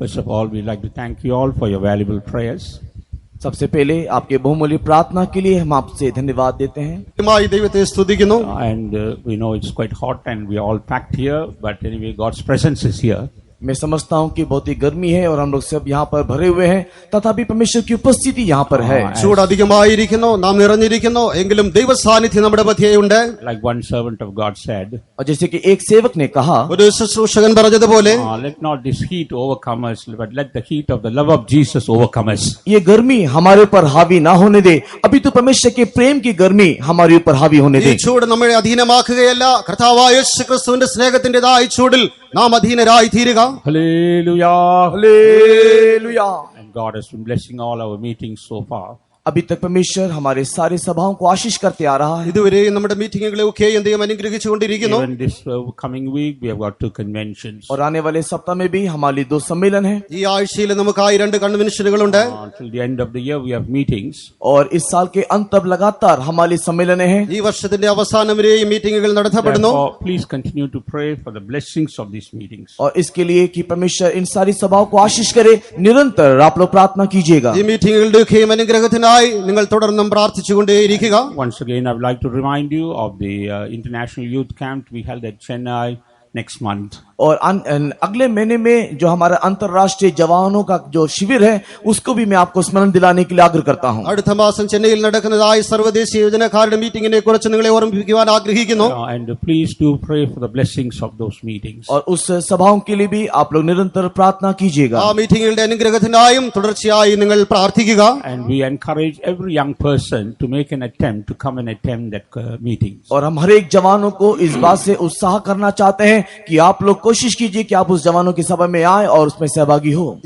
First of all, we'd like to thank you all for your valuable prayers. सबसे पहले आपके बहुमूल्य प्रार्थना के लिए हम आपसे धन्यवाद देते हैं. And we know it's quite hot and we are all packed here, but anyway, God's presence is here. मैं समझता हूँ कि बहुत ही गर्मी है और हम लोग सब यहाँ पर भरे हुए हैं, तथापि परमेश्वर की उपस्थिति यहाँ पर है. Like one servant of God said, और जैसे कि एक सेवक ने कहा, let not this heat overcome us, but let the heat of the love of Jesus overcome us. ये गर्मी हमारे ऊपर हावी ना होने दे, अभी तो परमेश्वर के प्रेम की गर्मी हमारे ऊपर हावी होने दे. Hallelujah. Hallelujah. And God has been blessing all our meetings so far. अभी तक परमेश्वर हमारे सारे सभाओं को आशीष करते आ रहा है. Even this coming week we have got 2 conventions. और आने वाले सप्ताह में भी हमारे 2 सम्मेलन हैं. Till the end of the year we have meetings. और इस साल के अंत तक लगातार हमारे सम्मेलन हैं. Therefore, please continue to pray for the blessings of these meetings. और इसके लिए कि परमेश्वर इन सारी सभाओं को आशीष करे, निरंतर आप लोग प्रार्थना कीजिएगा. Once again, I would like to remind you of the International Youth Camp we held at Chennai next month. और अगले महीने में जो हमारा अंतरराष्ट्रीय जवानों का जो शिविर है, उसको भी मैं आपको स्मरण दिलाने के लिए आग्रह करता हूं. And please do pray for the blessings of those meetings. और उस सभाओं के लिए भी आप लोग निरंतर प्रार्थना कीजिएगा. And we encourage every young person to make an attempt to come and attend that meetings. और हम हर एक जवानों को इस बात से उत्साह करना चाहते हैं कि आप लोग कोशिश कीजिए कि आप उस जवानों की सभा में आए और उसमें सहभागी हो.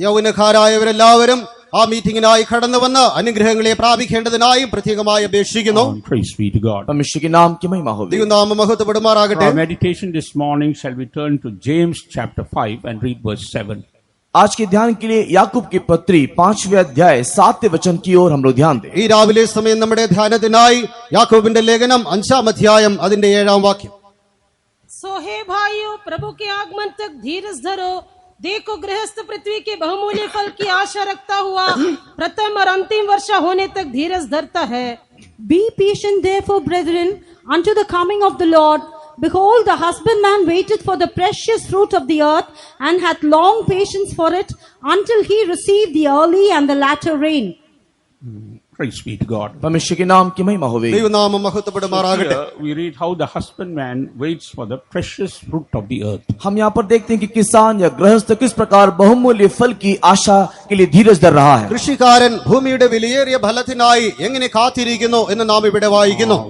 Praise be to God. परमेश्वर के नाम की महिमा हो. Our meditation this morning shall we turn to James chapter 5 and read verse 7. आज के ध्यान के लिए याकूब की पत्री 5वें अध्याय 7वें वचन की ओर हम लोग ध्यान दें. सो हे भाइयों, प्रभु के आगमन तक धीरज धरो. देखो, गृहस्थ पृथ्वी के बहुमूल्य फल की आशा रखता हुआ प्रथम और अंतिम वर्षा होने तक धीरज धरता है. Be patient therefore, brethren, unto the coming of the Lord. Behold, the husbandman waiteth for the precious fruit of the earth, and hath long patience for it, until he receive the early and the latter rain. Praise be to God. परमेश्वर के नाम की महिमा होवे. We read how the husbandman waits for the precious fruit of the earth. हम यहाँ पर देखते हैं कि किसान या गृहस्थ किस प्रकार बहुमूल्य फल की आशा के लिए धीरज धर रहा है.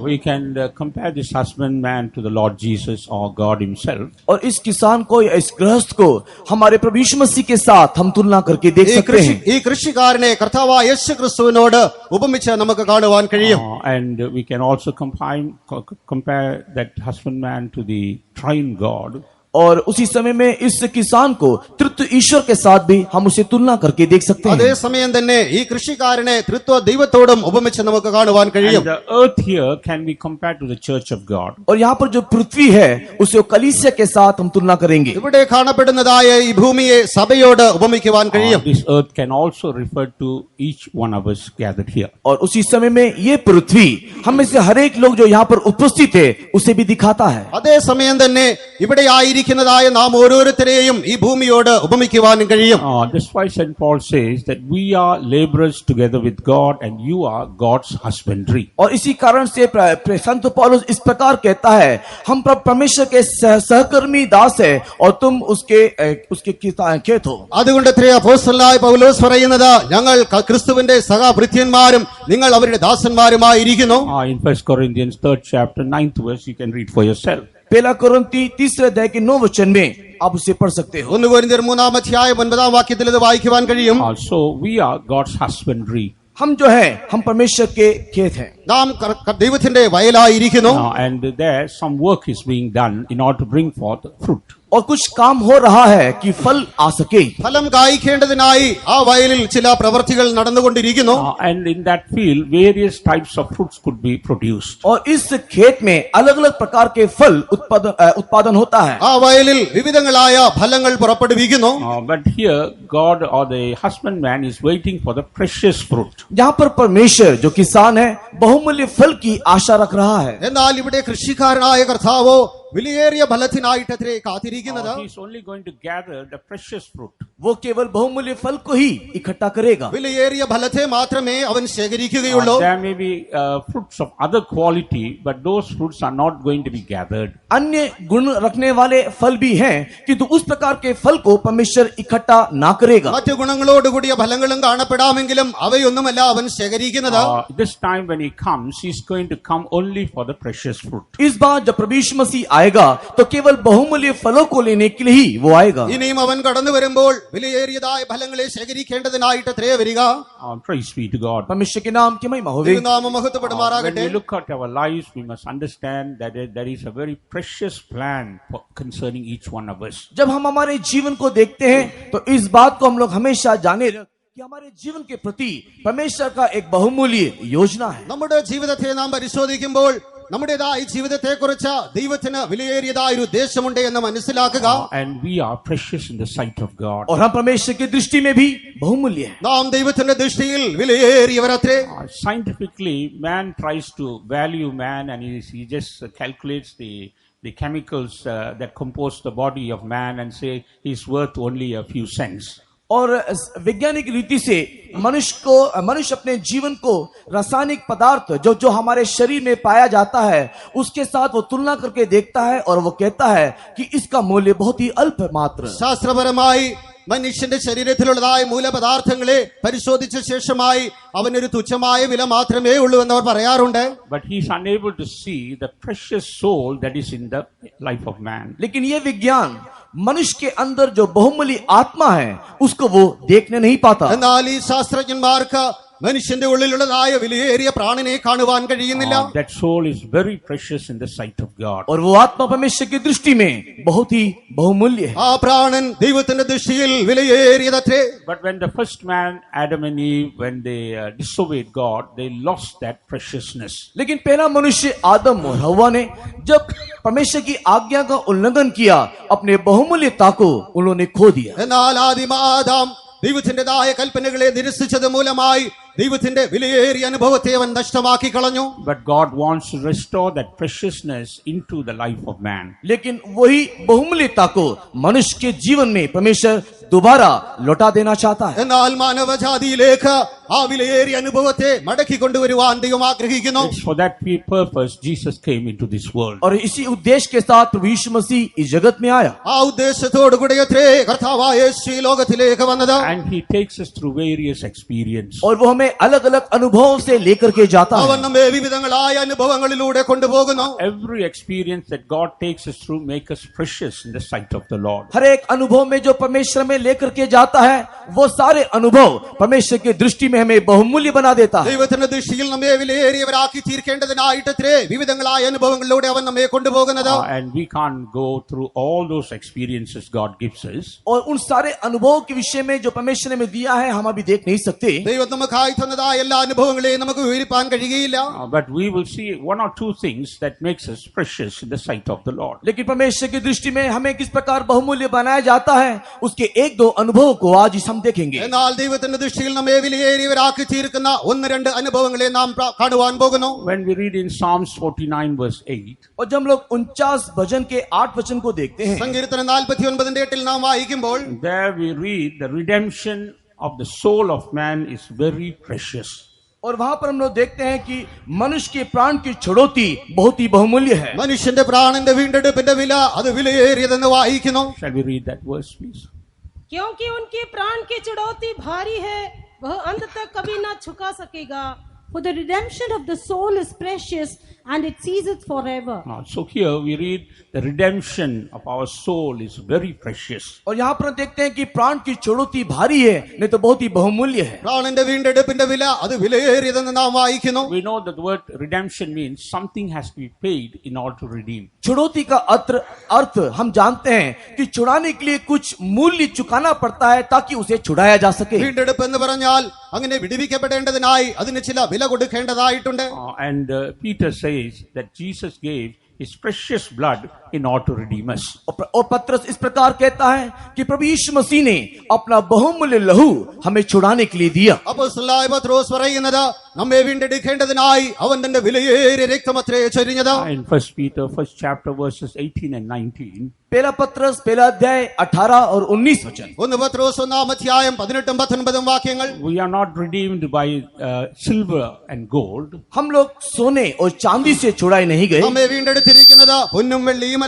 We can compare this husbandman to the Lord Jesus or God himself. और इस किसान को या इस गृहस्थ को हमारे प्रभु यीशु मसीह के साथ हम तुलना करके देख सकते हैं. And we can also compare that husbandman to the triune God. और उसी समय में इस किसान को तृत्व ईश्वर के साथ भी हम उसे तुलना करके देख सकते हैं. And the earth here can be compared to the church of God. और यहाँ पर जो पृथ्वी है उसे कलीसिया के साथ हम तुलना करेंगे. This earth can also refer to each one of us gathered here. और उसी समय में ये पृथ्वी हम में से हर एक लोग जो यहाँ पर उपस्थित है उसे भी दिखाता है. That's why St. Paul says that we are laborers together with God and you are God's husbandry. और इसी कारण से संत पौलुस इस प्रकार कहता है, हम परमेश्वर के सहकर्मी दास है और तुम उसके खेत हो. In 1 Corinthians 3rd chapter 9th verse you can read for yourself. पहला कोरिन्थी 3 अध्याय के 9 वचन में आप उसे पढ़ सकते हो. Also we are God's husbandry. हम जो है हम परमेश्वर के खेत हैं. And there some work is being done in order to bring forth fruit. और कुछ काम हो रहा है कि फल आ सके। ഫലം കായ്ക്കേണ്ടതിനായി ആ വയലിൽ ചില പ്രവൃത്തികൾ നടന്നുകൊണ്ടിരിക്കുന്നു. And in that field, various types of fruits could be produced. और इस खेत में अलग अलग प्रकार के फल उत्पादन होता है। ആ വയലിൽ വിവിധങ്ങളായ ഫലങ്ങൾ പുറപ്പെടുവിക്കുന്നു. But here, God or the husbandman is waiting for the precious fruit. यहाँ पर परमेश्वर जो किसान है बहुमूल्य फल की आशा रख रहा है। എന്നാൽ ഇവിടെ കൃഷിക്കാരനായ കർത്താവോ വിലയേറിയ ഫലത്തിനായിട്ടത്രേ കാത്തിരിക്കുന്നത്. He is only going to gather the precious fruit. वो केवल बहुमूल्य फल को ही इकट्ठा करेगा। വിലയേറിയ ഫലത്തെ മാത്രമേ അവൻ ശേഖരിക്കുകയുള്ളൂ. There may be fruits of other quality, but those fruits are not going to be gathered. अन्य गुण रखने वाले फल भी हैं, किंतु उस प्रकार के फल को परमेश्वर इकट्ठा ना करेगा। മറ്റു ഗുണങ്ങളോടുകൂടിയ ഫലങ്ങളും കാണപ്പെടാമെങ്കിലും അവയൊന്നുമല്ല അവൻ ശേഖരിക്കുന്നത്. This time when he comes, he is going to come only for the precious fruit. इस बार जब प्रभु यीशु मसीह आएगा तो केवल बहुमूल्य फलों को लेने के लिए ही वो आएगा। ഇനിയും അവൻ കടന്നു വരുമ്പോൾ വിലയേറിയതായ ഫലങ്ങളെ ശേഖരിക്കേണ്ടതിനായിട്ടത്രേ വരിക. Praise be to God. परमेश्वर के नाम की महिमा होवे। തിരുനാമം When മഹത്വപ്പെടുമാറാകട്ടെ. we look at our lives, we must understand that there is a very precious plan concerning each one of us. जब हम हमारे जीवन को देखते हैं तो इस बात को हम लोग हमेशा जाने कि हमारे जीवन के प्रति परमेश्वर का एक बहुमूल्य योजना है। നമ്മുടെ ജീവിതത്തെ നാം പരിശോധിക്കുമ്പോൾ നമ്മുടേതായ ജീവിതത്തെ കുറിച്ച് ദൈവത്തിന് വിലയേറിയതായ ഒരു ഉദ്ദേശമുണ്ട് എന്ന് മനസ്സിലാക്കുക. And we are precious in the sight of God. और हम परमेश्वर की दृष्टि में भी बहुमूल्य है। നാം ദൈവത്തിന്റെ ദൃഷ്ടിയിൽ വിലയേറിയവരത്രേ. Scientifically, man tries to value man, and he just calculates the chemicals that compose the body of man and say he's worth only a few cents. और वैज्ञानिक रीति से मनुष्य अपने जीवन को रासायनिक पदार्थ जो हमारे शरीर में पाया जाता है उसके साथ वो तुलना करके देखता है और वो कहता है कि इसका मूल्य बहुत ही अल्प मात्र। ശാസ്ത്രപരമായി മനുഷ്യന്റെ ശരീരത്തിലുള്ളതായ മൂലപദാർത്ഥങ്ങളെ പരിശോധിച്ച ശേഷമായി അവനൊരു തുച്ഛമായ വില മാത്രമേ ഉള്ളൂ എന്ന് അവർ പറയാറുണ്ട്. But he is unable to see the precious soul that is in the life of man. लेकिन ये विज्ञान मनुष्य के अंदर जो बहुमूल्य आत्मा है उसको वो देखने नहीं पाता। എന്നാൽ ഈ ശാസ്ത്രജ്ഞന്മാർക്ക് മനുഷ്യന്റെ ഉള്ളിലുള്ളതായ വിലയേറിയ പ്രാണനെ കാണുവാൻ കഴിയുന്നില്ല. That soul is very precious in the sight of God. और वो आत्मा परमेश्वर की दृष्टि में बहुत ही बहुमूल्य है। ആ പ്രാണൻ ദൈവത്തിന്റെ ദൃഷ്ടിയിൽ വിലയേറിയതത്രേ. But when the first man, Adam and Eve, when they disobeyed God, they lost that preciousness. लेकिन पहला मनुष्य आदम और हव्वा ने जब परमेश्वर की आज्ञा का उल्लंघन किया अपने बहुमूल्यता को उन्होंने खो दिया। എന്നാൽ ആദിമാദാം ദൈവത്തിന്റേതായ കൽപ്പനകളെ നിരസിച്ചത് മൂലമായി ദൈവത്തിന്റെ വിലയേറിയ അനുഭവത്തെ അവൻ നഷ്ടമാക്കി കളഞ്ഞു. But God wants to restore that preciousness into the life of man. लेकिन वही बहुमूल्यता को मनुष्य के जीवन में परमेश्वर दोबारा लौटा देना चाहता है। എന്നാൽ മാനവജാതിയിലേക്ക് ആ വിലയേറിയ അനുഭവത്തെ മടക്കി കൊണ്ടുവരുവാൻ ദൈവം ആഗ്രഹിക്കുന്നു. It's for that purpose Jesus came into this world. और इसी उद्देश्य के साथ प्रभु यीशु मसीह इस जगत में आया। ആ ഉദ്ദേശത്തോടു കൂടിയത്രേ കർത്താവായ യേശു ഈ ലോകത്തിലേക്ക് വന്നത്. And he takes us through various experiences. और वो हमें अलग अलग अनुभवों से लेकर के जाता അവൻ है। നമ്മെ വിവിധങ്ങളായ അനുഭവങ്ങളിലൂടെ കൊണ്ടുപോകുന്നു. Every experience that God takes us through makes us precious in the sight of the Lord. हर एक अनुभव में जो परमेश्वर में लेकर के जाता है वो सारे अनुभव परमेश्वर की दृष्टि में हमें बहुमूल्य बना देता है। ദൈവത്തിന്റെ ദൃഷ്ടിയിൽ നമ്മെ വിലയേറിയവരാക്കി തീർക്കേണ്ടതിനായിട്ടത്രേ വിവിധങ്ങളായ അനുഭവങ്ങളിലൂടെ അവൻ നമ്മെ കൊണ്ടുപോകുന്നത്. And we can't go through all those experiences God gives us. और उन सारे अनुभवों के विषय में जो परमेश्वर ने हमें दिया है हम अभी देख नहीं सकते। ദൈവം നമുക്കായി തന്നതായ എല്ലാ അനുഭവങ്ങളെയും നമുക്ക് വിവരിപ്പാൻ കഴിയുകയില്ല. But we will see one or two things that makes us precious in the sight of the Lord. लेकिन परमेश्वर की दृष्टि में हमें किस प्रकार बहुमूल्य बनाया जाता है उसके एक दो अनुभव को आज हम देखेंगे। എന്നാൽ ദൈവത്തിന്റെ ദൃഷ്ടിയിൽ നമ്മെ വിലയേറിയവരാക്കി തീർക്കുന്ന ഒന്ന് രണ്ട് അനുഭവങ്ങളെ നാം കാണുവാൻ പോകുന്നു. When we read in Psalms 49 verse 8, और जब हम लोग 49 भजन के 8 वचन को देखते हैं സങ്കീർത്തനം 49:8 നാം വായിക്കുമ്പോൾ there we read the redemption of the soul of man is very precious. और वहां पर हम लोग देखते हैं कि मनुष्य के प्राण की छुड़ौती बहुत ही बहुमूल्य है। മനുഷ്യന്റെ പ്രാണന്റെ വീണ്ടെടുപ്പിന്റെ വില അത് വിലയേറിയതെന്ന് വായിക്കുന്നു. Shall we read that verse please? क्योंकि उनके प्राण की चुड़ौती भारी है, वह अंत तक कभी ना झुका सकेगा। For the redemption of the soul is precious, and it ceaseth forever. So here we read the redemption of our soul is very precious. और यहाँ पर देखते हैं कि प्राण की चुड़ौती भारी है, नहीं तो बहुत ही बहुमूल्य है। പ്രാണന്റെ വീണ്ടെടുപ്പിന്റെ വില അത് വിലയേറിയതെന്ന് നാം വായിക്കുന്നു. We know that the word redemption means something has to be paid in order to redeem. चुड़ौती का अर्थ हम जानते हैं कि छुड़ाने के लिए कुछ मूल्य चुकाना पड़ता है ताकि उसे छुड़ाया जा सके। വീണ്ടെടുപ്പ് എന്ന് പറഞ്ഞാൽ അങ്ങനെ വിടുവിക്കപ്പെടേണ്ടതിനായി അതിന് ചില വില കൊടുക്കേണ്ടതായിട്ടുണ്ട്. And Peter says that Jesus gave his precious blood in order to redeem us. और पत्रस इस प्रकार कहता है कि प्रभु यीशु मसीह ने अपना बहुमूल्य लहू हमें छुड़ाने के लिए दिया. അപ്പോസ്തലനായ പത്രോസ് പറയുന്നത് നമ്മെ വീണ്ടെടുക്കേണ്ടതിനായി അവൻ തന്റെ വിലയേറിയ രക്തമത്രേ ചൊരിഞ്ഞത്. In 1 Peter 1st chapter verses 18 and 19. पहला पत्रस पहला अध्याय 18 और 19 वचन. 1 പത്രോസ് 1-ാം അധ്യായം 18 19 വാക്യങ്ങൾ. We are not redeemed by silver and gold. हम लोग सोने और चांदी से छुड़ाए नहीं गए. നമ്മെ വീണ്ടെടുത്തിരിക്കുന്നത് പൊന്നും വെള്ളിയുമല്ല.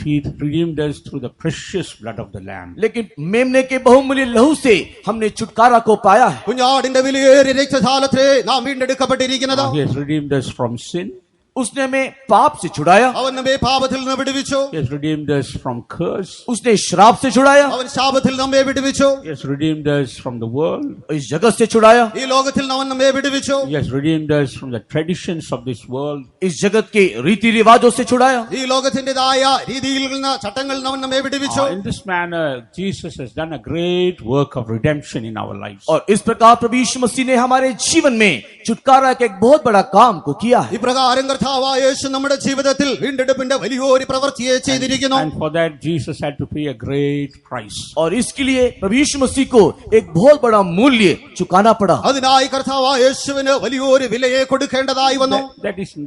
He redeemed us through the precious blood of the Lamb. लेकिन मेमने के बहुमूल्य लहू से हमने छुटकारा को पाया है. കുഞ്ഞാടിന്റെ വിലയേറിയ രക്തസാലത്രേ നാം വീണ്ടെടുക്കപ്പെട്ടിരിക്കുന്നത്. He has redeemed us from sin. उसने हमें पाप से छुड़ाया. അവൻ നമ്മെ പാപത്തിൽ നിന്ന് വിടുവിച്ചു. He has redeemed us from curse. उसने श्राप से छुड़ाया. അവൻ ശാപത്തിൽ നമ്മെ വിടുവിച്ചു. He has redeemed us from the world. इस जगत से छुड़ाया. ഈ ലോകത്തിൽ നിന്ന് അവൻ നമ്മെ വിടുവിച്ചു. He has redeemed us from the traditions of this world. इस जगत के रीति रिवाजों से छुड़ाया. ഈ ലോകത്തിന്റേതായ രീതിയിൽ നിന്ന് ചട്ടങ്ങളിൽ നിന്ന് അവൻ നമ്മെ വിടുവിച്ചു. In this manner, Jesus has done a great work of redemption in our lives. और इस प्रकार प्रभु यीशु मसीह ने हमारे जीवन में छुटकारा के एक बहुत बड़ा काम को किया है. ഇപ്രകാരം കർത്താവായ യേശു നമ്മുടെ ജീവിതത്തിൽ വീണ്ടെടുപ്പിന്റെ വലിയൊരു പ്രവൃത്തിയെ ചെയ്തിരിക്കുന്നു. And for that, Jesus had to pay a great price. और इसके लिए प्रभु यीशु मसीह को एक बहुत बड़ा मूल्य चुकाना पड़ा. അതിനായി കർത്താവായ യേശുവിന് വലിയൊരു വിലയെ കൊടുക്കേണ്ടതായി വന്നു.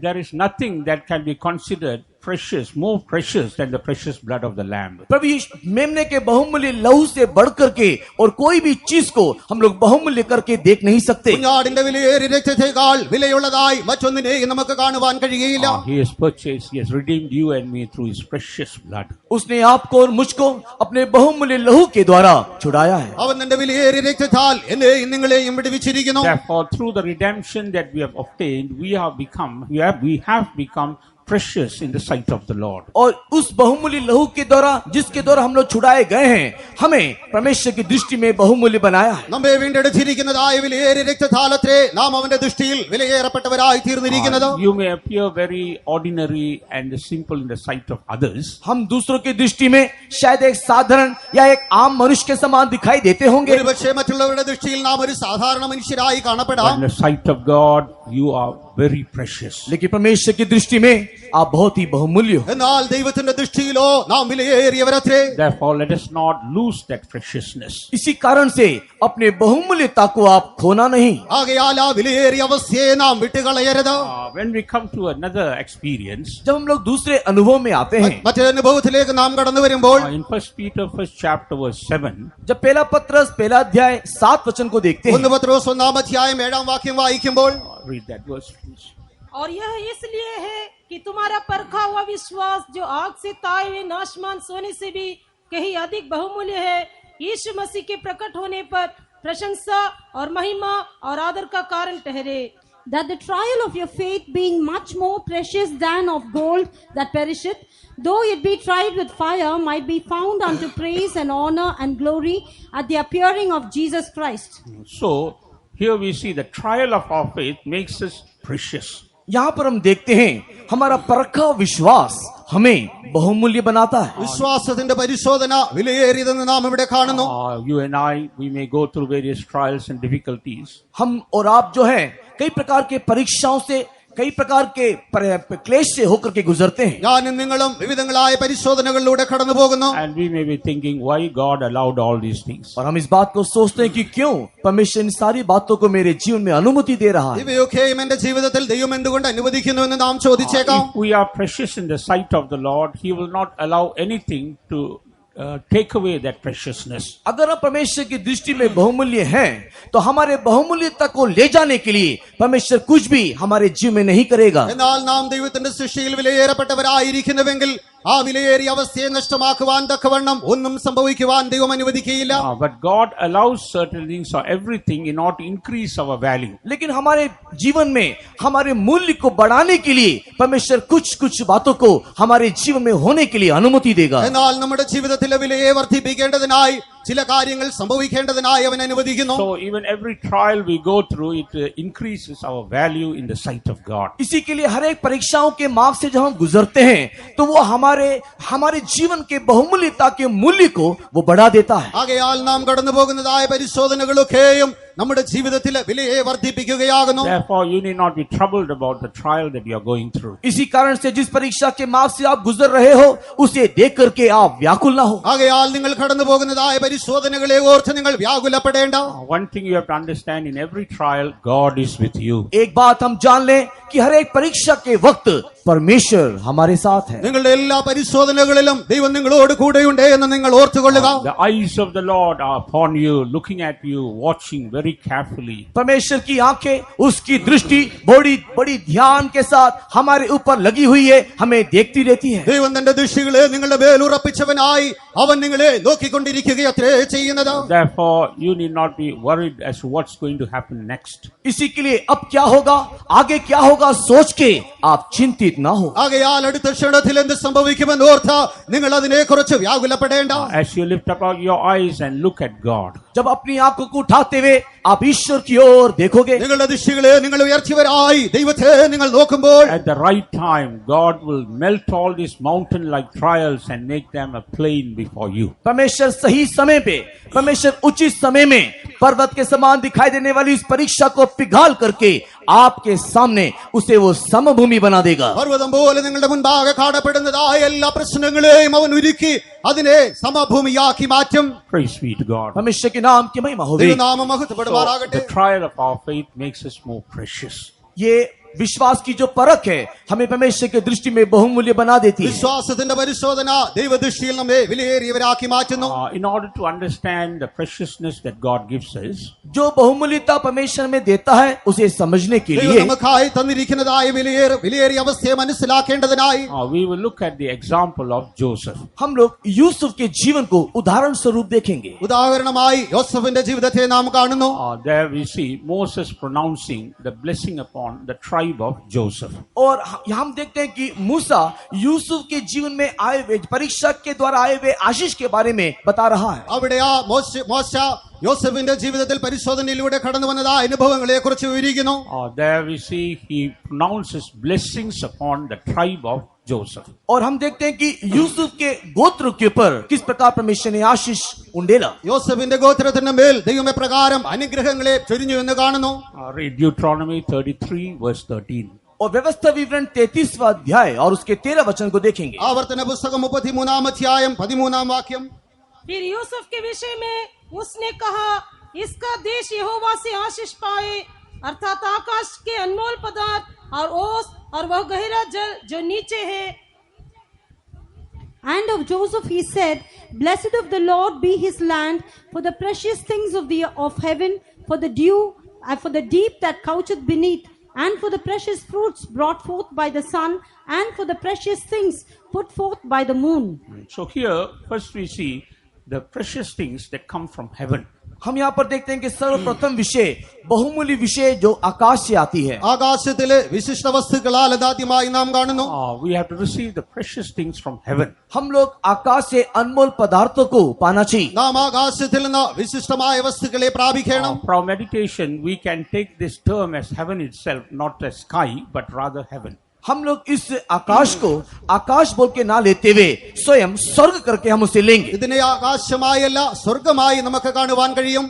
There is nothing that can be considered precious, more precious than the precious blood of the Lamb. प्रभु यीशु मेमने के बहुमूल्य लहू से बढ़कर के और कोई भी चीज को हम लोग बहुमूल्य करके देख नहीं सकते. കുഞ്ഞാടിന്റെ വിലയേറിയ രക്തത്തേക്കാൾ വിലയുള്ളതായി മറ്റൊന്നിനെയും നമുക്ക് കാണുവാൻ കഴിയുകയില്ല. He has purchased, he has redeemed you and me through his precious blood. उसने आपको और मुझको अपने बहुमूल्य लहू के द्वारा छुड़ाया है. അവൻ തന്റെ വിലയേറിയ രക്തത്താൽ എന്നെയും നിങ്ങളെയും വിടുവിച്ചിരിക്കുന്നു. Therefore, through the redemption that we have obtained, we have become precious in the sight of the Lord. और उस बहुमूल्य लहू के द्वारा जिसके द्वारा हम लोग छुड़ाए गए हैं, हमें परमेश्वर की दृष्टि में बहुमूल्य बनाया है. നമ്മെ വീണ്ടെടുത്തിരിക്കുന്നതായ വിലയേറിയ രക്തത്താലത്രേ നാം അവന്റെ ദൃഷ്ടിയിൽ വിലയേറപ്പെട്ടവരായി തീർന്നിരിക്കുന്നത്. You may appear very ordinary and simple in the sight of others. हम दूसरों की दृष्टि में शायद एक साधारण या एक आम मनुष्य के समान दिखाई देते होंगे. ഒരുപക്ഷേ മറ്റുള്ളവരുടെ ദൃഷ്ടിയിൽ നാം ഒരു സാധാരണ മനുഷ്യരായി കാണപ്പെടാം. But in the sight of God, you are very precious. लेकिन परमेश्वर की दृष्टि में आप बहुत ही बहुमूल्य हो. എന്നാൽ ദൈവത്തിന്റെ ദൃഷ്ടിയിലോ നാം വിലയേറിയവരത്രേ. Therefore, let us not lose that preciousness. इसी कारण से अपने बहुमूल्यता को आप खोना नहीं. ആകയാൽ ആ വിലയേറിയ അവസ്ഥയെ നാം വിട്ടുകളയരുത്. When we come to another experience, जब हम लोग दूसरे अनुभव में आते हैं, മറ്റൊരു അനുഭവത്തിലേക്ക് നാം കടന്നു വരുമ്പോൾ in 1 Peter 1st chapter verse 7, जब पहला पत्रस पहला अध्याय 7 वचन को देखते हैं, 1 പത്രോസ് 1-ാം അധ്യായം 7-ാം വാക്യം വായിക്കുമ്പോൾ read that verse please. और यह इसलिए है कि तुम्हारा परखा हुआ विश्वास जो आग से ताए हुए नाशमान सोने से भी कहीं अधिक बहुमूल्य है, यीशु मसीह के प्रकट होने पर प्रशंसा और महिमा और आदर का कारण ठहरे. That the trial of your faith, being much more precious than of gold that perisheth, though it be tried with fire, might be found unto praise and honor and glory at the appearing of Jesus Christ. So, here we see the trial of our faith makes us precious. यहाँ पर हम देखते हैं हमारा परखा विश्वास हमें बहुमूल्य बनाता है. വിശ്വാസത്തിന്റെ പരിശോധന വിലയേറിയതെന്ന് നാം ഇവിടെ കാണുന്നു. You and I, we may go through various trials and difficulties. हम और आप जो हैं कई प्रकार के परीक्षाओं से, कई प्रकार के क्लेश से होकर के गुजरते हैं. ഞാനും നിങ്ങളും വിവിധങ്ങളായ പരിശോധനകളിലൂടെ കടന്നു പോകുന്നു. And we may be thinking, why God allowed all these things? और हम इस बात को सोचते हैं कि क्यों परमेश्वर इन सारी बातों को मेरे जीवन में अनुमति दे रहा है. ഇവയൊക്കെയും എന്റെ ജീവിതത്തിൽ ദൈവം എന്തുകൊണ്ട് അനുവദിക്കുന്നു എന്ന് നാം ചോദിച്ചേക്കാം. If we are precious in the sight of the Lord, He will not allow anything to take away that preciousness. अगर हम परमेश्वर की दृष्टि में बहुमूल्य हैं, तो हमारे बहुमूल्यता को ले जाने के लिए परमेश्वर कुछ भी हमारे जीवन में नहीं करेगा। എന്നാൽ നാം ദൈവത്തിന്റെ സൃഷ്ടിയിൽ വിലയേറപ്പെട്ടവരായിരിക്കുന്നുവെങ്കിൽ ആ വിലയേറിയ അവസ്ഥയെ നഷ്ടമാക്കുവാൻ തക്കവണ്ണം ഒന്നും സംഭവിക്കുവാൻ ദൈവം അനുവദിക്കുകയില്ല. But God allows certain things or everything in order to increase our value. लेकिन हमारे जीवन में हमारे मूल्य को बढ़ाने के लिए परमेश्वर कुछ कुछ बातों को हमारे जीवन में होने के लिए अनुमति देगा। എന്നാൽ നമ്മുടെ ജീവിതത്തിലെ വിലയെ വർദ്ധിപ്പിക്കേണ്ടതിനായി ചില കാര്യങ്ങൾ സംഭവിക്കേണ്ടതിനായി അവൻ അനുവദിക്കുന്നു. So even every trial we go through, it increases our value in the sight of God. इसी के लिए हर एक परीक्षाओं के मार्ग से जब हम गुजरते हैं तो वो हमारे जीवन के बहुमूल्यता के मूल्य को वो बढ़ा देता है। ആകയാൽ നാം കടന്നു പോകുന്നതായ പരിശോധനകളൊക്കെയും നമ്മുടെ ജീവിതത്തിലെ വിലയെ വർദ്ധിപ്പിക്കുകയാകുന്നു. Therefore, you need not be troubled about the trial that you are going through. इसी कारण से जिस परीक्षा के मार्ग से आप गुजर रहे हो उसे देख करके आप व्याकुल ना हो। ആകയാൽ നിങ്ങൾ കടന്നു പോകുന്നതായ പരിശോധനകളെ ഓർത്ത് നിങ്ങൾ വ്യാകുലപ്പെടേണ്ട. One thing you have to understand, in every trial, God is with you. एक बात हम जान लें कि हर एक परीक्षा के वक्त परमेश्वर हमारे साथ है। നിങ്ങളുടെ എല്ലാ പരിശോധനകളിലും ദൈവം നിങ്ങളോട് കൂടെയുണ്ട് എന്ന് നിങ്ങൾ ഓർത്തുകൊള്ളുക. The eyes of the Lord are upon you, looking at you, watching very carefully. परमेश्वर की आंखें, उसकी दृष्टि बड़ी बड़ी ध्यान के साथ हमारे ऊपर लगी हुई है, हमें देखती रहती है। ദൈവം തന്റെ ദൃഷ്ടികളെ നിങ്ങളുടെ മേൽ ഉറപ്പിച്ചവനായി അവൻ നിങ്ങളെ നോക്കിക്കൊണ്ടിരിക്കുകയത്രേ ചെയ്യുന്നത്. Therefore, you need not be worried as to what's going to happen next. इसी के लिए अब क्या होगा, आगे क्या होगा सोच के आप चिंतित ना हो। ആകയാൽ അടുത്ത ക്ഷണത്തിൽ എന്ത് സംഭവിക്കുമെന്ന് ഓർത്ത് നിങ്ങൾ അതിനെ കുറിച്ച് വ്യാകുലപ്പെടേണ്ട. As you lift up your eyes and look at God, जब अपनी आंखों को उठाते हुए आप ईश्वर की ओर देखोगे, നിങ്ങളുടെ ദൃഷ്ടികളെ നിങ്ങൾ ഉയർത്തിയവരായി ദൈവത്തെ നിങ്ങൾ നോക്കുമ്പോൾ at the right time, God will melt all these mountain-like trials and make them a plain before you. परमेश्वर सही समय पे, परमेश्वर उचित समय में पर्वत के समान दिखाई देने वाली इस परीक्षा को पिघाल करके आपके सामने उसे वो समभूमि बना देगा। പർവ്വതം പോലെ നിങ്ങളുടെ മുൻപാകെ കാണപ്പെടുന്നതായ എല്ലാ പ്രശ്നങ്ങളെയും അവൻ ഒരുക്കി അതിനെ സമഭൂമിയാക്കി മാറ്റും. Praise be to God. परमेश्वर के नाम की महिमा होगी। ദൈവനാമം മഹത്വപ്പെടുമാറാകട്ടെ. The trial of our faith makes us more precious. ये विश्वास की जो परख है हमें परमेश्वर की दृष्टि में बहुमूल्य बना देती है। വിശ്വാസത്തിന്റെ പരിശോധന ദൈവദൃഷ്ടിയിൽ നമ്മെ വിലയേറിയവരാക്കി മാറ്റുന്നു. In order to understand the preciousness that God gives us, जो बहुमूल्यता परमेश्वर में देता है उसे समझने के ദൈവം लिए നമുക്കായി തന്നിരിക്കുന്നതായ വിലയേറിയ അവസ്ഥയെ മനസ്സിലാക്കേണ്ടതിനായി we will look at the example of Joseph. हम लोग यूसुफ के जीवन को उदाहरण स्वरूप देखेंगे। ഉദാഹരണമായി യോസഫിന്റെ ജീവിതത്തെ നാം കാണുന്നു. There we see Moses pronouncing the blessing upon the tribe of Joseph. और हम देखते हैं कि मूसा यूसुफ के जीवन में आए हुए परीक्षा के द्वारा आए हुए आशीष के बारे में बता रहा है। അവിടെ ആ മോശ യോസഫിന്റെ ജീവിതത്തിൽ പരിശോധനയിലൂടെ കടന്നു വന്നതായ അനുഭവങ്ങളെ കുറിച്ച് വിവരിക്കുന്നു. There we see he pronounces blessings upon the tribe of Joseph. और हम देखते हैं कि यूसुफ के गोत्र के ऊपर किस प्रकार परमेश्वर ने आशीष उंडेला। യോസഫിന്റെ ഗോത്രത്തിന്റെ മേൽ ദൈവം പ്രകാരം അനുഗ്രഹങ്ങളെ ചൊരിഞ്ഞു എന്ന് കാണുന്നു. Read Deuteronomy 33 verse 13. और व्यवस्था विवरण 33वां अध्याय और उसके 13 वचन को देखेंगे। ആവർത്തന പുസ്തകം 33 അധ്യായം 13 वाक्യം. फिर यूसुफ के विषय में उसने कहा, इसका देश यहोवा से आशीष पाए, अर्थात आकाश के अनमोल पदार्थ और ओस और वह गहरा जल जो नीचे है। And of Joseph he said, Blessed of the Lord be his land, for the precious things of heaven, for the dew, and for the deep that coucheth beneath, and for the precious fruits brought forth by the sun, and for the precious things put forth by the moon. So here first we see the precious things that come from heaven. हम यहाँ पर देखते हैं कि सर्वप्रथम विषय बहुमूल्य विषय जो आकाश से आती है। ആകാശത്തിലെ വിശിഷ്ട വസ്തുക്കളാൽ അതാദ്യമായി നാം കാണുന്നു. We have to receive the precious things from heaven. हम लोग आकाश से अनमोल पदार्थों को पाना चाहिए। നാം ആകാശത്തിൽ നിന്ന് വിശിഷ്ടമായ വസ്തുക്കളെ പ്രാപിക്കണം. From meditation we can take this term as heaven itself, not as sky but rather heaven. हम लोग इस आकाश को आकाश बोल के ना लेते हुए स्वयं स्वर्ग करके हम उसे लेंगे। ഇതിനെ ആകാശമായല്ല സ്വർഗമായി നമുക്ക് കാണുവാൻ കഴിയും.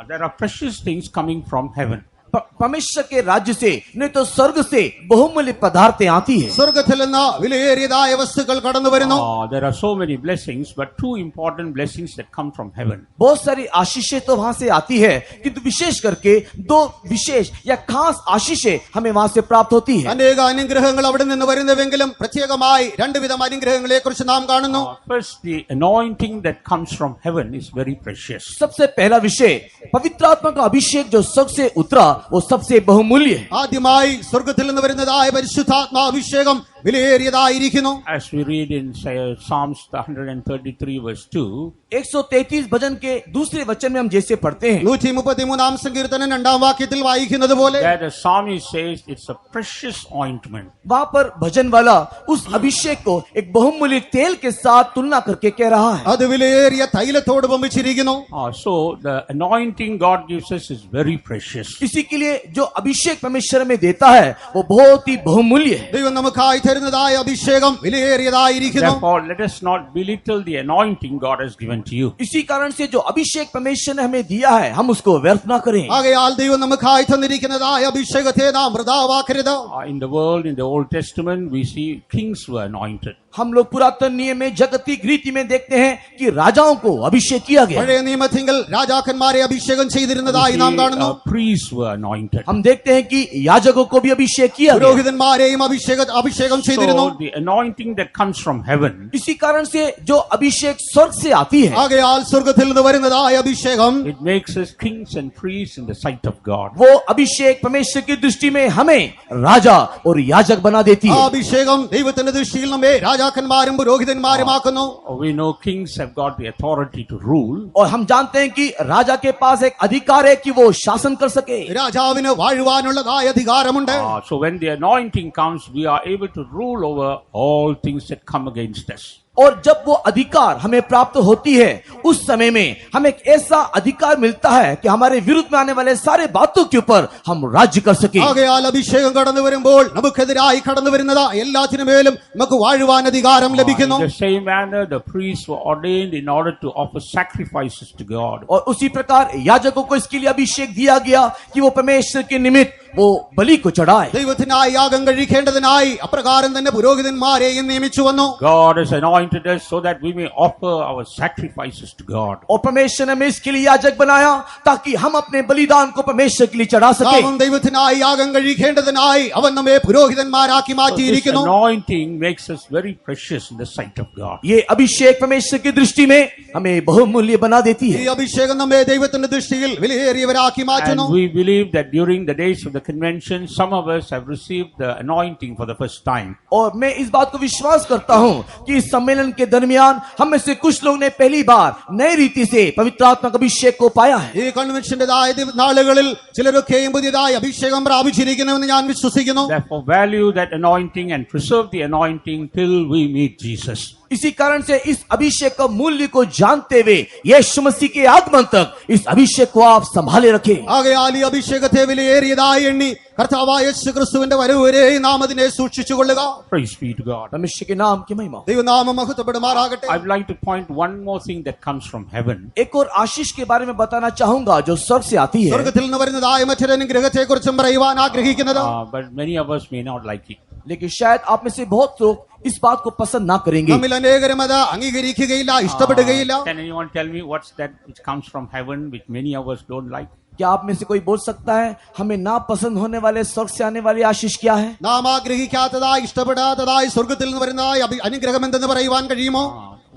There are precious things coming from heaven. परमेश्वर के राज्य से नहीं तो स्वर्ग से बहुमूल्य पदार्थें आती है। സ്വർഗത്തിൽ നിന്ന് വിലയേറിയതായ വസ്തുക്കൾ കടന്നു വരുന്നു. There are so many blessings, but two important blessings that come from heaven. बहुत सारी आशीषें तो वहां से आती है, किंतु विशेष करके दो विशेष या खास आशीषें हमें वहां से प्राप्त होती है। അനേക അനുഗ്രഹങ്ങൾ അവിടെ നിന്ന് വരുന്നുവെങ്കിലും പ്രത്യേകമായി രണ്ടുവിധം അനുഗ്രഹങ്ങളെ കുറിച്ച് നാം കാണുന്നു. First, the anointing that comes from heaven is very precious. सबसे पहला विषय पवित्र आत्मा का अभिषेक जो स्वर्ग से उतरा वो सबसे बहुमूल्य है। ആദ്യമായി സ്വർഗത്തിൽ നിന്ന് വരുന്നതായ പരിശുദ്ധാത്മാഭിഷേകം വിലയേറിയതായിരിക്കുന്നു. As we read in Psalms 133 verse 2, 133 भजन के दूसरे वचन में हम जैसे पढ़ते हैं, 133 സങ്കീർത്തനം 2 വാക്യത്തിൽ വായിക്കുന്നത് പോലെ, that the psalmist says it's a precious ointment. वहाँ पर भजन वाला उस अभिषेक को एक बहुमूल्य तेल के साथ तुलना करके कह रहा है। അത് വിലയേറിയ തൈലത്തോട് ബന്ധിച്ചിരിക്കുന്നു. So the anointing God gives us is very precious. इसी के लिए जो अभिषेक परमेश्वर में देता है वो बहुत ही बहुमूल्य है। ദൈവം നമുക്കായി തരുന്നതായ അഭിഷേകം വിലയേറിയതായിരിക്കുന്നു. Therefore, let us not belittle the anointing God has given to you. इसी कारण से जो अभिषेक परमेश्वर ने हमें दिया है हम उसको व्यर्थ ना करें। ആകയാൽ ദൈവം നമുക്കായി തന്നിരിക്കുന്നതായ അഭിഷേകത്തെ നാം വൃഥാവാക്കരുത്. In the world, in the Old Testament, we see kings were anointed. हम लोग पुरातन नियम में जागतिक रीति में देखते हैं कि राजाओं को अभिषेक किया गया। പഴയ നിയമത്തിൽ രാജാക്കന്മാരെ അഭിഷേകം ചെയ്തിരുന്നതായി നാം കാണുന്നു. Priests were anointed. हम देखते हैं कि याजकों को भी अभिषेक किया गया। പുരോഹിതന്മാരെയും അഭിഷേകം ചെയ്തിരുന്നു. So the anointing that comes from heaven, इसी कारण से जो अभिषेक स्वर्ग से आती है ആകയാൽ സ്വർഗത്തിൽ നിന്ന് വരുന്നതായ അഭിഷേകം it makes us kings and priests in the sight of God. वो अभिषेक परमेश्वर की दृष्टि में हमें राजा और याजक बना देती ആ है। അഭിഷേകം ദൈവത്തിന്റെ ദൃഷ്ടിയിൽ നമ്മെ രാജാക്കന്മാരും പുരോഹിതന്മാരുമാക്കുന്നു. We know kings have got the authority to rule. और हम जानते हैं कि राजा के पास एक अधिकार है कि वो शासन कर सके। രാജാവിന് വാഴുവാനുള്ളതായ അധികാരമുണ്ട്. So when the anointing comes, we are able to rule over all things that come against us. और जब वो अधिकार हमें प्राप्त होती है उस समय में हमें एक ऐसा अधिकार मिलता है कि हमारे विरुद्ध में आने वाले सारे बातों के ऊपर हम राज्य कर सके। ആകയാൽ അഭിഷേകം കടന്നു വരുമ്പോൾ നമുക്കെതിരായി കടന്നു വരുന്നതാ എല്ലാത്തിനുമേലും നമുക്ക് വാഴുവാൻ അധികാരം ലഭിക്കുന്നു. In the same manner, the priests were ordained in order to offer sacrifices to God. और उसी प्रकार याजकों को इसके लिए अभिषेक दिया गया कि वो परमेश्वर के निमित्त वो बलि को चढ़ाए। ദൈവത്തിനായി യാഗം കഴിക്കേണ്ടതിനായി അപ്രകാരം തന്നെ പുരോഹിതന്മാരെയും നിയമിച്ചു വന്നു. God has anointed us so that we may offer our sacrifices to God. और परमेश्वर ने हमें इसके लिए याजक बनाया ताकि हम अपने बलिदान को परमेश्वर के लिए चढ़ा सके। നാം ദൈവത്തിനായി യാഗം കഴിക്കേണ്ടതിനായി അവൻ നമ്മെ പുരോഹിതന്മാരാക്കി This മാറ്റിയിരിക്കുന്നു. anointing makes us very precious in the sight of God. ये अभिषेक परमेश्वर की दृष्टि में हमें बहुमूल्य बना देती ഈ है। അഭിഷേകം നമ്മെ ദൈവത്തിന്റെ ദൃഷ്ടിയിൽ വിലയേറിയവരാക്കി മാറ്റുന്നു. And we believe that during the days of the convention, some of us have received the anointing for the first time. और मैं इस बात को विश्वास करता हूं कि इस सम्मेलन के दरमियान हम में से कुछ लोग ने पहली बार नई रीति से पवित्र आत्मा के अभिषेक को पाया है। ഈ കൺവെൻഷന്റേതായ നാളുകളിൽ ചിലരൊക്കെയും പുതിയതായി അഭിഷേകം പ്രാപിച്ചിരിക്കുന്നുവെന്ന് ഞാൻ വിശ്വസിക്കുന്നു. Therefore, value that anointing and preserve the anointing till we meet Jesus. इसी कारण से इस अभिषेक का मूल्य को जानते हुए यीशु मसीह के आगमन तक इस अभिषेक को आप संभाले रखें। ആകയാൽ ഈ അഭിഷേകത്തെ വിലയേറിയതായി എണ്ണി കർത്താവായ യേശു ക്രിസ്തുവിന്റെ വരവ് വരെ നാം അതിനെ സൂക്ഷിച്ചുകൊള്ളുക. Praise be to God. परमेश्वर के नाम की महिमा हो। ദൈവനാമം മഹത്വപ്പെടുമാറാകട്ടെ. I would like to point one more thing that comes from heaven. एक और आशीष के बारे में बताना चाहूंगा जो स्वर्ग से आती है। സ്വർഗത്തിൽ നിന്ന് വരുന്നതായ മറ്റൊരു അനുഗ്രഹത്തെ കുറിച്ചും പറയുവാൻ ആഗ്രഹിക്കുന്നത്, But many of us may not like it. लेकिन शायद आप में से बहुत लोग इस बात को पसंद ना करेंगे। നമ്മിൽ അനേകരും അത് അംഗീകരിക്കുകയില്ല, ഇഷ്ടപ്പെടുകയില്ല. Can anyone tell me what's that which comes from heaven which many of us don't like? क्या आप में से कोई बोल सकता है हमें ना पसंद होने वाले स्वर्ग से आने वाली आशीष क्या है? നാം ആഗ്രഹിക്കാത്തതായി ഇഷ്ടപ്പെടാത്തതായി സ്വർഗത്തിൽ നിന്ന് വരുന്നതായ അനുഗ്രഹം എന്തെന്ന് പറയുവാൻ കഴിയുമോ?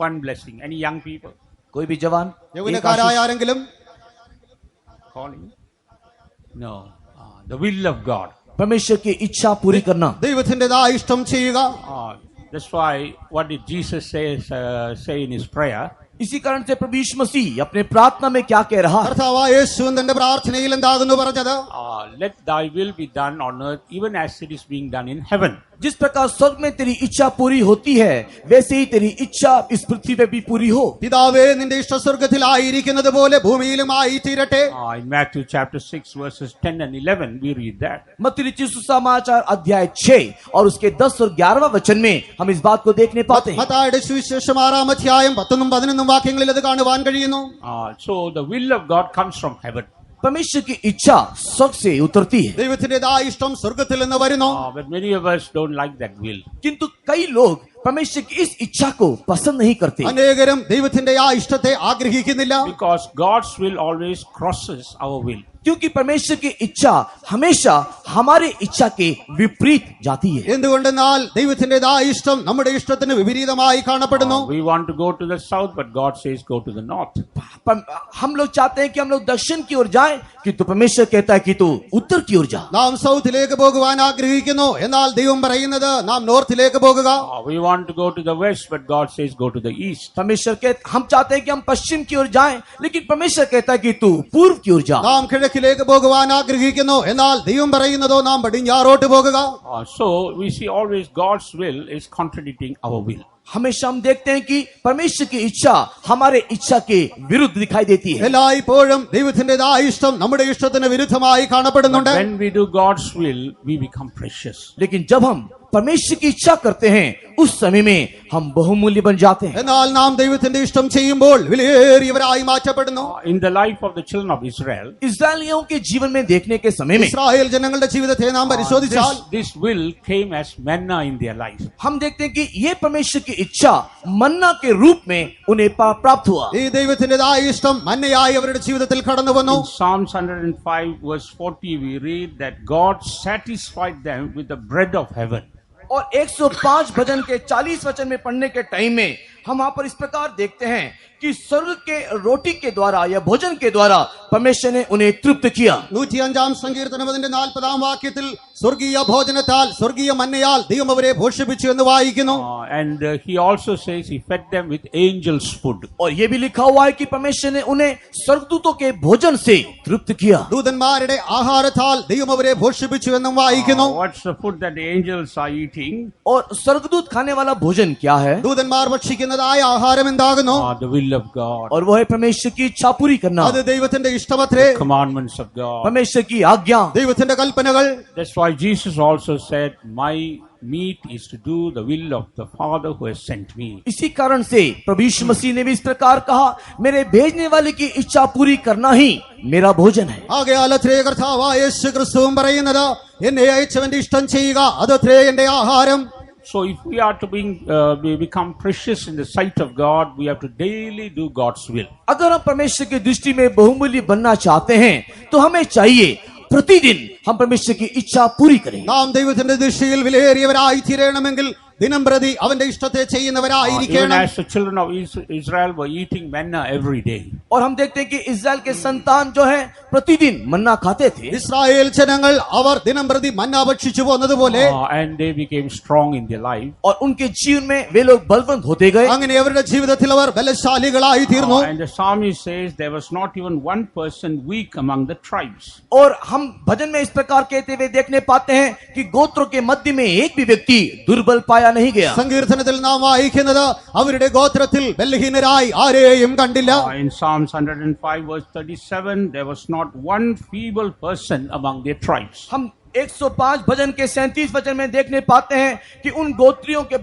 One blessing. Any young people कोई भी जवान एक യൗവനക്കാരായ आशीष? ആരെങ്കിലും? calling? No. The will of God. परमेश्वर की इच्छा पूरी करना। ദൈവത്തിന്റേതായ ഇഷ്ടം ചെയ്യുക. That's why what did Jesus say in his prayer? इसी कारण से प्रभु यीशु मसीह अपने प्रार्थना में क्या कह रहा है? കർത്താവായ യേശു തന്റെ പ്രാർത്ഥനയിൽ എന്താകുന്നു പറഞ്ഞത്? Let thy will be done on earth even as it is being done in heaven. जिस प्रकार स्वर्ग में तेरी इच्छा पूरी होती है वैसे ही तेरी इच्छा इस पृथ्वी पे भी पूरी हो। പിതാവേ നിന്റെ ഇഷ്ട സ്വർഗത്തിലായിരിക്കുന്നത് പോലെ ഭൂമിയിലുമായി തീരട്ടെ. In Matthew chapter 6 verses 10 and 11 we read that. मत्ती रचित सुसमाचार अध्याय 6 और उसके 10 और 11वां वचन में हम इस बात को देखने पाते हैं। മത്തായിയുടെ സുവിശേഷം 6-ാം അധ്യായം 10-ഉം 11-ഉം വാക്യങ്ങളിൽ അത് കാണുവാൻ കഴിയുന്നു. So the will of God comes from heaven. परमेश्वर की इच्छा स्वर्ग से उतरती है, ദൈവത്തിന്റേതായ ഇഷ്ടം സ്വർഗത്തിൽ നിന്ന് വരുന്നു. But many of us don't like that will. किंतु कई लोग परमेश्वर की इस इच्छा को पसंद नहीं करते, അനേകരും ദൈവത്തിന്റെ ആ ഇഷ്ടത്തെ ആഗ്രഹിക്കുന്നില്ല. Because God's will always crosses our will. क्योंकि परमेश्वर की इच्छा हमेशा हमारे इच्छा के विपरीत जाती है। എന്തുകൊണ്ടെന്നാൽ ദൈവത്തിന്റേതായ ഇഷ്ടം നമ്മുടെ ഇഷ്ടത്തിന് വിപരീതമായി കാണപ്പെടുന്നു. We want to go to the south, but God says go to the north. हम लोग चाहते हैं कि हम लोग दक्षिण की ओर जाएं, किंतु परमेश्वर कहता है कि तू उत्तर की ओर जा। നാം സൗത്തിലേക്ക് പോകുവാൻ ആഗ്രഹിക്കുന്നു, എന്നാൽ ദൈവം പറയുന്നത് നാം നോർത്തിലേക്ക് പോകുക. We want to go to the west, but God says go to the east. परमेश्वर कहते, हम चाहते हैं कि हम पश्चिम की ओर जाएं, लेकिन परमेश्वर कहता है कि तू पूर्व की ओर जा। നാം കിഴക്കിലേക്ക് പോകുവാൻ ആഗ്രഹിക്കുന്നു, എന്നാൽ ദൈവം പറയുന്നതോ നാം പടിഞ്ഞാറോട്ട് പോകുക. So we see always God's will is contradicting our will. हमेशा हम देखते हैं कि परमेश्वर की इच्छा हमारे इच्छा के विरुद्ध दिखाई देती है। എല്ലായ്പ്പോഴും ദൈവത്തിന്റേതായ ഇഷ്ടം നമ്മുടെ ഇഷ്ടത്തിന് വിരുദ്ധമായി കാണപ്പെടുന്നുണ്ട്. When we do God's will, we become precious. लेकिन जब हम परमेश्वर की इच्छा करते हैं, उस समय में हम बहुमूल्य बन जाते हैं। എന്നാൽ നാം ദൈവത്തിന്റെ ഇഷ്ടം ചെയ്യുമ്പോൾ വിലയേറിയവരായി മാറ്റപ്പെടുന്നു. In the life of the children of Israel, इस्राएलियों के जीवन में देखने के समय में ഇസ്രായേൽ ജനങ്ങളുടെ ജീവിതത്തെ നാം പരിശോധിച്ചാൽ this will came as manna in their life. हम देखते हैं कि ये परमेश्वर की इच्छा मन्ना के रूप में उन्हें प्राप्त हुआ। ഈ ദൈവത്തിന്റേതായ ഇഷ്ടം മന്നയായി അവരുടെ ജീവിതത്തിൽ കടന്നു വന്നു. In Psalms 105 verse 40 we read that God satisfied them with the bread of heaven. और 105 भजन के 40 वचन में पढ़ने के टाइम में हम वहां पर इस प्रकार देखते हैं कि स्वर्ग के रोटी के द्वारा या भोजन के द्वारा परमेश्वर ने उन्हें तृप्त किया। 105 സങ്കീർത്തനം അതിന്റെ 40-ാം വാക്യത്തിൽ സ്വർഗീയ ഭോജനത്താൽ സ്വർഗീയ മന്നയാൽ ദൈവം അവരെ ഭോഷിപ്പിച്ചു എന്ന് വായിക്കുന്നു. And he also says he fed them with angels food. और ये भी लिखा हुआ है कि परमेश्वर ने उन्हें स्वर्गदूतों के भोजन से तृप्त किया। ദൂതന്മാരുടെ ആഹാരത്താൽ ദൈവം അവരെ ഭോഷിപ്പിച്ചു എന്നും വായിക്കുന്നു. What's the food that the angels are eating? और स्वर्गदूत खाने वाला भोजन क्या है? ദൂതന്മാർ ഭക്ഷിക്കുന്നതായ ആഹാരം എന്താകുന്നു? The will of God. और वो है परमेश्वर की इच्छा पूरी करना, അത് ദൈവത്തിന്റെ ഇഷ്ടമത്രേ. Commandments of God. परमेश्वर की आज्ञा। ദൈവത്തിന്റെ കൽപ്പനകൾ. That's why Jesus also said, my meat is to do the will of the Father who has sent me. इसी कारण से प्रभु यीशु मसीह ने भी इस प्रकार कहा, मेरे भेजने वाले की इच्छा पूरी करना ही मेरा भोजन है। ആകയാൽ അത്രേ കർത്താവായ യേശു ക്രിസ്തുവും പറയുന്നത്, എന്നെ അയച്ചവന്റെ ഇഷ്ടം ചെയ്യുക, അതത്രേ എന്റെ ആഹാരം. So if we are to become precious in the sight of God, we have to daily do God's will. अगर हम परमेश्वर की दृष्टि में बहुमूल्य बनना चाहते हैं, तो हमें चाहिए प्रतिदिन हम परमेश्वर की इच्छा पूरी करें। നാം ദൈവത്തിന്റെ ദൃഷ്ടിയിൽ വിലയേറിയവരായി തീരണമെങ്കിൽ ദിനം പ്രതി അവന്റെ ഇഷ്ടത്തെ Even ചെയ്യുന്നവരായിരിക്കണം. as the children of Israel were eating manna every day. और हम देखते हैं कि इस्राएल के संतान जो है प्रतिदिन मन्ना खाते थे। ഇസ്രായേൽ ജനങ്ങൾ അവർ ദിനം പ്രതി മന്ന ഭക്ഷിച്ചു പോന്നതുപോലെ And they became strong in their life. और उनके जीवन में वे लोग बलवंत होते गए। അങ്ങനെ അവരുടെ ജീവിതത്തിൽ അവർ ബലശാലികളായി തീർന്നു. And the psalmist says there was not even one person weak among the tribes. और हम भजन में इस प्रकार कहते हुए देखने पाते हैं कि गोत्रों के मध्य में एक भी व्यक्ति दुर्बल पाया नहीं गया। സങ്കീർത്തനത്തിൽ നാം വായിക്കുന്നത് അവരുടെ ഗോത്രത്തിൽ ബലഹീനരായി ആരെയും കണ്ടില്ല. In Psalms 105 verse 37, there was not one feeble person among their tribes. हम 105 भजन के 37 वचन में देखने पाते हैं कि उन गोत्रियों के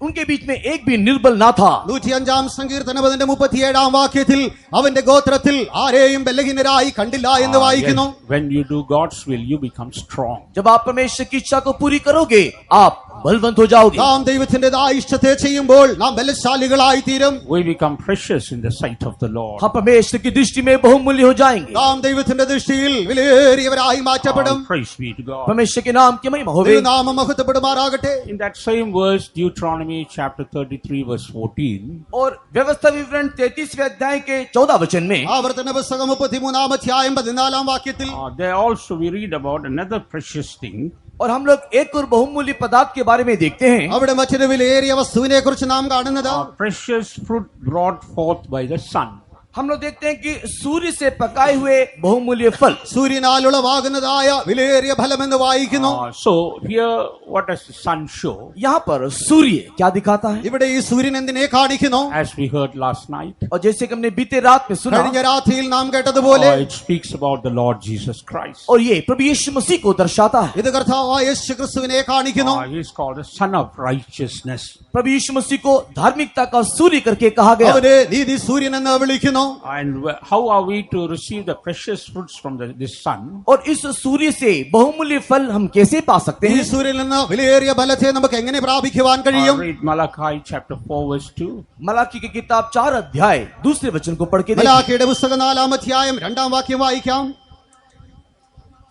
उनके बीच में एक भी निर्बल ना था। 105 സങ്കീർത്തനം അതിന്റെ 37-ാം വാക്യത്തിൽ അവന്റെ ഗോത്രത്തിൽ ആരെയും ബലഹീനരായി കണ്ടില്ല എന്ന് വായിക്കുന്നു. Yes, when you do God's will, you become strong. जब आप परमेश्वर की इच्छा को पूरी करोगे, आप बलवंत हो जाओगे। നാം ദൈവത്തിന്റേതായ ഇഷ്ടത്തെ ചെയ്യുമ്പോൾ നാം ബലശാലികളായി തീരും. We become precious in the sight of the Lord. हम परमेश्वर की दृष्टि में बहुमूल्य हो जाएंगे। നാം ദൈവത്തിന്റെ ദൃഷ്ടിയിൽ വിലയേറിയവരായി മാറ്റപ്പെടും. Praise be to God. परमेश्वर के नाम की महिमा होवे। നാമം മഹത്വപ്പെടുമാറാകട്ടെ. In that same verse, Deuteronomy chapter 33 verse 14, और व्यवस्था विवरण 33वें अध्याय के 14 वचन में ആവർത്തന പുസ്തകം 33-ാം അധ്യായം 14-ാം വാക്യത്തിൽ there also we read about another precious thing. और हम लोग एक और बहुमूल्य पदार्थ के बारे में देखते हैं। അവിടെ മറ്റൊരു വിലയേറിയ വസ്തുവിനെ കുറിച്ച് നാം കാണുന്നത് Precious fruit brought forth by the sun. हम लोग देखते हैं कि सूर्य से पकाए हुए बहुमूल्य फल। സൂര്യനാൽ ഉളവാകുന്നതായ വിലയേറിയ ഫലമെന്ന് വായിക്കുന്നു. So here what does the sun show? यहाँ पर सूर्य क्या दिखाता है? ഇവിടെ ഈ സൂര്യൻ എന്തിനെ കാണിക്കുന്നു? As we heard last night, और जैसे कि हमने बीते रात में सुना, കഴിഞ്ഞ രാത്രിയിൽ നാം കേട്ടതുപോലെ it speaks about the Lord Jesus Christ. और ये प्रभु यीशु मसीह को दर्शाता है। ഇത് കർത്താവായ യേശു ക്രിസ്തുവിനെ കാണിക്കുന്നു. He is called the Son of Righteousness. प्रभु यीशु मसीह को धार्मिकता का सूर्य करके कहा गया। അവനെ നീതി സൂര്യൻ എന്ന് വിളിക്കുന്നു. And how are we to receive the precious fruits from this sun? और इस सूर्य से बहुमूल्य फल हम कैसे पा सकते ഈ हैं? സൂര്യനിൽ നിന്ന് വിലയേറിയ ഫലത്തെ നമുക്ക് എങ്ങനെ പ്രാപിക്കുവാൻ കഴിയും? Read Malachi chapter 4 verse 2. Malachi की किताब 4 अध्याय दूसरे वचन को पढ़ के देखिए। മലാക്കിയുടെ പുസ്തകം 4-ാം അധ്യായം 2-ാം വാക്യം വായിക്കാം.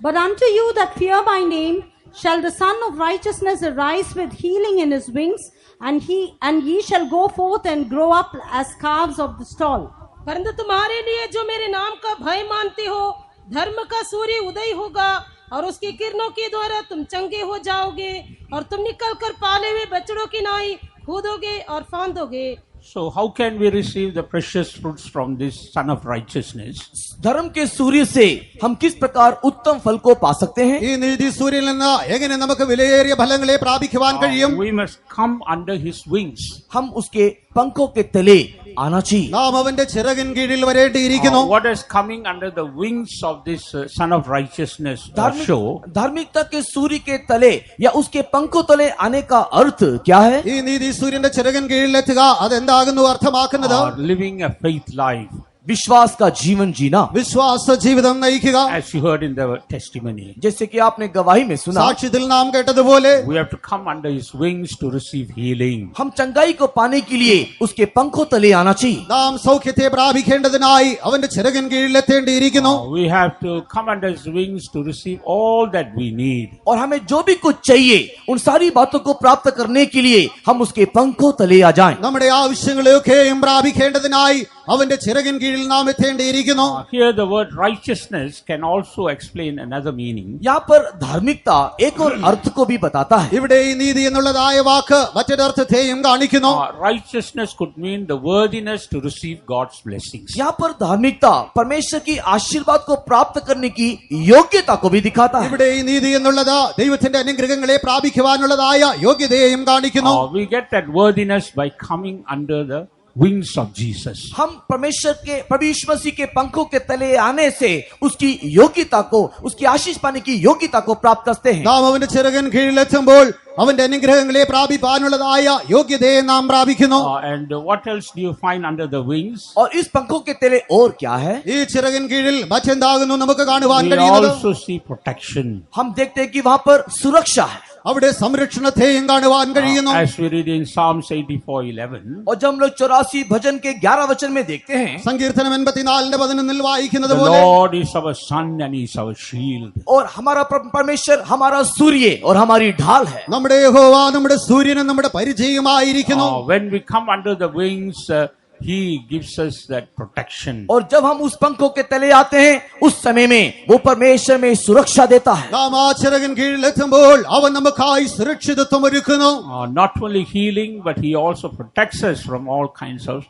But unto you that fear my name shall the Son of Righteousness arise with healing in his wings, and ye shall go forth and grow up as calves of the stall. परंतु तुम्हारे लिए जो मेरे नाम का भय मानते हो, धर्म का सूर्य उदय होगा और उसकी किरणों के द्वारा तुम चंगे हो जाओगे और तुम निकलकर पाले हुए बछड़ों की नाई कूदोगे और फांदोगे. So how can we receive the precious fruits from this Son of Righteousness? धर्म के सूर्य से हम किस प्रकार उत्तम फल को पा सकते हैं? ഈ നീതി സൂര്യനിൽ നിന്ന് എങ്ങനെ നമുക്ക് വിലയേറിയ ഫലങ്ങളെ പ്രാപിക്കുവാൻ കഴിയും? We must come under his wings. हम उसके पंखों के तले आना चाहिए. നാം അവന്റെ ചിറകിൻ കീഴിൽ വരേണ്ടിയിരിക്കുന്നു. What is coming under the wings of this Son of Righteousness show? धार्मिकता के सूर्य के तले या उसके पंखों तले आने का अर्थ क्या है? ഈ നീതി സൂര്യന്റെ ചിറകിൻ കീഴിലെത്തുക അതെന്താകുന്നു അർത്ഥമാക്കുന്നത്? Living a faith life. विश्वास का जीवन जीना. വിശ്വാസ ജീവിതം നയിക്കുക. As you heard in the testimony, जैसे कि आपने गवाही में सुना, സാക്ഷ്യത്തിൽ നാം കേട്ടതുപോലെ we have to come under his wings to receive healing. हम चंगाई को पाने के लिए उसके पंखों तले आना चाहिए. നാം സൗഖ്യത്തെ പ്രാപിക്കേണ്ടതിനായി അവന്റെ ചിറകിൻ കീഴിലെത്തേണ്ടിയിരിക്കുന്നു. We have to come under his wings to receive all that we need. और हमें जो भी कुछ चाहिए उन सारी बातों को प्राप्त करने के लिए हम उसके पंखों तले आ जाएं. നമ്മുടെ ആവശ്യങ്ങളെയൊക്കെയും പ്രാപിക്കേണ്ടതിനായി അവന്റെ ചിറകിൻ കീഴിൽ നാം എത്തേണ്ടിയിരിക്കുന്നു. Here the word righteousness can also explain another meaning. यहाँ पर धार्मिकता एक और अर्थ को भी बताता है. ഇവിടെ ഈ നീതി എന്നുള്ളതായ വാക്ക് മറ്റൊരർത്ഥത്തെയും കാണിക്കുന്നു. Righteousness could mean the worthiness to receive God's blessings. यहाँ पर धार्मिकता परमेश्वर की आशीर्वाद को प्राप्त करने की योग्यता को भी दिखाता है. ഇവിടെ ഈ നീതി എന്നുള്ളത് ദൈവത്തിന്റെ അനുഗ്രഹങ്ങളെ പ്രാപിക്കുവാനുള്ളതായ യോഗ്യതയെയും കാണിക്കുന്നു. We get that worthiness by coming under the wings of Jesus. हम परमेश्वर के प्रभु यीशु मसीह के पंखों के तले आने से उसकी योग्यता को, उसकी आशीष पाने की योग्यता को प्राप्त करते हैं. നാം അവന്റെ ചിറകിൻ കീഴിലെത്തുമ്പോൾ അവന്റെ അനുഗ്രഹങ്ങളെ പ്രാപിപ്പാനുള്ളതായ യോഗ്യതയെ നാം പ്രാപിക്കുന്നു. And what else do you find under the wings? और इस पंखों के तले और क्या है? ഈ ചിറകിൻ കീഴിൽ മറ്റെന്താകുന്നു നമുക്ക് കാണുവാൻ We കഴിയുന്നത്? also see protection. हम देखते हैं कि वहां पर सुरक्षा है. അവിടെ സംരക്ഷണത്തെയും കാണുവാൻ കഴിയുന്നു. As we read in Psalms 84:11. और जब हम लोग 84 भजन के 11 वचन में देखते हैं, സങ്കീർത്തനം 84:11 വായിക്കുന്നത് The പോലെ Lord is our sun and he is our shield. और हमारा परमेश्वर हमारा सूर्य और हमारी ढाल है. നമ്മുടെ യഹോവ നമ്മുടെ സൂര്യനും നമ്മുടെ പരിചയമായിരിക്കുന്നു. When we come under the wings, he gives us that protection. और जब हम उस पंखों के तले आते हैं उस समय में वो परमेश्वर में सुरक्षा देता है. നാം ആ ചിറകിൻ കീഴിലെത്തുമ്പോൾ അവൻ നമുക്കായി സുരക്ഷിതത്വം ഒരുക്കുന്നു. Not only healing, but he also protects us from all kinds of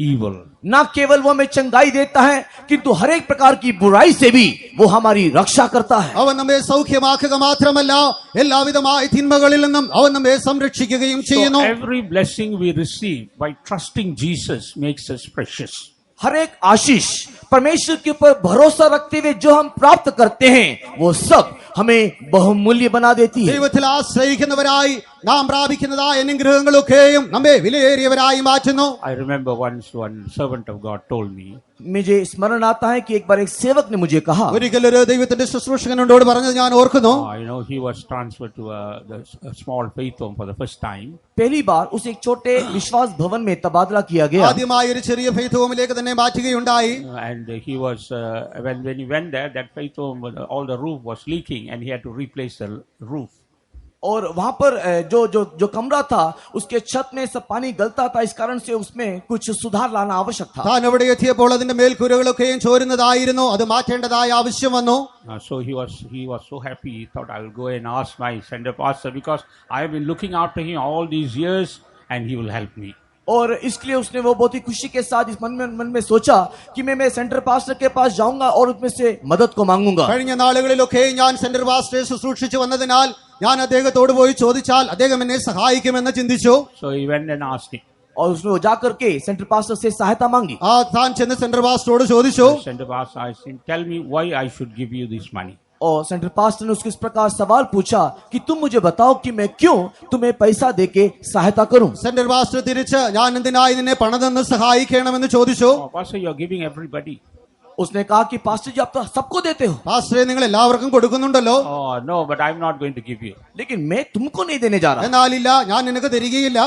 evil. न केवल वो हमें चंगाई देता है किंतु हर एक प्रकार की बुराई से भी वो हमारी रक्षा करता है. അവൻ നമ്മെ സൗഖ്യമാക്കുക മാത്രമല്ല എല്ലാവിധമായ തിന്മകളിൽ നിന്നും അവൻ നമ്മെ സംരക്ഷിക്കുകയും ചെയ്യുന്നു. Every blessing we receive by trusting Jesus makes us precious. हर एक आशीष परमेश्वर के ऊपर भरोसा रखते हुए जो हम प्राप्त करते हैं वो सब हमें बहुमूल्य बना देती है. ദൈവത്തിൽ ആശ്രയിക്കുന്നവരായി നാം പ്രാപിക്കുന്നതായ അനുഗ്രഹങ്ങളൊക്കെയും നമ്മെ വിലയേറിയവരായി മാറ്റുന്നു. I remember once one servant of God told me, मुझे स्मरण आता है कि एक बार एक सेवक ने मुझे कहा, ഒരിക്കൽ ഒരു ദൈവത്തിന്റെ ശുശ്രൂഷകനോട് പറഞ്ഞത് ഞാൻ ഓർക്കുന്നു. he was transferred to a small faith home for the first time. पहली बार उसे एक छोटे विश्वास भवन में तबादला किया गया. ആദ്യമായി ഒരു ചെറിയ ഫെയ്ത്ത് ഹോമിലേക്ക് തന്നെ മാറ്റുകയുണ്ടായി. And he was, when he went there, that faith home, all the roof was leaking and he had to replace the roof. और वहां पर जो कमरा था उसके छत में सब पानी गलता था, इस कारण से उसमें कुछ सुधार लाना आवश्यक था. താൻ അവിടെ എത്തിയപ്പോൾ അതിന്റെ മേൽക്കൂരകളൊക്കെയും ചോരുന്നതായിരുന്നു. അത് മാറ്റേണ്ടതായ ആവശ്യം വന്നു. So he was so happy. He thought, I will go and ask my center pastor because I have been looking after him all these years and he will help me. और इसलिए उसने वो बहुत ही खुशी के साथ इस मन में सोचा कि मैं सेंटर पास्टर के पास जाऊंगा और उसमें से मदद को मांगूंगा. കഴിഞ്ഞ നാളുകളിലൊക്കെ ഞാൻ സെന്റർ പാസ്റ്ററെ ശുശ്രൂഷിച്ചു വന്നതിനാൽ ഞാൻ അദ്ദേഹത്തോട് പോയി ചോദിച്ചാൽ അദ്ദേഹം എന്നെ സഹായിക്കുമെന്ന് ചിന്തിച്ചു. So he went and asked him. और उसने वो जाकर के सेंटर पास्टर से सहायता मांगी. താൻ ചെന്ന് സെന്റർ പാസ്റ്ററോട് ചോദിച്ചു. Center pastor asked him, tell me why I should give you this money. और सेंटर पास्टर ने उसको इस प्रकार सवाल पूछा कि तुम मुझे बताओ कि मैं क्यों तुम्हें पैसा देके सहायता करूं. സെന്റർ പാസ്റ്റർ തിരിച്ച് ഞാൻ എന്തിനായി നിന്നെ പണം തന്ന് സഹായിക്കണമെന്ന് ചോദിച്ചു. Pastor, you are giving everybody. उसने कहा कि पास्टर जी आप तो सबको देते हो, പാസ്റ്ററെ നിങ്ങൾ എല്ലാവർക്കും കൊടുക്കുന്നുണ്ടല്ലോ. Oh, no, but I'm not going to give you. लेकिन मैं तुमको नहीं देने जा रहा. എന്നാലില്ല, ഞാൻ നിനക്ക് തരികയില്ല.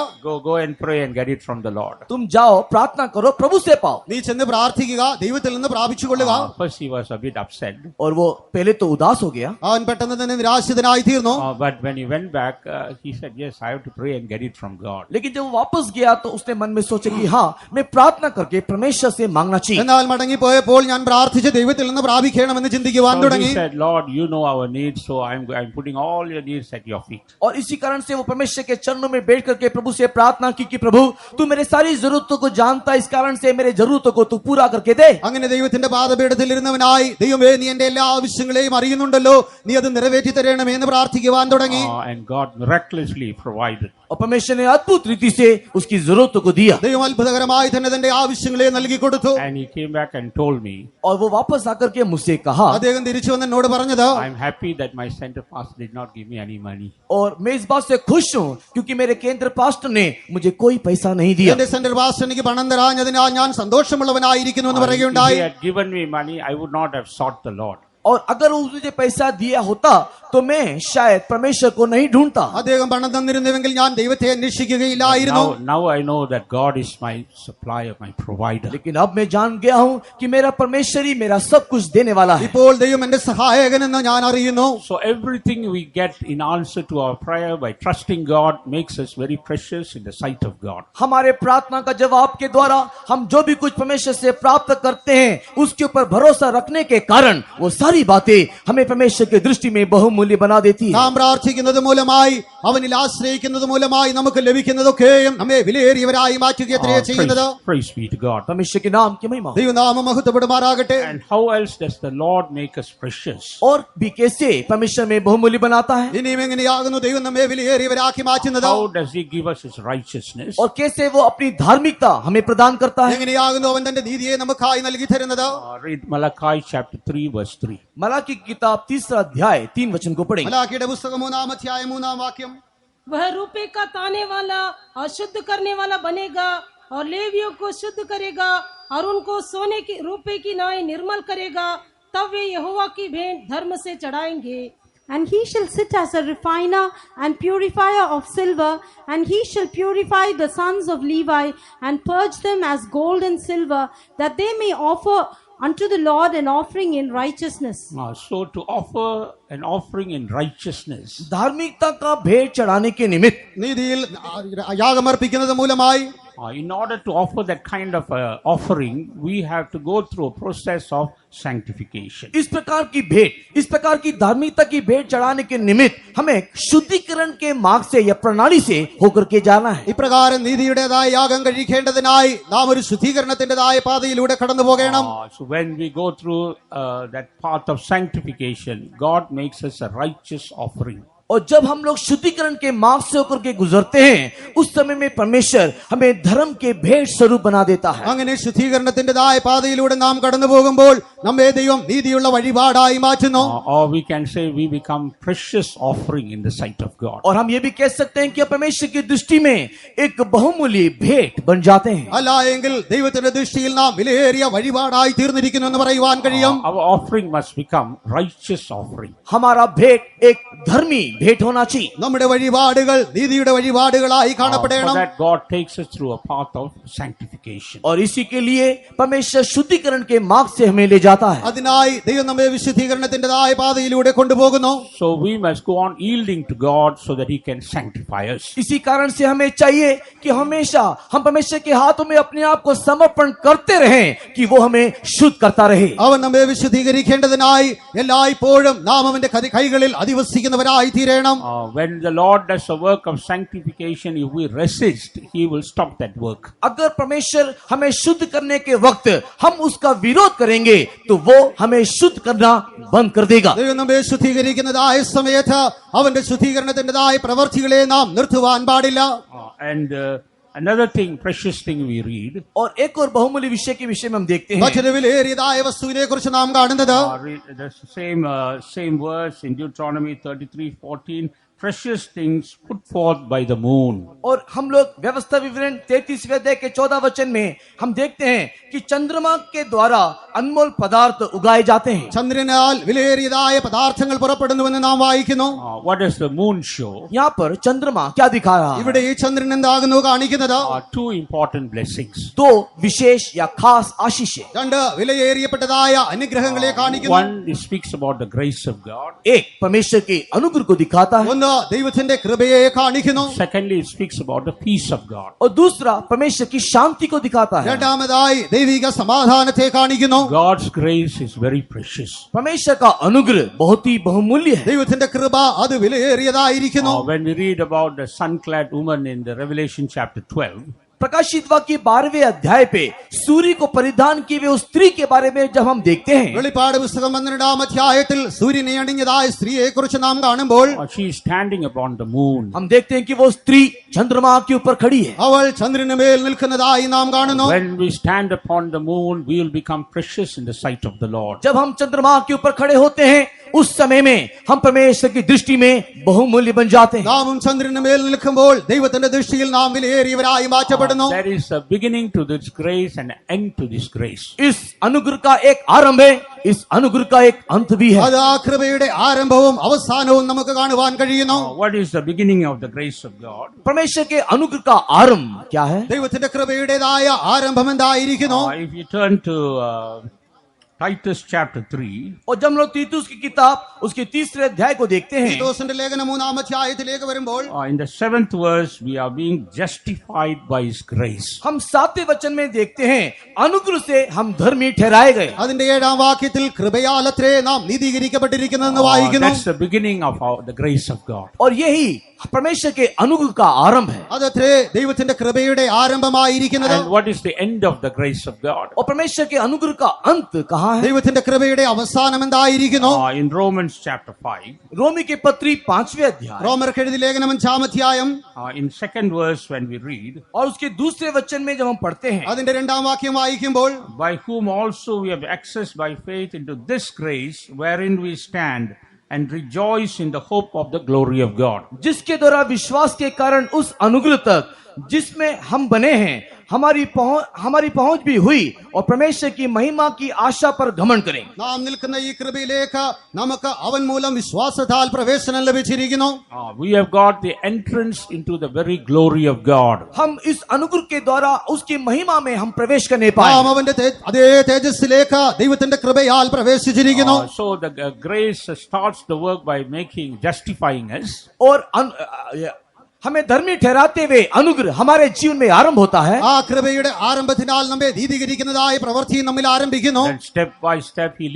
Go and pray and get it from the Lord. तुम जाओ प्रार्थना करो प्रभु से पाओ. നീ ചെന്ന് പ്രാർത്ഥിക്കുക, ദൈവത്തിൽ നിന്ന് പ്രാപിച്ചു കൊള്ളുക. First he was a bit upset. और वो पहले तो उदास हो गया, അവൻ പെട്ടെന്ന് തന്നെ നിരാശിതനായി തീർന്നു. But when he went back, he said, yes, I have to pray and get it from God. लेकिन जब वो वापस गया तो उसने मन में सोचा कि हाँ मैं प्रार्थना करके परमेश्वर से मांगना चाहिए. എന്നാൽ മടങ്ങിപ്പോയപ്പോൾ ഞാൻ പ്രാർത്ഥിച്ച് ദൈവത്തിൽ നിന്ന് പ്രാപിക്കണമെന്ന് ചിന്തിക്കുവാൻ So തുടങ്ങി. he said, Lord, you know our needs, so I'm putting all your needs at your feet. और इसी कारण से वो परमेश्वर के चरणों में बैठ करके प्रभु से प्रार्थना की कि प्रभु तू मेरे सारी जरूरतों को जानता है, इस कारण से मेरे जरूरतों को तू पूरा करके दे. അങ്ങനെ ദൈവത്തിന്റെ പാദപീഠത്തിൽ ഇരുന്നവനായി, ദൈവമേ നീ എന്റെ എല്ലാ ആവശ്യങ്ങളെയും അറിയുന്നുണ്ടല്ലോ, നീ അത് നിറവേറ്റി തരണമേ എന്ന് പ്രാർത്ഥിക്കുവാൻ തുടങ്ങി. And God miraculously provided. और परमेश्वर ने अद्भुत रीति से उसकी जरूरतों को दिया. ദൈവം അത്ഭുതകരമായി തന്നെ തന്റെ ആവശ്യങ്ങളെ നൽകി കൊടുത്തു. And he came back and told me, और वो वापस आकर के मुझसे कहा, അദ്ദേഹം തിരിച്ചു വന്ന് എന്നോട് പറഞ്ഞത്, I'm happy that my center pastor did not give me any money. और मैं इस बात से खुश हूँ क्योंकि मेरे केंद्र पास्टर ने मुझे कोई पैसा नहीं दिया. എന്റെ സെന്റർ പാസ്റ്റർ എനിക്ക് പണം തരാഞ്ഞതിനാൽ ഞാൻ സന്തോഷമുള്ളവനായിരിക്കുന്നു എന്ന് If പറയുകയുണ്ടായി. he had given me money, I would not have sought the Lord. और अगर वो मुझे पैसा दिया होता तो मैं शायद परमेश्वर को नहीं ढूंढता. അദ്ദേഹം പണം തന്നിരുന്നുവെങ്കിൽ ഞാൻ ദൈവത്തെ അന്വേഷിക്കുകയില്ലായിരുന്നു. Now I know that God is my supplier, my provider. लेकिन अब मैं जान गया हूँ कि मेरा परमेश्वर ही मेरा सब कुछ देने वाला है. ഇപ്പോൾ ദൈവം എന്റെ സഹായകനെന്ന് ഞാൻ അറിയുന്നു. So everything we get in answer to our prayer by trusting God makes us very precious in the sight of God. हमारे प्रार्थना का जवाब के द्वारा हम जो भी कुछ परमेश्वर से प्राप्त करते हैं उसके ऊपर भरोसा रखने के कारण वो सारी बातें हमें परमेश्वर की दृष्टि में बहुमूल्य बना देती है. നാം പ്രാർത്ഥിക്കുന്നത് മൂലമായി, അവനിൽ ആശ്രയിക്കുന്നത് മൂലമായി നമുക്ക് ലഭിക്കുന്നതൊക്കെയും നമ്മെ വിലയേറിയവരായി മാറ്റുകയത്രേ ചെയ്യുന്നത്. Praise be to God. परमेश्वर के नाम की महिमा. ദൈവനാമം മഹത്വപ്പെടുമാറാകട്ടെ. And how else does the Lord make us precious? और भी कैसे परमेश्वर में बहुमूल्य बनाता है, ഇനിയും എങ്ങനെയാകുന്നു ദൈവം നമ്മെ വിലയേറിയവരാക്കി മാറ്റുന്നത്? How does he give us his righteousness? और कैसे वो अपनी धार्मिकता हमें प्रदान करता है. എങ്ങനെയാകുന്നു അവൻ തന്റെ നീതിയെ നമുക്കായി നൽകി തരുന്നത്? Read Malachi chapter 3 verse 3. Malachi की किताब 3 अध्याय 3 वचन को पढ़ेंगे. മലാക്കിയുടെ പുസ്തകം 3-ാം അധ്യായം 3-ാം വാക്യം. वह रुपये का ताने वाला और शुद्ध करने वाला बनेगा और लेवियों को शुद्ध करेगा और उनको सोने की रुपये की नाई निर्मल करेगा, तब वे यहोवा की भेंट धर्म से चढ़ाएंगे. And he shall sit as a refiner and purifier of silver, and he shall purify the sons of Levi and purge them as gold and silver, that they may offer unto the Lord an offering in righteousness. So to offer an offering in righteousness, धार्मिकता का भेंट चढ़ाने के निमित्त നീതിയിൽ യാഗമർപ്പിക്കുന്നത് മൂലമായി, in order to offer that kind of offering, we have to go through a process of sanctification. इस प्रकार की भेंट, इस प्रकार की धार्मिकता की भेंट चढ़ाने के निमित्त हमें शुद्धिकरण के मार्ग से या प्रणाली से होकर के जाना है. ഇപ്രകാരം നീതിയുടേതായ യാഗം കഴിക്കേണ്ടതിനായി നാം ഒരു ശുദ്ധീകരണത്തിന്റേതായ പാതയിലൂടെ കടന്നു പോകണം. So when we go through that path of sanctification, God makes us a righteous offering. और जब हम लोग शुद्धिकरण के मार्ग से होकर के गुजरते हैं उस समय में परमेश्वर हमें धर्म के भेंट स्वरूप बना देता है. അങ്ങനെ ശുദ്ധീകരണത്തിന്റേതായ പാതയിലൂടെ നാം കടന്നു പോകുമ്പോൾ നമ്മെ ദൈവം നീതിയുള്ള വഴിപാടായി മാറ്റുന്നു. Or we can say we become precious offering in the sight of God. और हम ये भी कह सकते हैं कि परमेश्वर की दृष्टि में एक बहुमूल्य भेंट बन जाते हैं. അല്ല എങ്കിൽ ദൈവത്തിന്റെ ദൃഷ്ടിയിൽ നാം വിലയേറിയ വഴിപാടായി തീർന്നിരിക്കുന്നു എന്ന് പറയുവാൻ കഴിയും. Our offering must become righteous offering. हमारा भेंट एक धर्मी भेंट होना चाहिए. നമ്മുടെ വഴിപാടുകൾ നീതിയുടെ വഴിപാടുകളായി For കാണപ്പെടണം. that God takes us through a path of sanctification. और इसी के लिए परमेश्वर शुद्धिकरण के मार्ग से हमें ले जाता है. അതിനായി ദൈവം നമ്മെ വിശുദ്ധീകരണത്തിന്റേതായ പാതയിലൂടെ കൊണ്ടുപോകുന്നു. So we must go on yielding to God so that He can sanctify us. इसी कारण से हमें चाहिए कि हमेशा हम परमेश्वर के हाथों में अपने आप को समर्पण करते रहें कि वो हमें शुद्ध करता रहे. അവൻ നമ്മെ വിശുദ്ധീകരിക്കേണ്ടതിനായി എല്ലായ്പ്പോഴും നാം അവന്റെ കൈകളിൽ അധിവസിക്കുന്നവരായി തീരണം. When the Lord does a work of sanctification, if we resist, He will stop that work. अगर परमेश्वर हमें शुद्ध करने के वक्त हम उसका विरोध करेंगे तो वो हमें शुद्ध करना बंद कर देगा. ദൈവം നമ്മെ ശുദ്ധീകരിക്കുന്നതായ സമയത്ത് അവന്റെ ശുദ്ധീകരണത്തിന്റേതായ പ്രവൃത്തികളെ നാം നിർത്തുവാൻ പാടില്ല. And Another thing, precious thing we read, और एक और बहुमूल्य विषय के विषय में हम देखते हैं മറ്റൊരു വിലയേറിയതായ വസ്തുവിനെ കുറിച്ച് നാം കാണുന്നത് read the same verse in Deuteronomy 33:14. Precious things put forth by the moon. और हम लोग व्यवस्था विवरण 33वें अध्याय के 14 वचन में हम देखते हैं कि चंद्रमा के द्वारा अनमोल पदार्थ उगाए जाते हैं. ചന്ദ്രനാൽ വിലയേറിയതായ പദാർത്ഥങ്ങൾ പുറപ്പെടുന്നുവെന്ന് നാം വായിക്കുന്നു. What does the moon show? यहाँ पर चंद्रमा क्या दिखा रहा है? ഇവിടെ ഈ ചന്ദ്രൻ എന്താകുന്നു കാണിക്കുന്നത്? Two important blessings. दो विशेष या खास आशीषें. രണ്ട് വിലയേറിയപ്പെട്ടതായ അനുഗ്രഹങ്ങളെ കാണിക്കുന്നു. One, it speaks about the grace of God. एक परमेश्वर के अनुग्रह को दिखाता है ഒന്ന് ദൈവത്തിന്റെ കൃപയെ കാണിക്കുന്നു. Secondly, it speaks about the peace of God. और दूसरा परमेश्वर की शांति को दिखाता है. രണ്ടാമതായി ദൈവിക സമാധാനത്തെ കാണിക്കുന്നു. God's grace is very precious. परमेश्वर का अनुग्रह बहुत ही बहुमूल्य है. ദൈവത്തിന്റെ കൃപ അത് വിലയേറിയതായിരിക്കുന്നു. When we read about the sun-clad woman in the Revelation chapter 12, प्रकाशित वाक्य 12वें अध्याय पे सूर्य को परिधान किए हुए उस स्त्री के बारे में जब हम देखते हैं വെളിപ്പാട് പുസ്തകം 12-ാം അധ്യായത്തിൽ സൂര്യനെ അണിഞ്ഞതായ സ്ത്രീയെ കുറിച്ച് നാം കാണുമ്പോൾ she is standing upon the moon. हम देखते हैं कि वो स्त्री चंद्रमा के ऊपर खड़ी है. അവൾ ചന്ദ്രന് മേൽ നിൽക്കുന്നതായി നാം കാണുന്നു. When we stand upon the moon, we will become precious in the sight of the Lord. जब हम चंद्रमा के ऊपर खड़े होते हैं उस समय में हम परमेश्वर की दृष्टि में बहुमूल्य बन जाते हैं. നാമും ചന്ദ്രന് മേൽ നിൽക്കുമ്പോൾ ദൈവത്തിന്റെ ദൃഷ്ടിയിൽ നാം വിലയേറിയവരായി മാറ്റപ്പെടുന്നു. There is a beginning to this grace and an end to this grace. इस अनुग्रह का एक आरंभ है, इस अनुग्रह का एक अंत भी है. അത് ആ കൃപയുടെ ആരംഭവും അവസാനവും നമുക്ക് കാണുവാൻ കഴിയുന്നു. What is the beginning of the grace of God? परमेश्वर के अनुग्रह का आरंभ क्या है? ദൈവത്തിന്റെ കൃപയുടേതായ ആരംഭം എന്തായിരിക്കുന്നു? If you turn to Titus chapter 3, और जब हम लोग तीतुस की किताब उसके 3रे अध्याय को देखते हैं തീത്തോസിന്റെ ലേഖനം 3-ാം അധ്യായത്തിലേക്ക് വരുമ്പോൾ in the 7th verse, we are being justified by His grace. हम 7वें वचन में देखते हैं अनुग्रह से हम धर्मी ठहराए गए. അതിന്റെ 7-ാം വാക്യത്തിൽ കൃപയാലത്രേ നാം നീതീകരിക്കപ്പെട്ടിരിക്കുന്നെന്ന് വായിക്കുന്നു. That's the beginning of the grace of God. और यही परमेश्वर के अनुग्रह का आरंभ है. അതത്രേ ദൈവത്തിന്റെ കൃപയുടെ ആരംഭമായിരിക്കുന്നത്. And what is the end of the grace of God? और परमेश्वर के अनुग्रह का अंत कहाँ है? ദൈവത്തിന്റെ കൃപയുടെ അവസാനം എന്തായിരിക്കുന്നു? In Romans chapter 5, रोमी के पत्री 5वें अध्याय റോമർക്ക് എഴുതിയ ലേഖനം 5-ാം അധ്യായം in 2nd verse, when we read, और उसके दूसरे वचन में जब हम पढ़ते हैं അതിന്റെ 2-ാം വാക്യം വായിക്കുമ്പോൾ by whom also we have access by faith into this grace wherein we stand and rejoice in the hope of the glory of God. जिसके द्वारा विश्वास के कारण उस अनुग्रह तक जिसमें हम बने हैं हमारी पहुंच भी हुई और परमेश्वर की महिमा की आशा पर घमंड करें. നാം നിൽക്കുന്ന ഈ കൃപയിലേക്ക് നമുക്ക് അവൻ മൂലം വിശ്വാസത്താൽ പ്രവേശനം ലഭിച്ചിരിക്കുന്നു. We have got the entrance into the very glory of God. हम इस अनुग्रह के द्वारा उसकी महिमा में हम प्रवेश करने पाए. നാം അവന്റെ അതേ തേജസ്സിലേക്ക് ദൈവത്തിന്റെ കൃപയാൽ പ്രവേശിച്ചിരിക്കുന്നു. So the grace starts the work by justifying us. और हमें धर्मी ठहराते हुए अनुग्रह हमारे जीवन में आरंभ होता है. ആ കൃപയുടെ ആരംഭത്തിനാൽ നമ്മെ നീതീകരിക്കുന്നതായ പ്രവൃത്തി നമ്മിൽ ആരംഭിക്കുന്നു. And step by step He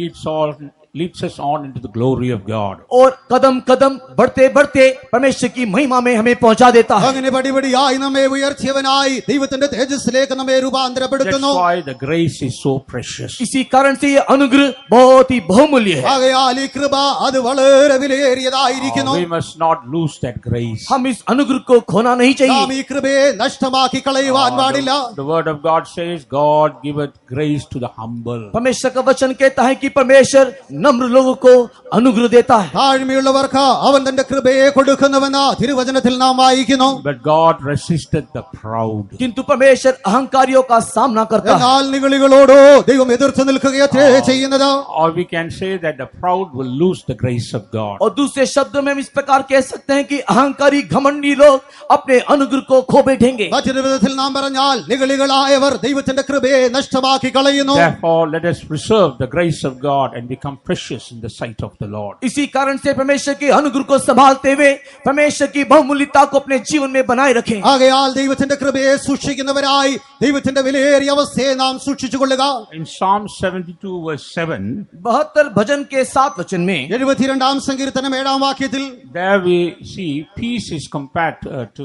leads us on into the glory of God. और कदम कदम बढ़ते बढ़ते परमेश्वर की महिमा में हमें पहुंचा देता है. അങ്ങനെ പടിപടിയായി നമ്മെ ഉയർത്തിയവനായി ദൈവത്തിന്റെ തേജസ്സിലേക്ക് നമ്മെ രൂപാന്തരപ്പെടുത്തുന്നു. That's why the grace is so precious. इसी कारण से ये अनुग्रह बहुत ही बहुमूल्य है. ആകയാൽ ഈ കൃപ അത് വളരെ വിലയേറിയതായിരിക്കുന്നു. We must not lose that grace. हम इस अनुग्रह को खोना नहीं നാം चाहिए. ഈ കൃപയെ നഷ്ടമാക്കി കളയുവാൻ പാടില്ല. The word of God says, God giveth grace to the humble. परमेश्वर का वचन कहता है कि परमेश्वर नम्र लोगों को अनुग्रह देता है. താഴ്മയുള്ളവർക്ക് അവൻ തന്റെ കൃപയെ കൊടുക്കുന്നുവെന്ന് തിരുവചനത്തിൽ നാം വായിക്കുന്നു. But God resisted the proud. किंतु परमेश्वर अहंकारियों का सामना करता है. എന്നാൽ നിഗളികളോടോ ദൈവം എതിർത്ത് നിൽക്കുകയത്രേ ചെയ്യുന്നത്. Or we can say that the proud will lose the grace of God. और दूसरे शब्दों में हम इस प्रकार कह सकते हैं कि अहंकारी घमंडी लोग अपने अनुग्रह को खो बैठेंगे. മറ്റൊരു വിധത്തിൽ നാം പറഞ്ഞാൽ നിഗളികളായവർ ദൈവത്തിന്റെ കൃപയെ നഷ്ടമാക്കി കളയുന്നു. Therefore, let us preserve the grace of God and become precious in the sight of the Lord. इसी कारण से परमेश्वर के अनुग्रह को संभालते हुए परमेश्वर की बहुमूल्यता को अपने जीवन में बनाए रखें. ആകയാൽ ദൈവത്തിന്റെ കൃപയെ സൂക്ഷിക്കുന്നവരായി ദൈവത്തിന്റെ വിലയേറിയ അവസ്ഥയെ നാം സൂക്ഷിച്ചുകൊള്ളുക. In Psalm 72 verse 7, 72 भजन के 7 वचन में 72-ാം സങ്കീർത്തനം 7-ാം വാക്യത്തിൽ there we see peace is compared to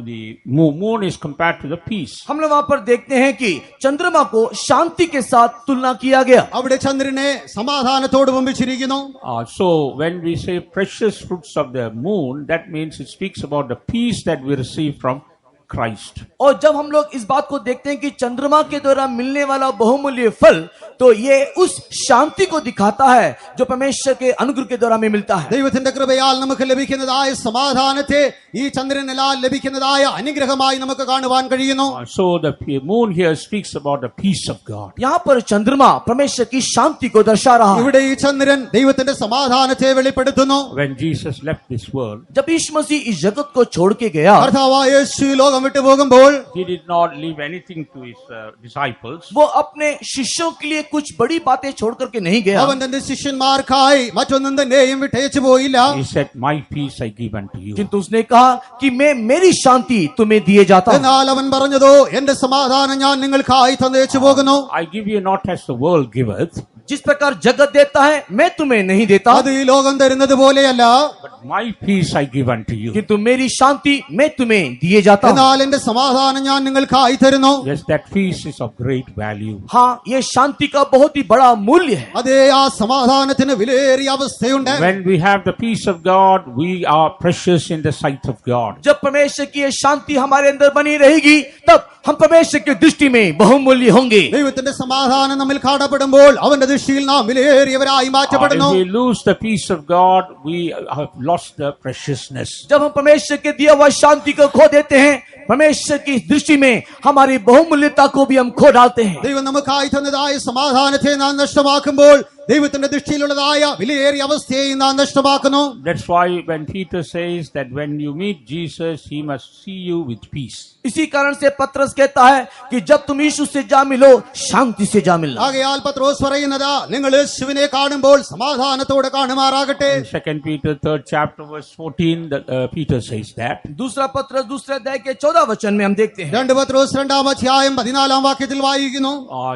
the moon is compared to the peace. हम लोग वहां पर देखते हैं कि चंद्रमा को शांति के साथ तुलना किया गया. അവിടെ ചന്ദ്രനെ സമാധാനത്തോട് വമ്പിച്ചിരിക്കുന്നു. So when we say precious fruits of the moon, that means it speaks about the peace that we receive from Christ. और जब हम लोग इस बात को देखते हैं कि चंद्रमा के द्वारा मिलने वाला बहुमूल्य फल, तो ये उस शांति को दिखाता है जो परमेश्वर के अनुग्रह के द्वारा हमें मिलता है। ദൈവത്തിന്റെ കൃപയാൽ നമുക്ക് ലഭിക്കുന്നതായ സമാധാനത്തെ ഈ ചന്ദ്രനാൽ ലഭിക്കുന്നതായ അനുഗ്രഹമായി നമുക്ക് കാണുവാൻ കഴിയുന്നു. So the moon here speaks about the peace of God. यहाँ पर चंद्रमा परमेश्वर की शांति को दर्शा रहा है। ഇവിടെ ഈ ചന്ദ്രൻ ദൈവത്തിന്റെ സമാധാനത്തെ വെളിപ്പെടുത്തുന്നു. When Jesus left this world, जब यीशु मसीह इस जगत को छोड़ के गया, കർത്താവായ യേശു ഈ ലോകം വിട്ടു പോകുമ്പോൾ he did not leave anything to his disciples. वो अपने शिष्यों के लिए कुछ बड़ी बातें छोड़ करके नहीं गया। അവൻ തന്റെ ശിഷ്യന്മാർക്കായി മറ്റൊന്നും തന്നെയും വിട്ടയച്ചു പോയില്ല. He said, "My peace I give unto you." किंतु उसने कहा कि मैं मेरी शांति तुम्हें दिए जाता हूं। എന്നാൽ അവൻ പറഞ്ഞതോ, എന്റെ സമാധാനം ഞാൻ നിങ്ങൾക്കായി തന്നേച്ചു പോകുന്നു. I give you not as the world giveth, जिस प्रकार जगत देता है मैं तुम्हें नहीं देता, അത് ഈ ലോകം തരുന്നത് പോലെയല്ല, but my peace I give unto you. किंतु मेरी शांति मैं तुम्हें दिए जाता हूं। എന്നാൽ എന്റെ സമാധാനം ഞാൻ നിങ്ങൾക്കായി തരുന്നു. Yes, that peace is of great value. हाँ, ये शांति का बहुत ही बड़ा मूल्य है। അതേ, ആ സമാധാനത്തിന് വിലയേറിയ അവസ്ഥയുണ്ട്. When we have the peace of God, we are precious in the sight of God. जब परमेश्वर की ये शांति हमारे अंदर बनी रहेगी, तब हम परमेश्वर की दृष्टि में बहुमूल्य होंगे। ദൈവത്തിന്റെ സമാധാനം നമ്മിൽ കാണപ്പെടുമ്പോൾ അവന്റെ ദൃഷ്ടിയിൽ നാം വിലയേറിയവരായി മാറ്റപ്പെടുന്നു. If we lose the peace of God, we have lost the preciousness. जब हम परमेश्वर के दिया हुआ शांति को खो देते हैं, परमेश्वर की दृष्टि में हमारी बहुमूल्यता को भी हम खो डालते हैं। ദൈവം നമുക്കായി തന്നതായ സമാധാനത്തെ നാം നഷ്ടമാക്കുമ്പോൾ ദൈവത്തിന്റെ ദൃഷ്ടിയിലുള്ളതായ വിലയേറിയ അവസ്ഥയെ നാം നഷ്ടമാക്കുന്നു. That's why when Peter says that when you meet Jesus, he must see you with peace. इसी कारण से पत्रस कहता है कि जब तुम यीशु से जा मिलो, शांति से जा मिलना। ആകയാൽ പത്രോസ് പറയുന്നത്, നിങ്ങൾ യേശുവിനെ കാണുമ്പോൾ സമാധാനത്തോടെ കാണുമാറാകട്ടെ. In 2 Peter 3rd chapter verse 14, Peter says that. दूसरा पत्रस दूसरे अध्याय के 14 वचन में हम देखते हैं, 2 പത്രോസ് 2-ാം അധ്യായം 14-ാം വാക്യത്തിൽ വായിക്കുന്നു,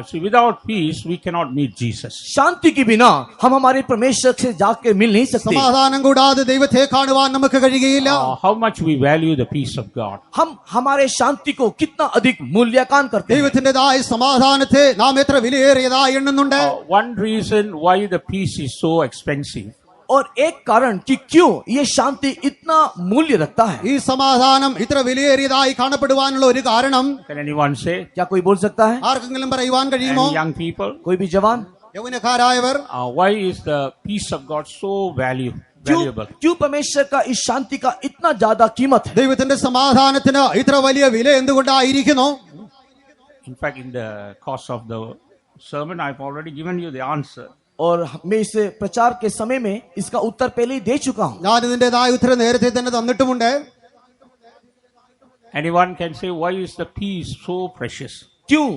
See, without peace, we cannot meet Jesus. शांति के बिना हम हमारे परमेश्वर से जाकर मिल नहीं सकते। സമാധാനം കൂടാതെ ദൈവത്തെ കാണുവാൻ നമുക്ക് കഴിയുകയില്ല. How much we value the peace of God. हम हमारे शांति को कितना अधिक मूल्यांकन करते हैं। ദൈവത്തിന്റേതായ സമാധാനത്തെ നാം എത്ര വിലയേറിയതായി എണ്ണുന്നുണ്ട്. One reason why the peace is so expensive, और एक कारण कि क्यों ये शांति इतना मूल्य रखता है। ഈ സമാധാനം ഇത്ര വിലയേറിയതായി കാണപ്പെടുവാനുള്ള ഒരു കാരണം can anyone say? क्या कोई बोल सकता है? ആർക്കെങ്കിലും പറയുവാൻ കഴിയുമോ? Any young people? कोई भी जवान? യൗവനക്കാരായവർ, Why is the peace of God so valuable? क्यों परमेश्वर का इस शांति का इतना ज्यादा कीमत है? ദൈവത്തിന്റെ സമാധാനത്തിന് ഇത്ര വലിയ വില എന്തുകൊണ്ടായിരിക്കുന്നു? In fact, in the course of the sermon, I've already given you the answer. और मैं इस प्रचार के समय में इसका उत्तर पहले ही दे चुका हूं। ഞാൻ ഇതിന്റേതായ ഉത്തരം നേരത്തെ തന്നെ തന്നിട്ടുമുണ്ട്. Anyone can say, why is the peace so precious? क्यों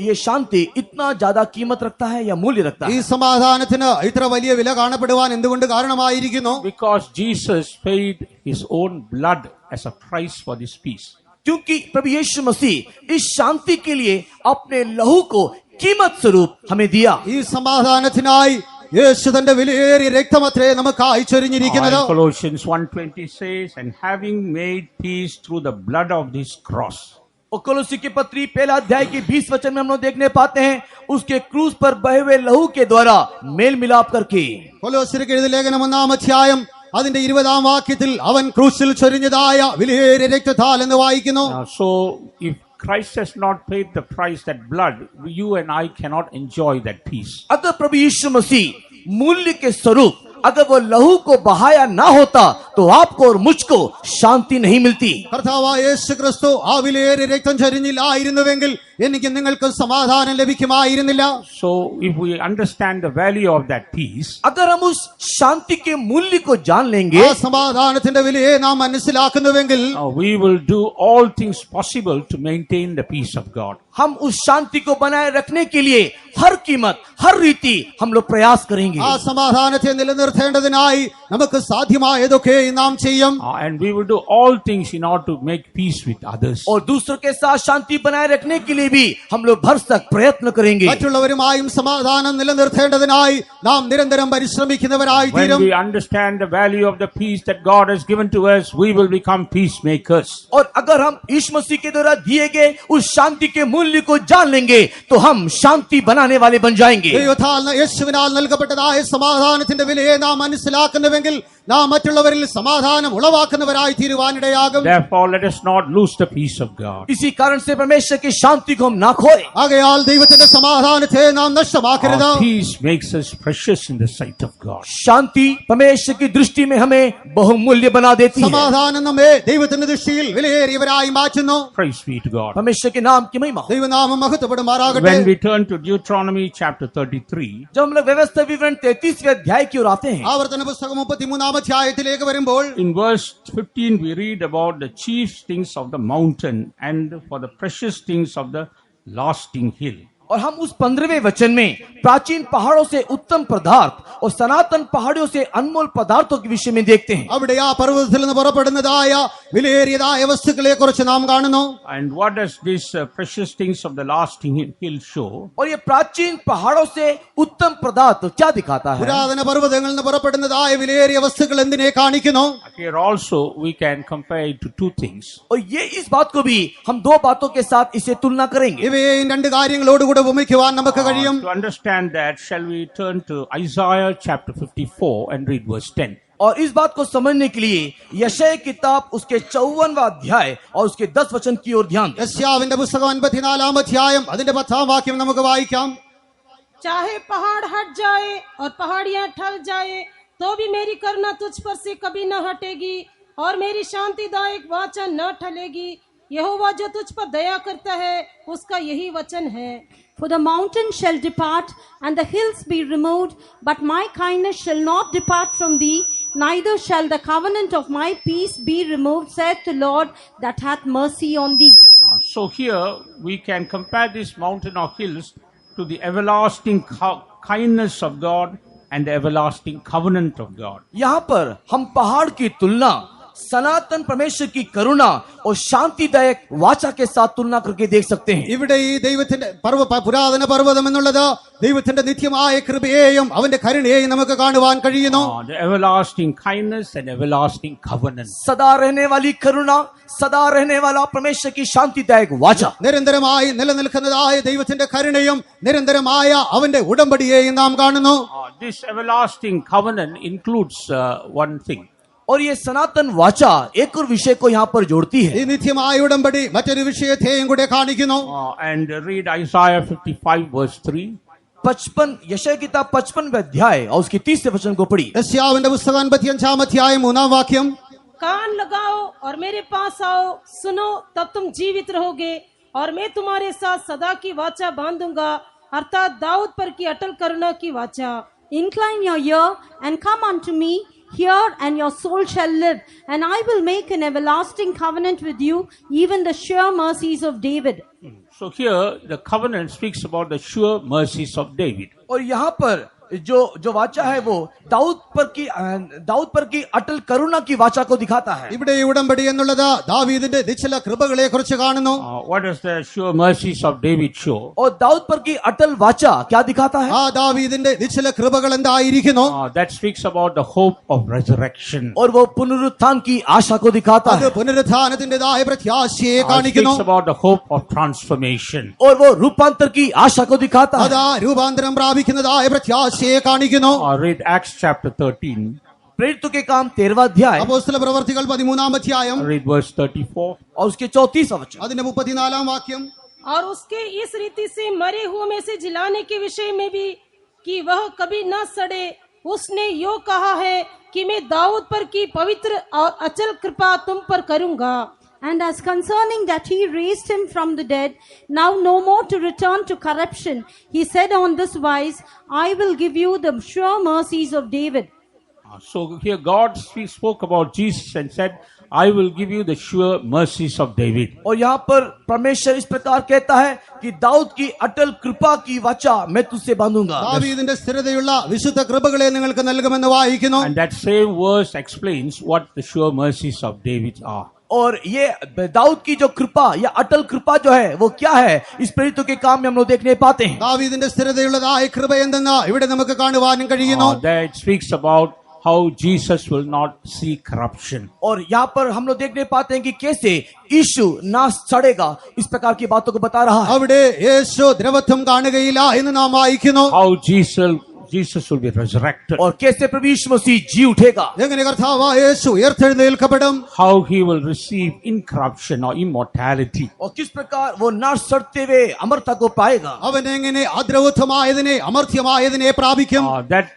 ये शांति इतना ज्यादा कीमत रखता है या मूल्य रखता ഈ है? സമാധാനത്തിന് ഇത്ര വലിയ വില കാണപ്പെടുവാൻ എന്തുകൊണ്ട് കാരണമായിരിക്കുന്നു? Because Jesus paid his own blood as a price for this peace. क्योंकि प्रभु यीशु मसीह इस शांति के लिए अपने लहू को कीमत स्वरूप हमें दिया। ഈ സമാധാനത്തിനായി യേശു തന്റെ വിലയേറിയ രക്തമത്രേ നമുക്കായി ചൊരിഞ്ഞിരിക്കുന്നത്. Colossians 1:20 says, and having made peace through the blood of this cross. और कोलोसी की पत्री 1 अध्याय की 20 वचन में हम लोग देखने पाते हैं, उसके क्रूस पर बहे हुए लहू के द्वारा मेल मिलाप करके। കൊലോസ്യർക്ക് എഴുതിയ ലേഖനം 1-ാം അധ്യായം അതിന്റെ 20-ാം വാക്യത്തിൽ അവൻ ക്രൂശിൽ ചൊരിഞ്ഞതായ വിലയേറിയ രക്തത്താൽ എന്ന് വായിക്കുന്നു. So if Christ has not paid the price, that blood, you and I cannot enjoy that peace. अगर प्रभु यीशु मसीह मूल्य के स्वरूप अगर वो लहू को बहाया ना होता तो आपको और मुझको शांति नहीं मिलती। കർത്താവായ യേശു ക്രിസ്തു ആ വിലയേറിയ രക്തം ചൊരിഞ്ഞില്ലായിരുന്നുവെങ്കിൽ എനിക്ക് നിങ്ങൾക്ക് സമാധാനം ലഭിക്കുമായിരുന്നില്ല. So if we understand the value of that peace, अगर हम उस शांति के मूल्य को जान लेंगे, ആ സമാധാനത്തിന്റെ വിലയെ നാം മനസ്സിലാക്കുന്നുവെങ്കിൽ we will do all things possible to maintain the peace of God. हम उस शांति को बनाए रखने के लिए हर कीमत हर रीति हम लोग प्रयास करेंगे। ആ സമാധാനത്തെ നിലനിർത്തേണ്ടതിനായി നമുക്ക് സാധ്യമായതൊക്കെ നാം ചെയ്യും. And we will do all things in order to make peace with others. और दूसरों के साथ शांति बनाए रखने के लिए भी हम लोग भरसक प्रयत्न करेंगे। മറ്റുള്ളവരുമായും സമാധാനം നിലനിർത്തേണ്ടതിനായി നാം നിരന്തരം പരിശ്രമിക്കുന്നവരായി When തീരും. we understand the value of the peace that God has given to us, we will become peacemakers. और अगर हम यीशु मसीह के द्वारा दिए गए उस शांति के मूल्य को जान लेंगे तो हम शांति बनाने वाले बन जाएंगे। ദൈവത്താൽ യേശുവിനാൽ നൽകപ്പെട്ടതായ സമാധാനത്തിന്റെ വിലയെ നാം മനസ്സിലാക്കുന്നുവെങ്കിൽ നാം മറ്റുള്ളവരിൽ സമാധാനം ഉളവാക്കുന്നവരായി തീരുവാനിടയാകും. Therefore, let us not lose the peace of God. इसी कारण से परमेश्वर की शांति को हम ना खोए. ആകയാൽ ദൈവത്തിന്റെ സമാധാനത്തെ നാം നഷ്ടമാക്കരുത്. Our peace makes us precious in the sight of God. शांति परमेश्वर की दृष्टि में हमें बहुमूल्य बना देती है. സമാധാനം നമ്മെ ദൈവത്തിന്റെ ദൃഷ്ടിയിൽ വിലയേറിയവരായി മാറ്റുന്നു. Praise be to God. परमेश्वर के नाम की महिमा. ദൈവനാമം മഹത്വപ്പെടുമാറാകട്ടെ. When we turn to Deuteronomy chapter 33, जब हम लोग व्यवस्था विवरण 33वें अध्याय की ओर आते हैं, ആവർത്തന പുസ്തകം 33-ാം അധ്യായത്തിലേക്ക് വരുമ്പോൾ in verse 15 we read about the chief things of the mountain and for the precious things of the lasting hill. और हम उस 15वें वचन में प्राचीन पहाड़ों से उत्तम पदार्थ और सनातन पहाड़ियों से अनमोल पदार्थों के विषय में देखते हैं. അവിടെ ആ പർവ്വതത്തിൽ നിന്ന് പുറപ്പെടുന്നതായ വിലയേറിയതായ വസ്തുക്കളെ കുറിച്ച് നാം കാണുന്നു. And what does this precious things of the lasting hill show? और ये प्राचीन पहाड़ों से उत्तम पदार्थ क्या दिखाता है? പുരാതന പർവ്വതങ്ങളിൽ നിന്ന് പുറപ്പെടുന്നതായ വിലയേറിയ വസ്തുക്കൾ എന്തിനെ കാണിക്കുന്നു? Here also we can compare it to two things. और ये इस बात को भी हम दो बातों के साथ इसे तुलना करेंगे. ഇവയെയും രണ്ട് കാര്യങ്ങളോടുകൂടെ ഉപമിക്കുവാൻ നമുക്ക് കഴിയും. To understand that, shall we turn to Isaiah chapter 54 and read verse 10. और इस बात को समझने के लिए यशायाह किताब उसके 54वां अध्याय और उसके 10 वचन की ओर ध्यान दें. യെശയ്യാവിന്റെ പുസ്തകം 54-ാം അധ്യായം അതിന്റെ 10-ാം വാക്യം നമുക്ക് വായിക്കാം. चाहे पहाड़ हट जाए और पहाड़ियां ठल जाए तो भी मेरी करुणा तुझ पर से कभी न हटेगी और मेरी शांतिदायक वाचा न ठलेगी. यहोवा जो तुझ पर दया करता है उसका यही वचन है. For the mountains shall depart and the hills be removed, but my kindness shall not depart from thee, neither shall the covenant of my peace be removed, saith the Lord that hath mercy on thee. So here we can compare this mountain or hills to the everlasting kindness of God and the everlasting covenant of God. यहाँ पर हम पहाड़ की तुलना सनातन परमेश्वर की करुणा और शांतिदायक वाचा के साथ तुलना करके देख सकते हैं. ഇവിടെ ഈ ദൈവത്തിന്റെ പുരാതന പർവ്വതം എന്നുള്ളത് ദൈവത്തിന്റെ നിത്യമായ കൃപയെയും അവന്റെ കരുണയെയും നമുക്ക് കാണുവാൻ കഴിയുന്നു. The everlasting kindness and everlasting covenant. सदा रहने वाली करुणा, सदा रहने वाला परमेश्वर की शांतिदायक वाचा. നിരന്തരമായി നിലനിൽക്കുന്നതായ ദൈവത്തിന്റെ കരുണയും നിരന്തരമായ അവന്റെ ഉടമ്പടിയെയും നാം കാണുന്നു. This everlasting covenant includes one thing. और ये सनातन वाचा एक और विषय को यहाँ पर जोड़ती है. ഈ നിത്യമായ ഉടമ്പടി മറ്റൊരു വിഷയത്തെയും കൂടെ കാണിക്കുന്നു. And read Isaiah 55 verse 3. 55 यशायाह किताब 55वें अध्याय और उसके 30 वचन को पढ़ी. യെശയ്യാവിന്റെ പുസ്തകം 55-ാം അധ്യായം 3-ാം വാക്യം. कान लगाओ और मेरे पास आओ, सुनो तब तुम जीवित रहोगे और मैं तुम्हारे साथ सदा की वाचा बांधूंगा, अर्थात दाऊद पर की अटल करुणा की वाचा. Incline your ear and come unto me, hear, and your soul shall live, and I will make an everlasting covenant with you, even the sure mercies of David. So here the covenant speaks about the sure mercies of David. और यहाँ पर जो वाचा है वो दाऊद पर की अटल करुणा की वाचा को दिखाता है. ഇവിടെ ഈ ഉടമ്പടി എന്നുള്ളത് ദാവീദിന്റെ നിശ്ചല കൃപകളെ കുറിച്ച് കാണുന്നു. What does the sure mercies of David show? और दाऊद पर की अटल वाचा क्या दिखाता है? ആ ദാവീദിന്റെ നിശ്ചല കൃപകൾ എന്തായിരിക്കുന്നു? That speaks about the hope of resurrection. और वो पुनरुत्थान की आशा को दिखाता അത് है. പുനരുത്ഥാനത്തിന്റേതായ പ്രത്യാശയെ It കാണിക്കുന്നു. speaks about the hope of transformation. और वो रूपांतर की आशा को दिखाता है. അതാ രൂപാന്തരം പ്രാപിക്കുന്നതായ പ്രത്യാശയെ കാണിക്കുന്നു. Read Acts chapter 13. प्रेरितों के काम 13वां अध्याय അപ്പോസ്തല പ്രവർത്തികൾ 13-ാം അധ്യായം Read verse 34. और उसके 34वां वचन. അതിന്റെ 34-ാം വാക്യം. और उसके इस रीति से मरे हुए में से जिलाने के विषय में भी कि वह कभी न सड़े, उसने यो कहा है कि मैं दाऊद पर की पवित्र और अचल कृपा तुम पर करूंगा. And as concerning that he raised him from the dead, now no more to return to corruption, he said on this wise, I will give you the sure mercies of David. So here God spoke about Jesus and said, I will give you the sure mercies of David. और यहाँ पर परमेश्वर इस प्रकार कहता है कि दाऊद की अटल कृपा की वाचा मैं तुझसे बांधूंगा. ദാവീദിന്റെ സ്ഥിരതയുള്ള വിശുദ്ധ കൃപകളെ നിങ്ങൾക്ക് നൽകുമെന്ന് വായിക്കുന്നു. And that same verse explains what the sure mercies of David are. और ये दाऊद की जो कृपा या अटल कृपा जो है वो क्या है, इस प्रेरितों के काम में हम लोग देखने पाते हैं. ദാവീദിന്റെ സ്ഥിരതയുള്ളതായ കൃപ എന്തെന്ന് ഇവിടെ നമുക്ക് കാണുവാനും കഴിയുന്നു. There it speaks about how Jesus will not see corruption. और यहाँ पर हम लोग देखने पाते हैं कि कैसे यीशु ना सड़ेगा, इस प्रकार की बातों को बता रहा है. അവിടെ യേശു ദ്രവത്വം കാണുകയില്ല എന്ന് നാം വായിക്കുന്നു. How Jesus will be resurrected, और कैसे प्रभु यीशु मसीह जी उठेगा, എങ്ങനെ കർത്താവായ യേശു ഉയർത്തെഴുന്നേൽക്കപ്പെടും, how he will receive incorruption or immortality. और किस प्रकार वो न सड़ते हुए अमरता को पाएगा, അവൻ എങ്ങനെ അദ്രവത്വമായതിനെ അമർത്യമായതിനെ പ്രാപിക്കും. That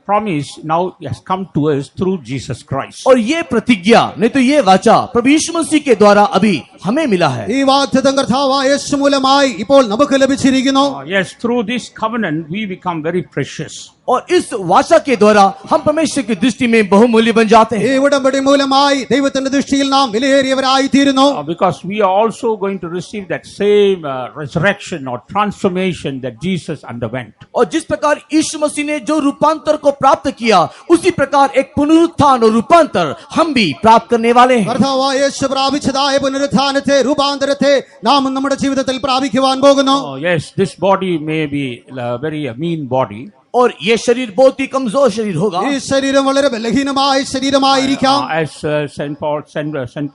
promise now has come to us through Jesus Christ. और ये प्रतिज्ञा नहीं तो ये वाचा प्रभु यीशु मसीह के द्वारा अभी हमें मिला है। ഈ വാഗ്ദത്തം കർത്താവായ യേശു മൂലമായി ഇപ്പോൾ നമുക്ക് ലഭിച്ചിരിക്കുന്നു. Yes, through this covenant we become very precious. और इस वाचा के द्वारा हम परमेश्वर की दृष्टि में बहुमूल्य बन जाते ഈ हैं, ഉടമ്പടി മൂലമായി ദൈവത്തിന്റെ ദൃഷ്ടിയിൽ നാം വിലയേറിയവരായി തീരുന്നു. Because we are also going to receive that same resurrection or transformation that Jesus underwent. और जिस प्रकार यीशु मसीह ने जो रूपांतर को प्राप्त किया, उसी प्रकार एक पुनरुत्थान और रूपांतर हम भी प्राप्त करने वाले हैं। കർത്താവായ യേശു പ്രാപിച്ചതായ പുനരുത്ഥാനത്തെ രൂപാന്തരത്തെ നാം നമ്മുടെ ജീവിതത്തിൽ പ്രാപിക്കുവാൻ പോകുന്നു. Yes, this body may be a very mean body. और ये शरीर बहुत ही कमजोर शरीर होगा, ഈ ശരീരം വളരെ ബലഹീനമായ ശരീരമായിരിക്കാം. As Saint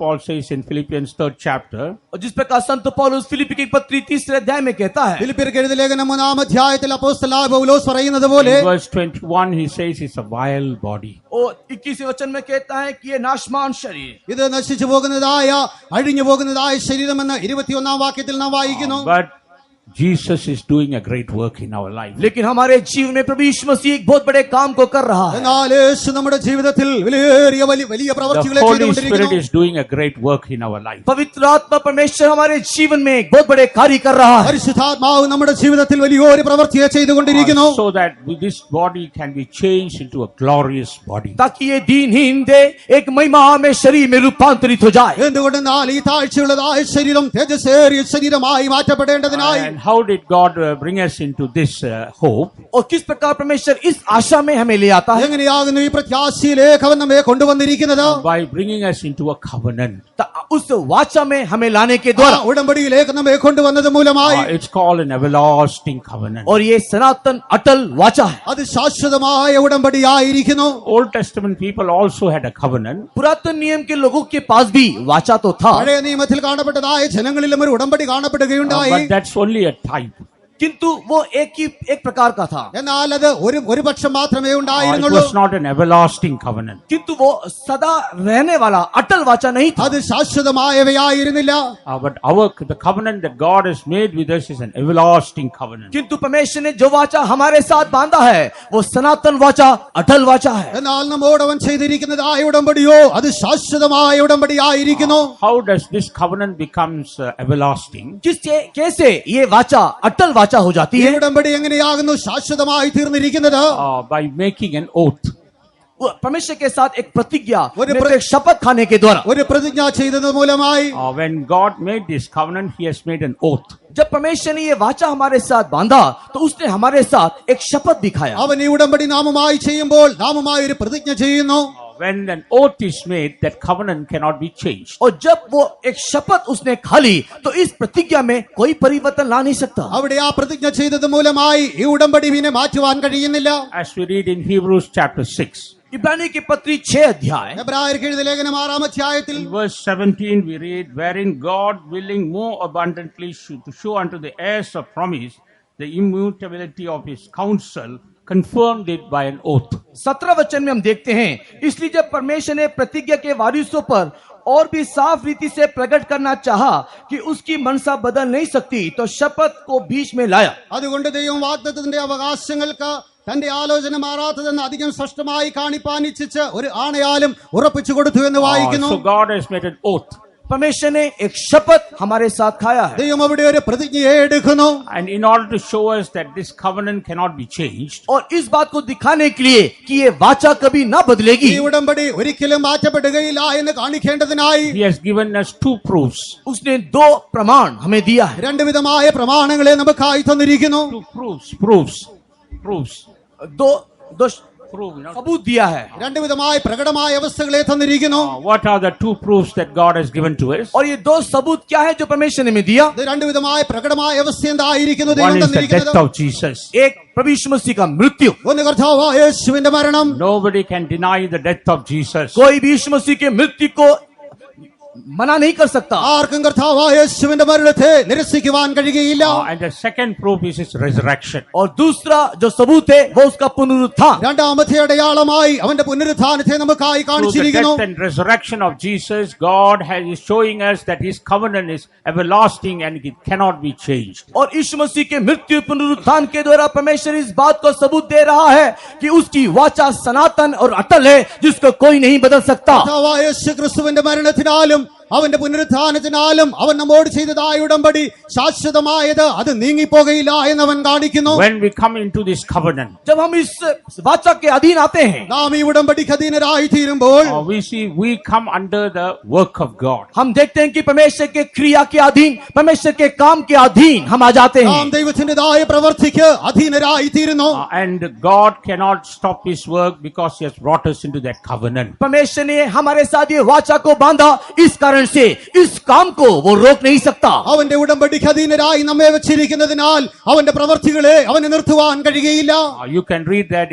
Paul says in Philippians 3rd chapter, और जिस प्रकार संत पौलुस फिलिप्पी की पत्री 3 अध्याय में कहता है, ഫിലിപ്പിയർക്ക് എഴുതിയ ലേഖനം 3 അധ്യായത്തിൽ അപ്പോസ്തലനായ പൗലോസ് പറയുന്നത് പോലെ in verse 21 he says it's a vile body. और 21वें वचन में कहता है कि ये नाशमान शरीर, ഇത് നശിച്ചു പോകുന്നതായ അഴിഞ്ഞു പോകുന്നതായ ശരീരമെന്ന് 21 വാക്യത്തിൽ നാം വായിക്കുന്നു. But Jesus is doing a great work in our life. लेकिन हमारे जीवन में प्रभु यीशु मसीह एक बहुत बड़े काम को कर रहा है। എന്നാൽ യേശു നമ്മുടെ ജീവിതത്തിൽ വിലയേറിയ വലിയ പ്രവൃത്തികളെ The Holy Spirit ചെയ്തുകൊണ്ടിരിക്കുന്നു. is doing a great work in our life. पवित्र आत्मा परमेश्वर हमारे जीवन में एक बहुत बड़े कार्य कर रहा है, പരിശുദ്ധാത്മാവ് നമ്മുടെ ജീവിതത്തിൽ വലിയൊരു പ്രവൃത്തിയെ ചെയ്തുകൊണ്ടിരിക്കുന്നു. So that this body can be changed into a glorious body. ताकि ये दीनहीन दे एक महिमा में शरीर में रूपांतरित हो जाए। എന്തുകൊണ്ടെന്നാൽ ഈ താഴ്ചയുള്ളതായ ശരീരം തേജസ്സേറിയ ശരീരമായി മാറ്റപ്പെടേണ്ടതിനായി. And how did God bring us into this hope? और किस प्रकार परमेश्वर इस आशा में हमें ले आता है, എങ്ങനെയാകുന്നു ഈ പ്രത്യാശയിലേക്ക് അവൻ നമ്മെ കൊണ്ടുവന്നിരിക്കുന്നത്? By bringing us into a covenant. उस वाचा में हमें लाने के ആ द्वारा, ഉടമ്പടിയിലേക്ക് നമ്മെ കൊണ്ടുവന്നത് മൂലമായി. It's called an everlasting covenant. और ये सनातन अटल वाचा है। അത് ശാശ്വതമായ ഉടമ്പടിയായിരിക്കുന്നു. Old Testament people also had a covenant. पुरातन नियम के लोगों के पास भी वाचा तो था, പഴയ നിയമത്തിൽ കാണപ്പെട്ടതായ ജനങ്ങളിലും ഒരു ഉടമ്പടി കാണപ്പെടുകയുണ്ടായി. But that's only a type. किंतु वो एक प्रकार का था, എന്നാൽ അത് ഒരു പക്ഷം മാത്രമേ It ഉണ്ടായിരുന്നുള്ളൂ. was not an everlasting covenant. किंतु वो सदा रहने वाला अटल वाचा नहीं था। അത് ശാശ്വതമായവയായിരുന്നില്ല. But the covenant that God has made with us is an everlasting covenant. किंतु परमेश्वर ने जो वाचा हमारे साथ बांधा है, वो सनातन वाचा अटल वाचा है। എന്നാൽ നമ്മോട് അവൻ ചെയ്തിരിക്കുന്നതായ ഉടമ്പടിയോ അത് ശാശ്വതമായ ഉടമ്പടിയായിരിക്കുന്നു. How does this covenant becomes everlasting? कैसे ये वाचा अटल वाचा हो जाती ഈ है? ഉടമ്പടി എങ്ങനെയാകുന്നു ശാശ്വതമായി തീർന്നിരിക്കുന്നത്? By making an oath. वो परमेश्वर के साथ एक प्रतिज्ञा, और नहीं तो एक शपथ खाने के द्वारा। ഒരു പ്രതിജ്ഞ ചെയ്തത് മൂലമായി. When God made this covenant, He has made an oath. जब परमेश्वर ने ये वाचा हमारे साथ बांधा, तो उसने हमारे साथ एक शपथ दिखाया। അവൻ ഈ ഉടമ്പടി നാമമായി ചെയ്യുമ്പോൾ നാമമായി ഒരു പ്രതിജ്ഞ ചെയ്യുന്നു. When an oath is made, that covenant cannot be changed. और जब वो एक शपथ उसने खा ली, तो इस प्रतिज्ञा में कोई परिवर्तन ला नहीं सकता। അവിടെ ആ പ്രതിജ്ഞ ചെയ്തത് മൂലമായി ഈ ഉടമ്പടി പിന്നെ മാറ്റുവാൻ കഴിയുന്നില്ല. As we read in Hebrews chapter 6. इब्रानी की पत्री 6 अध्याय, എബ്രായർക്ക് എഴുതിയ ലേഖനം 6 അധ്യായത്തിൽ In verse 17 we read, wherein God willing more abundantly to show unto the heirs of promise the immutability of His counsel, confirmed it by an oath. 17 वचन में हम देखते हैं, इसलिए जब परमेश्वर ने प्रतिज्ञा के वारिसों पर और भी साफ रीति से प्रकट करना चाहा कि उसकी मनसा बदल नहीं सकती, तो शपथ को बीच में लाया। അതുകൊണ്ട് ദൈവം വാഗ്ദത്തത്തിന്റെ അവകാശങ്ങൾക്ക് തന്റെ ആലോചന മാറാത്തതെന്ന് അധികം സ്പഷ്ടമായി കാണിപ്പാൻ ഇച്ഛിച്ച് ഒരു ആണയാലും ഉറപ്പിച്ചു കൊടുത്തു എന്ന് വായിക്കുന്നു. So God has made an oath. परमेश्वर ने एक शपथ हमारे साथ खाया है। ദൈവം അവിടെ ഒരു പ്രതിജ്ഞയെ എടുക്കുന്നു. And in order to show us that this covenant cannot be changed, और इस बात को दिखाने के लिए कि ये वाचा कभी ना बदलेगी, ഈ ഉടമ്പടി ഒരിക്കലും മാറ്റപ്പെടുകയില്ല എന്ന് കാണിക്കേണ്ടതിനായി He has given us two proofs. उसने 2 प्रमाण हमें दिया है। രണ്ട് വിധമായ പ്രമാണങ്ങളെ നമുക്കായി തന്നിരിക്കുന്നു. Two proofs. दो Proof, not- सबूत दिया है। രണ്ട് വിധമായ പ്രകടമായ അവസ്ഥകളെ തന്നിരിക്കുന്നു. What are the two proofs that God has given to us? और ये 2 सबूत क्या है जो परमेश्वर ने हमें दिया? ഇത് രണ്ട് വിധമായ പ്രകടമായ അവസ്ഥ എന്തായിരിക്കുന്നു One ദൈവം is the death തന്നിരിക്കുന്നത്? of Jesus. एक प्रभु यीशु मसीह का मृत्यु, ഒന്ന് കർത്താവായ യേശുവിന്റെ മരണം. Nobody can deny the death of Jesus. कोई भी यीशु मसीह के मृत्यु को मना नहीं कर सकता। ആർക്കും കർത്താവായ യേശുവിന്റെ മരണത്തെ നിരസിക്കുവാൻ കഴിയുകയില്ല. And the second proof is his resurrection. और दूसरा जो सबूत है वो उसका पुनरुत्थान। രണ്ടാമത്തെ അടയാളമായി അവന്റെ പുനരുത്ഥാനത്തെ നമുക്കായി Through the കാണിച്ചിരിക്കുന്നു. death and resurrection of Jesus, God is showing us that his covenant is everlasting and it cannot be changed. और यीशु मसीह के मृत्यु पुनरुत्थान के द्वारा परमेश्वर इस बात को सबूत दे रहा है कि उसकी वाचा सनातन और अटल है, जिसको कोई नहीं बदल सकता। കർത്താവായ യേശു ക്രിസ്തുവിന്റെ മരണത്തിനാലും അവന്റെ പുനരുത്ഥാനത്തിനാലും അവൻ നമ്മോട് ചെയ്തതായ ഉടമ്പടി ശാശ്വതമായത്, അത് നീങ്ങിപ്പോകയില്ല എന്നവൻ കാണിക്കുന്നു. When we come into this covenant, जब हम इस वाचा के अधीन आते हैं, നാം ഈ ഉടമ്പടിക്ക് അധീനരായി തീരുമ്പോൾ we see we come under the work of God. हम देखते हैं कि परमेश्वर के क्रिया के अधीन, परमेश्वर के काम के अधीन हम आ जाते നാം हैं। ദൈവത്തിന്റേതായ പ്രവൃത്തിക്ക് അധീനരായി തീരുന്നു. And God cannot stop his work because he has brought us into that covenant. परमेश्वर ने हमारे साथ ये वाचा को बांधा, इस कारण से इस काम को वो रोक नहीं सकता। അവന്റെ ഉടമ്പടിക്ക് അധീനരായി നമ്മെ വെച്ചിരിക്കുന്നതിനാൽ അവന്റെ പ്രവൃത്തികളെ അവന് നിർത്തുവാൻ കഴിയുകയില്ല. You can read that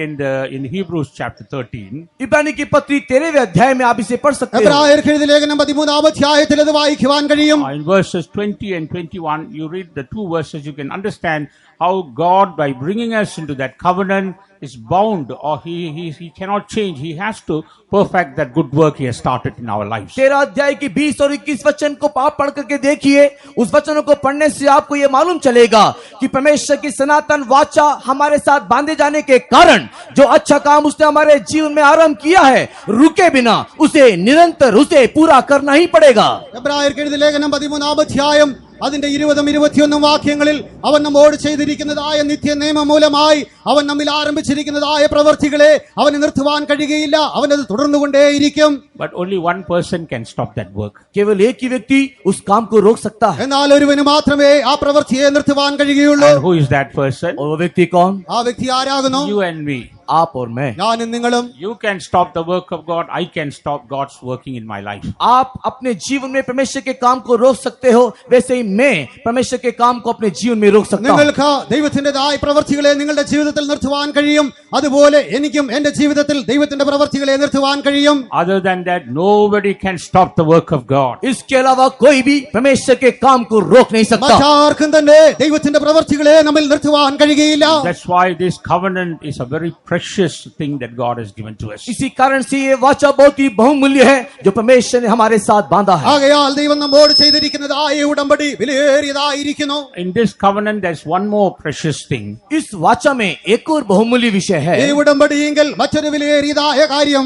in Hebrews chapter 13. इब्रानी की पत्री 13वें अध्याय में आप इसे पढ़ सकते हो। എബ്രായർക്ക് എഴുതിയ ലേഖനം 13-ാം അധ്യായത്തിൽ അത് വായിക്കുവാൻ കഴിയും. In verses 20 and 21, you read the two verses, you can understand how God, by bringing us into that covenant, is bound, or he cannot change. He has to perfect that good work he has started in our lives. 13 अध्याय की 20 और 21 वचन को आप पढ़ करके देखिए। उस वचनों को पढ़ने से आपको ये मालूम चलेगा कि परमेश्वर की सनातन वाचा हमारे साथ बांधे जाने के कारण जो अच्छा काम उसने हमारे जीवन में आरंभ किया है, रुके बिना उसे निरंतर उसे पूरा करना ही पड़ेगा। എബ്രായർക്ക് എഴുതിയ ലേഖനം 13-ാം അധ്യായം അതിന്റെ 20-21 വാക്യങ്ങളിൽ അവൻ നമ്മോട് ചെയ്തിരിക്കുന്നതായ നിത്യ നിയമം മൂലമായി അവൻ നമ്മിൽ ആരംഭിച്ചിരിക്കുന്നതായ പ്രവൃത്തികളെ അവന് നിർത്തുവാൻ കഴിയുകയില്ല. അവനത് തുടർന്നുകൊണ്ടേയിരിക്കും. But only one person can stop that work. केवल एक ही व्यक्ति उस काम को रोक सकता है। എന്നാൽ ഒരുവന് മാത്രമേ ആ പ്രവൃത്തിയെ നിർത്തുവാൻ കഴിയുകയുള്ളൂ. And who is that person? और वो व्यक्ति कौन? ആ വ്യക്തി ആരാകുന്നു? You and me. आप और मैं। ഞാനും നിങ്ങളും. You can stop the work of God. I can stop God's working in my life. आप अपने जीवन में परमेश्वर के काम को रोक सकते हो, वैसे ही मैं परमेश्वर के काम को अपने जीवन में रोक सकता हूँ। നിങ്ങൾക്ക് ദൈവത്തിന്റേതായ പ്രവൃത്തികളെ നിങ്ങളുടെ ജീവിതത്തിൽ നിർത്തുവാൻ കഴിയും. അതുപോലെ എനിക്കും എന്റെ ജീവിതത്തിൽ ദൈവത്തിന്റെ പ്രവൃത്തികളെ നിർത്തുവാൻ കഴിയും. Other than that, nobody can stop the work of God. इसके अलावा कोई भी परमेश्वर के काम को रोक नहीं सकता। മറ്റാർക്കും തന്നെ ദൈവത്തിന്റെ പ്രവൃത്തികളെ നമ്മിൽ നിർത്തുവാൻ കഴിയുകയില്ല. That's why this covenant is a very precious thing that God has given to us. इसी कारण से ये वाचा बहुत ही बहुमूल्य है जो परमेश्वर ने हमारे साथ बांधा है। ആകയാൽ ദൈവം നമ്മോട് ചെയ്തിരിക്കുന്നതായ ഉടമ്പടി വിലയേറിയതായിരിക്കുന്നു. In this covenant, there's one more precious thing. इस वाचा में एक और बहुमूल्य विषय है। ഈ ഉടമ്പടിയെങ്കിൽ മറ്റൊരു വിലയേറിയതായ കാര്യം,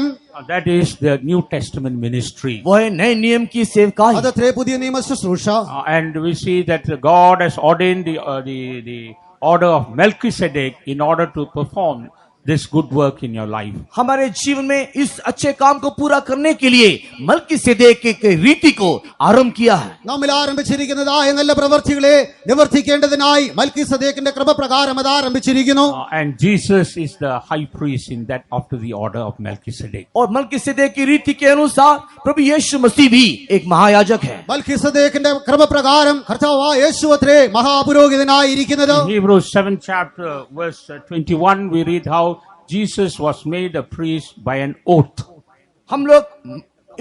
That is the New Testament ministry. वो है नए नियम की सेवकाई। അതത്രേ പുതിയ നിയമ ശുശ്രൂഷ. And we see that God has ordained the order of Melchizedek in order to perform this good work in your life. हमारे जीवन में इस अच्छे काम को पूरा करने के लिए मल्कीसेदेक की रीति को आरंभ किया है। നമ്മിൽ ആരംഭിച്ചിരിക്കുന്നതായ നല്ല പ്രവൃത്തികളെ നിവർത്തിക്കേണ്ടതിനായി മൽക്കീസദേക്കിന്റെ ക്രമപ്രകാരം അത് ആരംഭിച്ചിരിക്കുന്നു. And Jesus is the high priest in that after the order of Melchizedek. और मल्कीसेदेक की रीति के अनुसार प्रभु यीशु मसीह भी एक महायाजक है। മൽക്കീസദേക്കിന്റെ ക്രമപ്രകാരം കർത്താവായ യേശു അത്രേ മഹാപുരോഹിതനായിരിക്കുന്നത്. In Hebrews 7th chapter verse 21, we read how Jesus was made a priest by an oath. हम लोग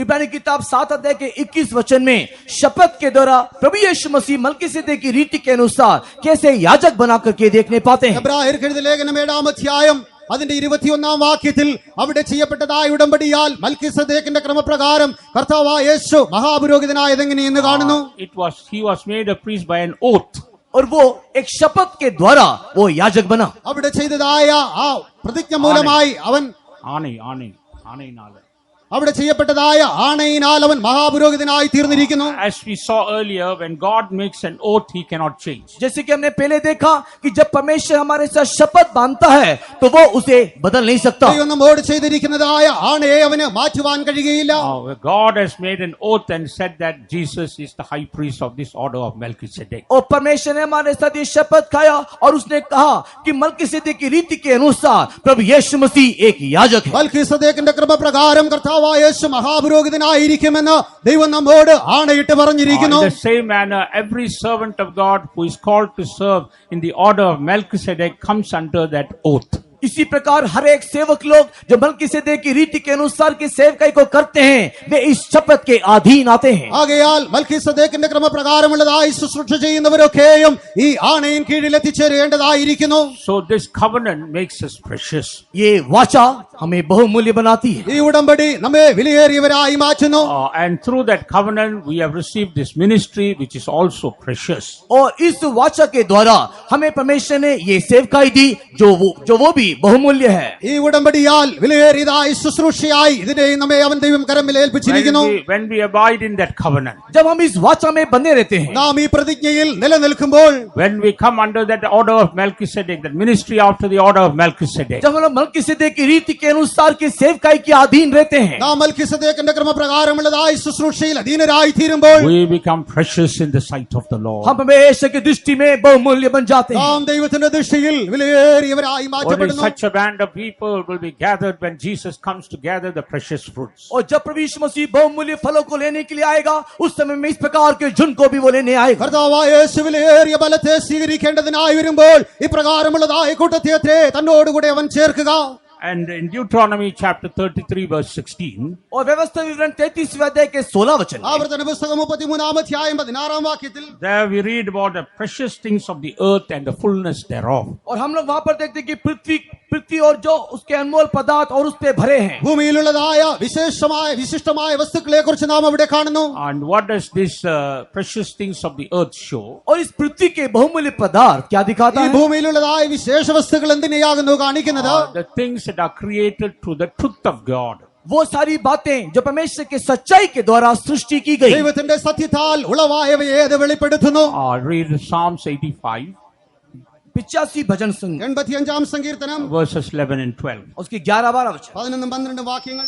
इब्रानी किताब 7 अध्याय के 21 वचन में शपथ के द्वारा प्रभु यीशु मसीह मल्कीसेदेक की रीति के अनुसार कैसे याजक बना करके देखने पाते हैं। എബ്രായർക്ക് എഴുതിയ ലേഖനം 7-ാം അധ്യായം അതിന്റെ 21-ാം വാക്യത്തിൽ അവിടെ ചെയ്യപ്പെട്ടതായ ഉടമ്പടിയാൽ മൽക്കീസദേക്കിന്റെ ക്രമപ്രകാരം കർത്താവായ യേശു മഹാപുരോഹിതനായതെങ്ങനെയെന്ന് കാണുന്നു. He was made a priest by an oath. और वो एक शपथ के द्वारा वो याजक बना। അവിടെ ചെയ്തതായ ആ പ്രതിജ്ഞ മൂലമായി അവൻ ആണയിനാല്. അവിടെ ചെയ്യപ്പെട്ടതായ ആണയിനാൽ അവൻ മഹാപുരോഹിതനായി തീർന്നിരിക്കുന്നു. As we saw earlier, when God makes an oath, he cannot change. जैसे कि हमने पहले देखा कि जब परमेश्वर हमारे साथ शपथ बांधता है तो वो उसे बदल नहीं सकता। ദൈവം നമ്മോട് ചെയ്തിരിക്കുന്നതായ ആണയെ അവന് മാറ്റുവാൻ കഴിയുകയില്ല. God has made an oath and said that Jesus is the high priest of this order of Melchizedek. और परमेश्वर ने हमारे साथ ये शपथ खाया और उसने कहा कि मल्कीसेदेक की रीति के अनुसार प्रभु यीशु मसीह एक याजक है। മൽക്കീസദേക്കിന്റെ ക്രമപ്രകാരം കർത്താവായ യേശു മഹാപുരോഹിതനായിരിക്കുമെന്ന് ദൈവം നമ്മോട് ആണയിട്ട് പറഞ്ഞിരിക്കുന്നു. In the same manner, every servant of God who is called to serve in the order of Melchizedek comes under that oath. इसी प्रकार हर एक सेवक लोग जो मलकीसेदेक की रीति के अनुसार की सेवकाई को करते हैं, वे इस शपथ के अधीन आते हैं. ആകയാൽ മൽക്കീസദേക്കിന്റെ ക്രമപ്രകാരമുള്ളതായി ശുശ്രൂഷ ചെയ്യുന്നവരൊക്കെയും ഈ ആണയിൻ കീഴിൽ എത്തിച്ചേരേണ്ടതായിരിക്കുന്നു. So this covenant makes us precious. ये वाचा हमें बहुमूल्य बनाती है. ഈ ഉടമ്പടി നമ്മെ വിലയേറിയവരായി മാറ്റുന്നു. And through that covenant, we have received this ministry, which is also precious. और इस वाचा के द्वारा हमें परमेश्वर ने ये सेवकाई दी जो वो भी बहुमूल्य है. ഈ ഉടമ്പടിയാൽ വിലയേറിയതായി ശുശ്രൂഷയായി ഇതിനെ നമ്മെ അവൻ ദൈവം കരമിൽ ഏൽപ്പിച്ചിരിക്കുന്നു. When we abide in that covenant, जब हम इस वाचा में बने रहते हैं, നാം ഈ പ്രതിജ്ഞയിൽ നിലനിൽക്കുമ്പോൾ, when we come under that order of Melchizedek, that ministry after the order of Melchizedek, जब हम मलकीसेदेक की रीति के अनुसार की सेवकाई के अधीन रहते हैं, നാം മൽക്കീസദേക്കിന്റെ ക്രമപ്രകാരമുള്ളതായി ശുശ്രൂഷയിൽ അധീനരായി തീരുമ്പോൾ, we become precious in the sight of the Lord. हम हमेशा की दृष्टि में बहुमूल्य बन जाते हैं. നാം ദൈവത്തിന്റെ ദൃഷ്ടിയിൽ വിലയേറിയവരായി Only മാറ്റപ്പെടുന്നു. such a band of people will be gathered when Jesus comes to gather the precious fruits. और जब प्रभु यीशु मसीह बहुमूल्य फलों को लेने के लिए आएगा, उस समय में इस प्रकार के झुंड को भी वो लेने आएगा. കർത്താവായ യേശു വിലയേറിയ ബലത്തെ സ്വീകരിക്കേണ്ടതിനായി വരുമ്പോൾ ഇപ്രകാരമുള്ളതായ കൂട്ടത്തെ തന്നോടുകൂടെ അവൻ ചേർക്കുക. And in Deuteronomy chapter 33 verse 16, और व्यवस्था विवरण 33वें अध्याय के 16 वचन में, ആവർത്തന പുസ്തകം 33-ാം അധ്യായം 16-ാം വാക്യത്തിൽ there we read about the precious things of the earth and the fullness thereof. और हम लोग वहां पर देखते हैं कि पृथ्वी और जो उसके अनमोल पदार्थ और उस पे भरे हैं. ഭൂമിയിലുള്ളതായ വിശിഷ്ടമായ വസ്തുക്കളെ കുറിച്ച് നാം അവിടെ കാണുന്നു. And what does this precious things of the earth show? और इस पृथ्वी के बहुमूल्य पदार्थ क्या दिखाता ഈ है? ഭൂമിയിലുള്ളതായ വിശേഷ വസ്തുക്കൾ എന്തിനെയാകുന്നു കാണിക്കുന്നത്? The things that are created through the truth of God. वो सारी बातें जो परमेश्वर के सच्चाई के द्वारा सृष्टि की गई. ദൈവത്തിന്റെ സത്യത്താൽ ഉളവായവയെ അത് വെളിപ്പെടുത്തുന്നു. Read Psalms 85 85 भजन संग 85-ാം സങ്കീർത്തനം verses 11 and 12. उसकी 11-12 वचन. 11-12 വാക്യങ്ങൾ.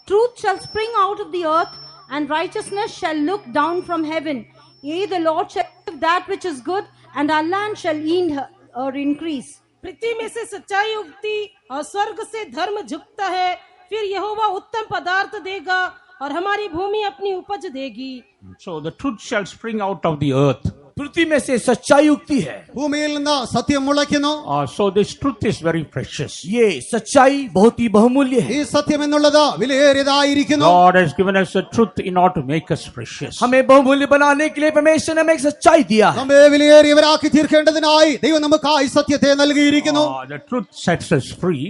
Truth shall spring out of the earth, and righteousness shall look down from heaven. Yea, the Lord shall give that which is good, and our land shall yield her increase. पृथ्वी में से सच्चाई उगती और स्वर्ग से धर्म झुकता है. फिर यहोवा उत्तम पदार्थ देगा और हमारी भूमि अपनी उपज देगी. So the truth shall spring out of the earth. पृथ्वी में से सच्चाई उगती है. ഭൂമിയിൽ നിന്ന് സത്യം മുളയ്ക്കുന്നു. So this truth is very precious. ये सच्चाई बहुत ही बहुमूल्य है. ഈ സത്യം എന്നുള്ളത് വിലയേറിയതായിരിക്കുന്നു. God has given us the truth in order to make us precious. हमें बहुमूल्य बनाने के लिए परमेश्वर ने हमें एक सच्चाई दिया है. നമ്മെ വിലയേറിയവരാക്കി തീർക്കേണ്ടതിനായി ദൈവം നമുക്കായി സത്യത്തെ നൽകിയിരിക്കുന്നു. The truth sets us free.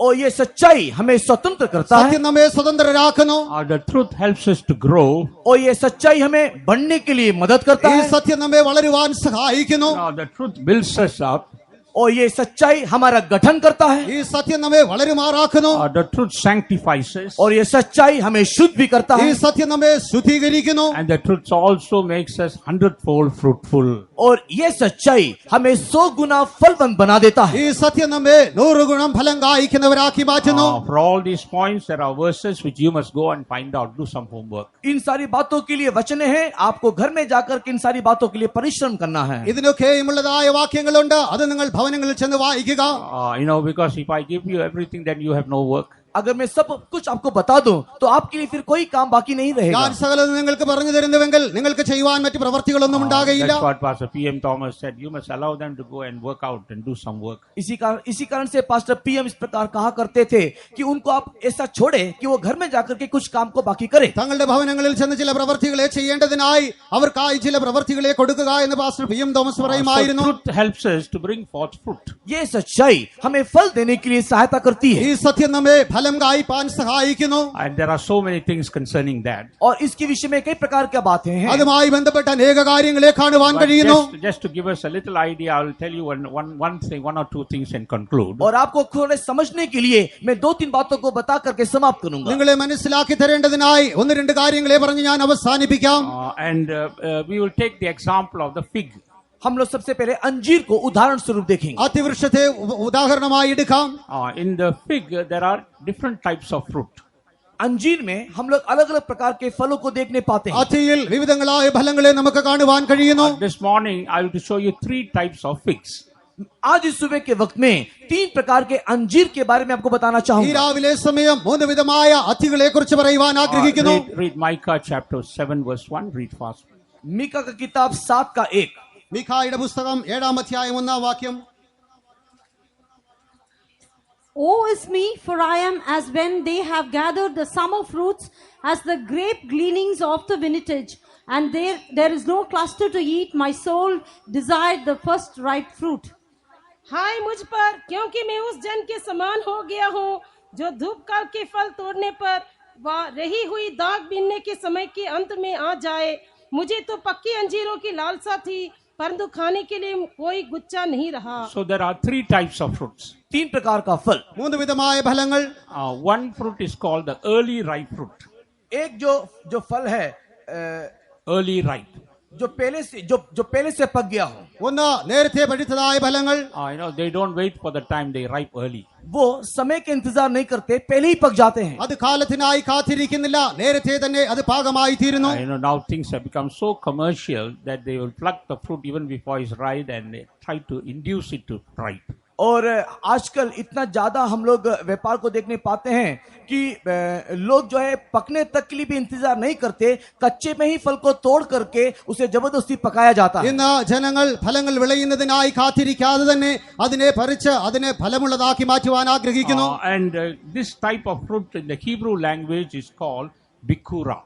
और ये सच्चाई हमें स्वतंत्र करता है. സത്യം നമ്മെ സ്വതന്ത്രരാക്കുന്നു. The truth helps us to grow. और ये सच्चाई हमें बढ़ने के लिए मदद करता ഈ है. സത്യം നമ്മെ വളരുവാൻ സഹായിക്കുന്നു. The truth builds us up. और ये सच्चाई हमारा गठन करता है. ഈ സത്യം നമ്മെ വളരുമാറാക്കുന്നു. The truth sanctifies us. और ये सच्चाई हमें शुद्ध भी करता ഈ है. സത്യം നമ്മെ ശുദ്ധീകരിക്കുന്നു. And the truth also makes us 100-fold fruitful. और ये सच्चाई हमें 100 गुना फलवंत बना देता है. ഈ സത്യം നമ്മെ 100 ഗുണം ഫലം കായ്ക്കുന്നവരാക്കി മാറ്റുന്നു. For all these points, there are verses which you must go and find out. Do some homework. इन सारी बातों के लिए वचन है. आपको घर में जाकर के इन सारी बातों के लिए परिश्रम करना है. ഇതിനൊക്കെയുമുള്ളതായ വാക്യങ്ങളുണ്ട്. അത് നിങ്ങൾ ഭവനങ്ങളിൽ ചെന്ന് വായിക്കുക. Because if I give you everything, then you have no work. अगर मैं सब कुछ आपको बता दूं तो आपके लिए फिर कोई काम बाकी नहीं रहेगा. ഞാൻ സകലതും നിങ്ങൾക്ക് പറഞ്ഞു തരുന്നുവെങ്കിൽ നിങ്ങൾക്ക് ചെയ്യുവാൻ മറ്റു പ്രവർത്തികളൊന്നും ഉണ്ടാകയില്ല. That's what Pastor P.M. Thomas said. You must allow them to go and work out and do some work. इसी कारण से पास्टर पीएम इस प्रकार कहा करते थे कि उनको आप ऐसा छोड़े कि वो घर में जाकर के कुछ काम को बाकी करे. തങ്ങളുടെ ഭവനങ്ങളിൽ ചെന്ന് ചില പ്രവർത്തികളെ ചെയ്യേണ്ടതിനായി അവർക്കായി ചില പ്രവർത്തികളെ കൊടുക്കുക എന്ന് പാസ്റ്റർ പി.എം. തോമസ് പറയുമായിരുന്നു. Truth helps us to bring forth fruit. ये सच्चाई हमें फल देने के लिए सहायता करती ഈ है. സത്യം നമ്മെ ഫലം കായ്പാൻ സഹായിക്കുന്നു. And there are so many things concerning that. और इसके विषय में कई प्रकार की बातें हैं. അതുമായി ബന്ധപ്പെട്ട അനേക കാര്യങ്ങളെ കാണുവാൻ But കഴിയുന്നു. just to give us a little idea, I will tell you one or two things and conclude. और आपको थोड़े समझने के लिए मैं 2-3 बातों को बता करके समाप्त करूंगा. നിങ്ങളെ മനസ്സിലാക്കി തരേണ്ടതിനായി 1-2 കാര്യങ്ങളെ പറഞ്ഞ് ഞാൻ അവസാനിപ്പിക്കാം. And we will take the example of the fig. हम लोग सबसे पहले अंजीर को उदाहरण स्वरूप देखेंगे. അത്തിവൃക്ഷത്തെ ഉദാഹരണമായി എടുക്കാം. In the fig, there are different types of fruit. अंजीर में हम लोग अलग अलग प्रकार के फलों को देखने पाते हैं. അത്തിയിൽ വിവിധങ്ങളായ ഫലങ്ങളെ നമുക്ക് കാണുവാൻ കഴിയുന്നു. This morning, I will show you 3 types of figs. आज इस सुबह के वक्त में 3 प्रकार के अंजीर के बारे में आपको बताना ഈ चाहूंगा. രാവിലെ സമയം 3 വിധമായ അത്തികളെ കുറിച്ച് പറയുവാൻ ആഗ്രഹിക്കുന്നു. Read Micah chapter 7 verse 1. Read fast. Mika का किताब 7 का 1. മീഖായുടെ പുസ്തകം 7-ാം അധ്യായം 1-ാം വാക്യം. Woe is me, for I am as when they have gathered the summer fruits, as the grape gleanings of the vintage, and there is no cluster to eat. My soul desired the first ripe fruit. हाय मुझ पर, क्योंकि मैं उस जन के समान हो गया हूँ जो धूप काल के फल तोड़ने पर व रही हुई दाग बीनने के समय के अंत में आ जाए। मुझे तो पक्की अंजीरों की लालसा थी, परंतु खाने के लिए कोई गुच्छा नहीं रहा। So there are three types of fruits. 3 प्रकार का फल। മൂന്ന് വിധമായ ഫലങ്ങൾ. One fruit is called the early ripe fruit. एक जो फल है Early ripe. जो पहले से पक गया हो, ഒന്ന് നേരത്തെ പഴുത്തതായ ഫലങ്ങൾ. They don't wait for the time, they ripe early. वो समय के इंतजार नहीं करते, पहले ही पक जाते हैं। അത് കാലത്തിനായി കാത്തിരിക്കുന്നില്ല, നേരത്തെ തന്നെ അത് പാകമായി തീരുന്നു. Now things have become so commercial that they will pluck the fruit even before it's ripe and they try to induce it to ripe. और आजकल इतना ज्यादा हम लोग व्यापार को देखने पाते हैं कि लोग जो है पकने तक के लिए भी इंतजार नहीं करते, कच्चे में ही फल को तोड़ करके उसे जबरदस्ती पकाया जाता है। ഇന്ന് ജനങ്ങൾ ഫലങ്ങൾ വിളയുന്നതിനായി കാത്തിരിക്കാതെ തന്നെ അതിനെ പറിച്ച് അതിനെ ഫലമുള്ളതാക്കി മാറ്റുവാൻ ആഗ്രഹിക്കുന്നു. And this type of fruit in the Hebrew language is called bikura.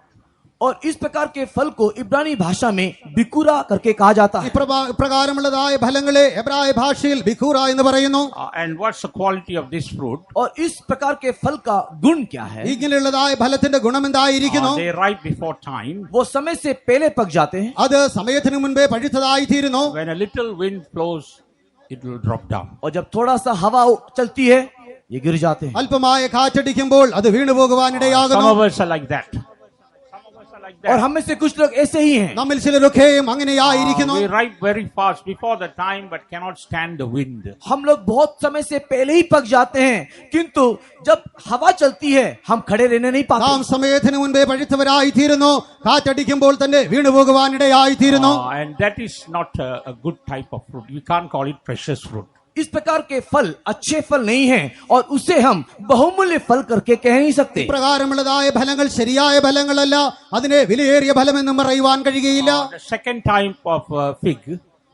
और इस प्रकार के फल को इब्रानी भाषा में बिकुरा करके कहा जाता है। ഇപ്രകാരമുള്ളതായ ഫലങ്ങളെ എബ്രായ ഭാഷയിൽ ബിഖൂറ എന്ന് പറയുന്നു. And what's the quality of this fruit? और इस प्रकार के फल का गुण क्या है? ഇങ്ങനെയുള്ളതായ ഫലത്തിന്റെ ഗുണം എന്തായിരിക്കുന്നു? They ripe before time. वो समय से पहले पक जाते हैं। അത് സമയത്തിന് മുൻപേ പഴുത്തതായി തീരുന്നു. When a little wind blows, it will drop down. और जब थोड़ा सा हवा चलती है, ये गिर जाते हैं। അല്പമായ കാറ്റടിക്കുമ്പോൾ അത് വീണു പോകുവാനിടയാകുന്നു. Some of us are like that. और हम में से कुछ लोग ऐसे ही हैं। നമ്മിൽ ചിലരൊക്കെയും അങ്ങനെയായിരിക്കുന്നു. We ripe very fast before the time but cannot stand the wind. हम लोग बहुत समय से पहले ही पक जाते हैं, किंतु जब हवा चलती है हम खड़े रहने नहीं पाते। നാം സമയത്തിന് മുൻപേ പഴുത്തവരായി തീരുന്നു, കാറ്റടിക്കുമ്പോൾ തന്നെ വീണു പോകുവാനിടയായി തീരുന്നു. And that is not a good type of fruit. We can't call it precious fruit. इस प्रकार के फल अच्छे फल नहीं हैं और उसे हम बहुमूल्य फल करके कह नहीं सकते। ഇപ്രകാരമുള്ളതായ ഫലങ്ങൾ ശരിയായ ഫലങ്ങളല്ല, അതിനെ വിലയേറിയ ഫലമെന്നും പറയുവാൻ കഴിയുകയില്ല. The second type of fig,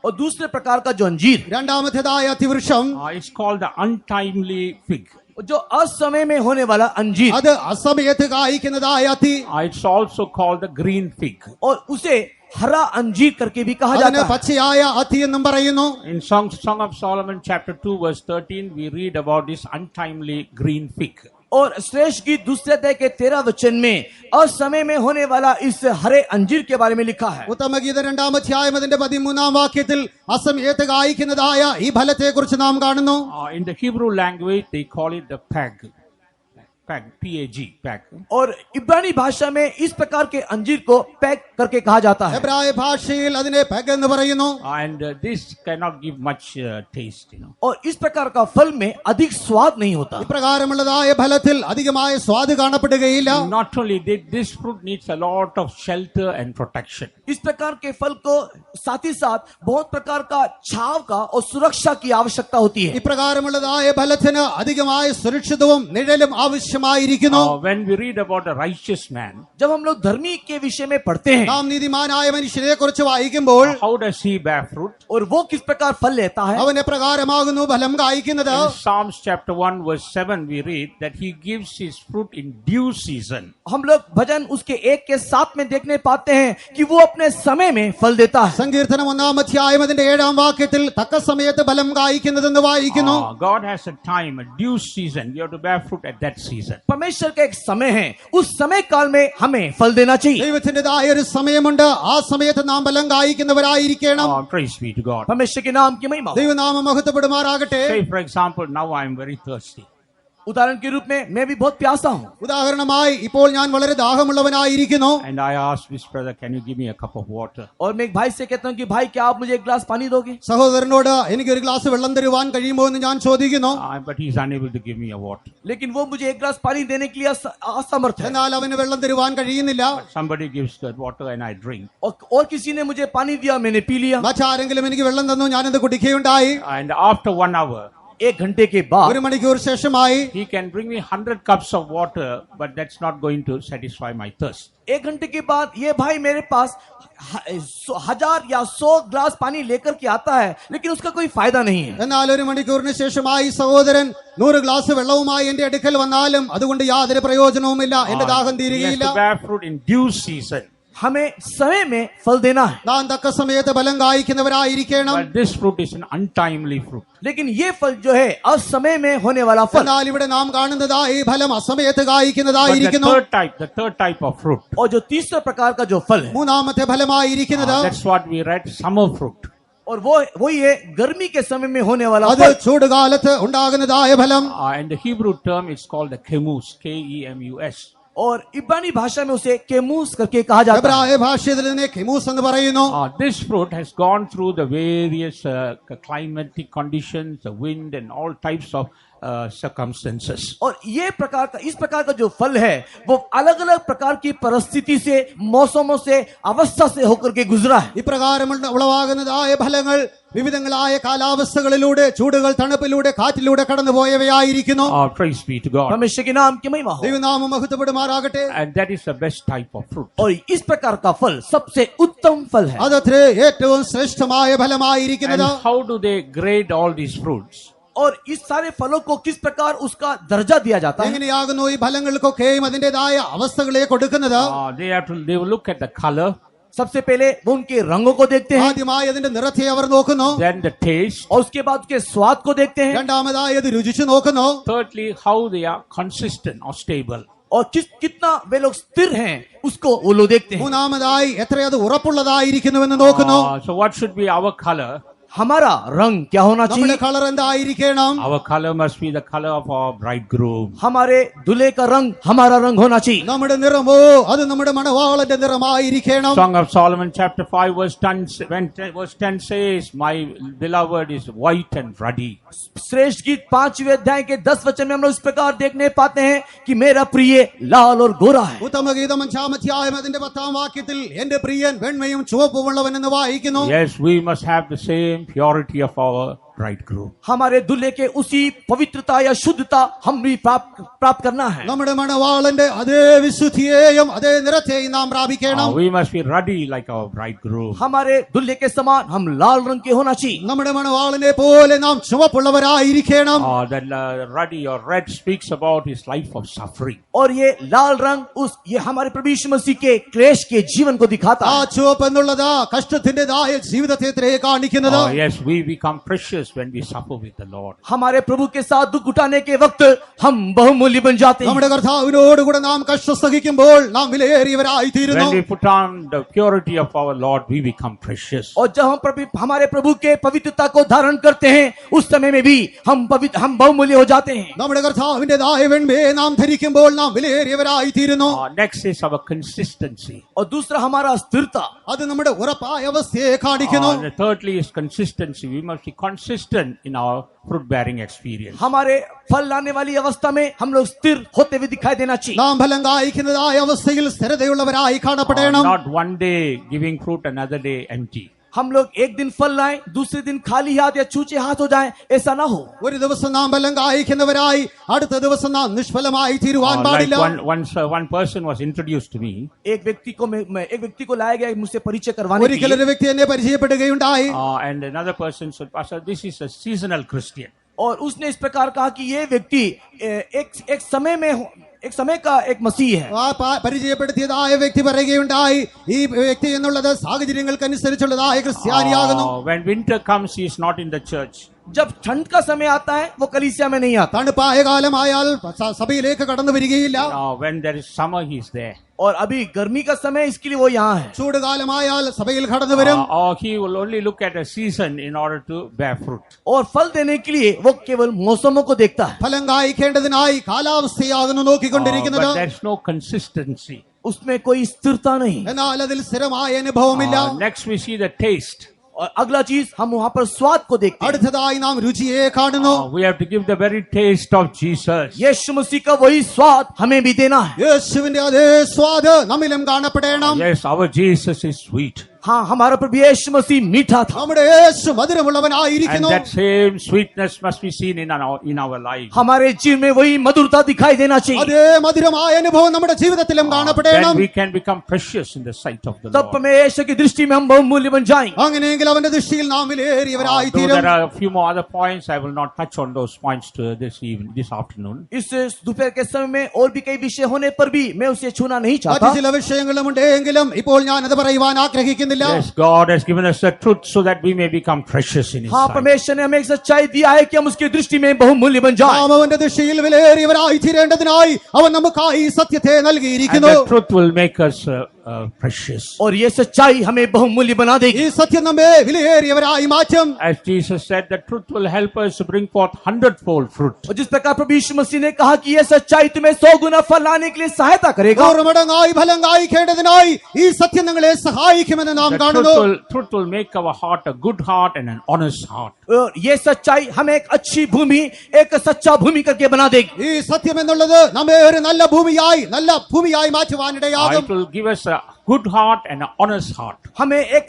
और दूसरे प्रकार का जो अंजीर, രണ്ടാമത്തേതായ അതിവൃക്ഷം, it's called the untimely fig. जो असमय में होने वाला अंजीर, അത് അസമയത്ത് കായ്ക്കുന്നതായ അത്തി, It's also called the green fig. और उसे हरा अंजीर करके भी कहा അതിനെ जाता है। പച്ചയായ അത്തി എന്നും പറയുന്നു. In Song of Solomon chapter 2 verse 13 we read about this untimely green fig. और श्रेष्ठ गीत दूसरे अध्याय के 13 वचन में असमय में होने वाला इस हरे अंजीर के बारे में लिखा है। ഉത്തമഗീത 2-ാം അധ്യായം അതിന്റെ 13-ാം വാക്യത്തിൽ അസമയത്ത് കായ്ക്കുന്നതായ ഈ ഫലത്തെ കുറിച്ച് നാം കാണുന്നു. In the Hebrew language they call it the pag. P-A-G, pag. और इब्रानी भाषा में इस प्रकार के अंजीर को पैक करके कहा जाता है। എബ്രായ ഭാഷയിൽ അതിനെ പെഗ് എന്ന് പറയുന്നു. And this cannot give much taste, और इस प्रकार का फल में अधिक स्वाद नहीं होता। ഇപ്രകാരമുള്ളതായ ഫലത്തിൽ അധികമായ സ്വാദ് കാണപ്പെടുകയില്ല. Not only that, this fruit needs a lot of shelter and protection. इस प्रकार के फल को साथ ही साथ बहुत प्रकार का छाव का और सुरक्षा की आवश्यकता होती है। ഇപ്രകാരമുള്ളതായ ഫലത്തിന് അധികമായ സുരക്ഷിതവും നിഴലും ആവശ്യമായിരിക്കുന്നു. When we read about a righteous man, जब हम लोग धर्मी के विषय में पढ़ते हैं, നാം നീതിമാനായ മനുഷ്യരെ കുറിച്ച് വായിക്കുമ്പോൾ how does he bear fruit? और वो किस प्रकार फल लेता है, അവൻ എപ്രകാരമാകുന്നു ഫലം കായ്ക്കുന്നത്. In Psalms chapter 1 verse 7 we read that he gives his fruit in due season. हम लोग भजन उसके 1 के 7 में देखने पाते हैं कि वो अपने समय में फल देता है। സങ്കീർത്തനം 1-ാം അധ്യായം അതിന്റെ 7-ാം വാക്യത്തിൽ തക്ക സമയത്ത് ഫലം കായ്ക്കുന്നതെന്ന് വായിക്കുന്നു. God has a time, a due season. We have to bear fruit at that season. परमेश्वर का एक समय है, उस समय काल में हमें फल देना चाहिए। ദൈവത്തിന്റേതായ ഒരു സമയമുണ്ട്, ആ സമയത്ത് നാം ഫലം കായ്ക്കുന്നവരായിരിക്കണം. Praise be to God. परमेश्वर के नाम की महिमा हो। ദൈവനാമം മഹത്വപ്പെടുമാറാകട്ടെ. Say for example, now I am very thirsty. उदाहरण के रूप में मैं भी बहुत प्यासा हूँ, ഉദാഹരണമായി ഇപ്പോൾ ഞാൻ വളരെ ദാഹമുള്ളവനായിരിക്കുന്നു. And I ask this brother, can you give me a cup of water? और मैं एक भाई से कहता हूँ कि भाई क्या आप मुझे एक गिलास पानी दोगे? സഹോദരനോട് എനിക്ക് ഒരു ഗ്ലാസ് വെള്ളം തരുവാൻ കഴിയുമോ എന്ന് ഞാൻ ചോദിക്കുന്നു. But he's unable to give me a water. लेकिन वो मुझे एक गिलास पानी देने के लिए असमर्थ है। എന്നാൽ അവന് വെള്ളം തരുവാൻ കഴിയുന്നില്ല. Somebody gives that water and I drink. और किसी ने मुझे पानी दिया, मैंने पी लिया। മറ്റാരെങ്കിലും എനിക്ക് വെള്ളം തന്നു, ഞാനത് കുടിക്കുകയുണ്ടായി. And after 1 hour, 1 घंटे के बाद 1 മണിക്കൂർ ശേഷമായി he can bring me 100 cups of water, but that's not going to satisfy my thirst. 1 घंटे के बाद ये भाई मेरे पास 1000 या 100 ग्लास पानी लेकर के आता है, लेकिन उसका कोई फायदा नहीं है. എന്നാൽ 1 മണിക്കൂറിന് ശേഷമായി സഹോദരൻ 100 ഗ്ലാസ് വെള്ളവുമായി എന്റെ അടുക്കൽ വന്നാലും അതുകൊണ്ട് യാതൊരു പ്രയോജനവുമില്ല. എന്റെ ദാഹം He has തീരുകയില്ല. to bear fruit in due season. हमें समय में फल देना है, നാം തക്ക സമയത്ത് ഫലം കായ്ക്കുന്നവരായിരിക്കണം. But this fruit is an untimely fruit. लेकिन ये फल जो है असमय में होने वाला फल. എന്നാൽ ഇവിടെ നാം കാണുന്നത് ഈ ഫലം അസമയത്ത് But കായ്ക്കുന്നതായിരിക്കുന്നു. the third type of fruit, और जो तीसरा प्रकार का जो फल है, മൂന്നാമത്തെ ഫലമായിരിക്കുന്നത് that's what we read, summer fruit. और वही है गर्मी के समय में होने वाला അത് फल. ചൂടുകാലത്ത് ഉണ്ടാകുന്നതായ ഫലം. And the Hebrew term is called the kemus, Kemus. और इब्रानी भाषा में उसे केमूस करके कहा जाता है. എബ്രായ ഭാഷയിൽ ഇതിനെ കെമൂസ് എന്ന് പറയുന്നു. This fruit has gone through the various climatic conditions, the wind and all types of circumstances. और ये प्रकार का इस प्रकार का जो फल है वो अलग अलग प्रकार की परिस्थिति से, मौसमों से, अवस्था से होकर के गुजरा है. ഇപ്രകാരം ഉളവാകുന്നതായ ഫലങ്ങൾ വിവിധങ്ങളായ കാലാവസ്ഥകളിലൂടെ, ചൂടുകൾ, തണുപ്പിലൂടെ, കാറ്റിലൂടെ കടന്നുപോയവയായിരിക്കുന്നു. Praise be to God. परमेश्वर के नाम की महिमा हो. ദൈവനാമം മഹത്വപ്പെടുമാറാകട്ടെ. And that is the best type of fruit. और इस प्रकार का फल सबसे उत्तम फल है. അതത്രേ ഏറ്റവും ശ്രേഷ്ഠമായ And ഫലമായിരിക്കുന്നത്. how do they grade all these fruits? और इस सारे फलों को किस प्रकार उसका दर्जा दिया जाता है. എങ്ങനെയാകുന്നു ഈ ഫലങ്ങൾക്കൊക്കെയും അതിന്റേതായ അവസ്ഥകളെ കൊടുക്കുന്നത്? They will look at the color, सबसे पहले वो उनके रंगों को देखते हैं, ആദ്യമായി അതിന്റെ നിറത്തെ അവർ നോക്കുന്നു. then the taste. और उसके बाद उसके स्वाद को देखते हैं, രണ്ടാമതായി അത് രുചിച്ചു നോക്കുന്നു. Thirdly, how they are consistent or stable. और कितना वे लोग स्थिर हैं उसको वो लोग देखते हैं. മൂന്നാമതായി എത്ര അത് ഉറപ്പുള്ളതായിരിക്കുന്നുവെന്ന് നോക്കുന്നു. So what should be our color? हमारा रंग क्या होना നമ്മുടെ चाहिए? കളർ എന്തായിരിക്കണം? Our color must be the color of our bridegroom. हमारे दूल्हे का रंग हमारा रंग होना चाहिए. നമ്മുടെ നിറമോ അത് നമ്മുടെ മണവാളന്റെ നിറമായിരിക്കണം. Song of Solomon chapter 5 verse 10 says, my beloved is white and ruddy. श्रेष्ठ गीत 5वें अध्याय के 10 वचन में हम लोग इस प्रकार देखने पाते हैं कि मेरा प्रिय लाल और गोरा है. ഉത്തമഗീതം 5-ാം അധ്യായം അതിന്റെ 10-ാം വാക്യത്തിൽ എന്റെ പ്രിയൻ വെണ്മയും ചുവപ്പുമുള്ളവൻ എന്ന് വായിക്കുന്നു. Yes, we must have the same purity of our bridegroom. हमारे दूल्हे के उसी पवित्रता या शुद्धता हम भी प्राप्त करना है. നമ്മുടെ മണവാളന്റെ അതേ വിശുദ്ധിയെയും അതേ നിറത്തെയും നാം പ്രാപിക്കണം. We must be ruddy like our bridegroom. हमारे दूल्हे के समान हम लाल रंग के होना चाहिए. നമ്മുടെ മണവാളനെ പോലെ നാം ചുവപ്പുള്ളവരായിരിക്കണം. That ruddy or red speaks about his life of suffering. और ये लाल रंग ये हमारे प्रभु यीशु मसीह के क्लेश के जीवन को दिखाता ആ है. ചുവപ്പ് എന്നുള്ളത് കഷ്ടത്തിന്റേതായ ജീവിതത്തെ കാണിക്കുന്നത്. Yes, we become precious when we suffer with the Lord. हमारे प्रभु के साथ दुख उठाने के वक्त हम बहुमूल्य बन जाते हैं. നമ്മുടെ കർത്താവിനോടുകൂടെ നാം കഷ്ടം സഹിക്കുമ്പോൾ നാം വിലയേറിയവരായി തീരുന്നു. When we put on the purity of our Lord, we become precious. और जब हम हमारे प्रभु के पवित्रता को धारण करते हैं उस समय में भी हम बहुमूल्य हो जाते हैं. നമ്മുടെ കർത്താവിന്റേതായ വെണ്മയെ നാം ധരിക്കുമ്പോൾ നാം വിലയേറിയവരായി തീരുന്നു. Next is our consistency. और दूसरा हमारा स्थिरता. അത് നമ്മുടെ ഉറപ്പായ അവസ്ഥയെ കാണിക്കുന്നു. The thirdly is consistency. We must be consistent in our fruit bearing experience. हमारे फल लाने वाली अवस्था में हम लोग स्थिर होते हुए दिखाई देना चाहिए. നാം ഫലം കായ്ക്കുന്നതായ അവസ്ഥയിൽ സ്ഥിരതയുള്ളവരായി കാണപ്പെടണം. Not one day giving fruit, another day empty. हम लोग एक दिन फल लाएं, दूसरे दिन खाली हाथ या छूचे हाथ हो जाएं, ऐसा ना हो. ഒരു ദിവസം നാം ഫലം കായ്ക്കുന്നവരായി അടുത്ത ദിവസം നാം നിഷ്ഫലമായി തീരുവാൻ പാടില്ല. Once one person was introduced to me. एक व्यक्ति को लाया गया मुझसे परिचय करवाने के ഒരിക്കൽ लिए. ഒരു വ്യക്തി എന്നെ പരിചയപ്പെടുകയുണ്ടായി. And another person said, Pastor, this is a seasonal Christian. और उसने इस प्रकार कहा कि ये व्यक्ति एक समय का एक मसीह है. ആ പരിചയപ്പെടുത്തിയതായ വ്യക്തി പറയുകയുണ്ടായി, ഈ വ്യക്തി എന്നുള്ളത് സാഹചര്യങ്ങൾക്കനുസരിച്ചുള്ളതായ ക്രിസ്ത്യാനിയാകുന്നു. When winter comes, he is not in the church. जब ठंड का समय आता है वो कलीसिया में नहीं आता. തണുപ്പായ കാലമായാൽ സഭയിലേക്ക് കടന്നു വരികയില്ല. When there is summer, he is there. और अभी गर्मी का समय इसके लिए वो यहाँ है. ചൂടുകാലമായാൽ സഭയിൽ കടന്നു വരും. Or he will only look at a season in order to bear fruit. और फल देने के लिए वो केवल मौसमों को देखता है. ഫലം കായ്ക്കേണ്ടതിനായി കാലാവസ്ഥയാകുന്നു നോക്കിക്കൊണ്ടിരിക്കുന്നത്. But there is no consistency. उसमें कोई स्थिरता नहीं. എന്നാൽ അതിൽ സ്ഥിരമായ അനുഭവമില്ല. Next we see the taste. और अगला चीज हम वहाँ पर स्वाद को देखते हैं. അടുത്തതായി നാം രുചിയെ കാണുന്നു. We have to give the very taste of Jesus. यीशु मसीह का वही स्वाद हमें भी देना है. യേശുവിന്റെ അതേ സ്വാദ് നമ്മിലും കാണപ്പെടണം. Yes, our Jesus is sweet. हाँ, हमारा प्रभु यीशु मसीह मीठा था। നമ്മുടെ യേശു And മധുരമുള്ളവനായിരിക്കുന്നു. that same sweetness must be seen in our lives. हमारे जीवन में वही मधुरता दिखाई देना चाहिए। അതേ മധുരമായ അനുഭവം നമ്മുടെ ജീവിതത്തിലും കാണപ്പെടണം. Then we can become precious in the sight of the तब Lord. परमेश्वर की दृष्टि में हम बहुमूल्य बन जाएंगे। അങ്ങനെയെങ്കിൽ അവന്റെ ദൃഷ്ടിയിൽ നാം വിലയേറിയവരായി Though തീരും. there are a few more other points, I will not touch on those points this afternoon. इस दोपहर के समय में और भी कई विषय होने पर भी मैं उसे छूना नहीं മറ്റു चाहता। ചില വിഷയങ്ങളുമുണ്ട് എങ്കിലും ഇപ്പോൾ ഞാൻ അത് പറയുവാൻ ആഗ്രഹിക്കുന്നില്ല. Yes, God has given us the truth so that we may become precious in His हाँ, sight. परमेश्वर ने हमें एक सच्चाई दिया है कि हम उसकी दृष्टि में बहुमूल्य बन जाएं। നാം അവന്റെ ദൃഷ്ടിയിൽ വിലയേറിയവരായി തീരേണ്ടതിനായി അവൻ നമുക്കായി ഈ സത്യത്തെ And നൽകിയിരിക്കുന്നു. the truth will make us precious. और ये सच्चाई हमें बहुमूल्य बना ഈ देगी। സത്യം നമ്മെ വിലയേറിയവരായി മാറ്റും. As Jesus said, the truth will help us to bring forth 100-fold fruit. और जिस प्रकार प्रभु यीशु मसीह ने कहा कि ये सच्चाई तुम्हें 100 गुना फल लाने के लिए सहायता करेगा, 100 മടങ്ങായി ഫലം കായ്ക്കേണ്ടതിനായി ഈ സത്യം നിങ്ങളെ സഹായിക്കുമെന്ന് നാം The കാണുന്നു. truth will make our heart a good heart and an honest heart. और ये सच्चाई हमें एक अच्छी भूमि, एक सच्चा भूमि करके बना देगी। ഈ സത്യം എന്നുള്ളത് നമ്മെ ഒരു നല്ല ഭൂമിയായി മാറ്റുവാനിടയാകും. It will give us a good heart and an honest heart. हमें एक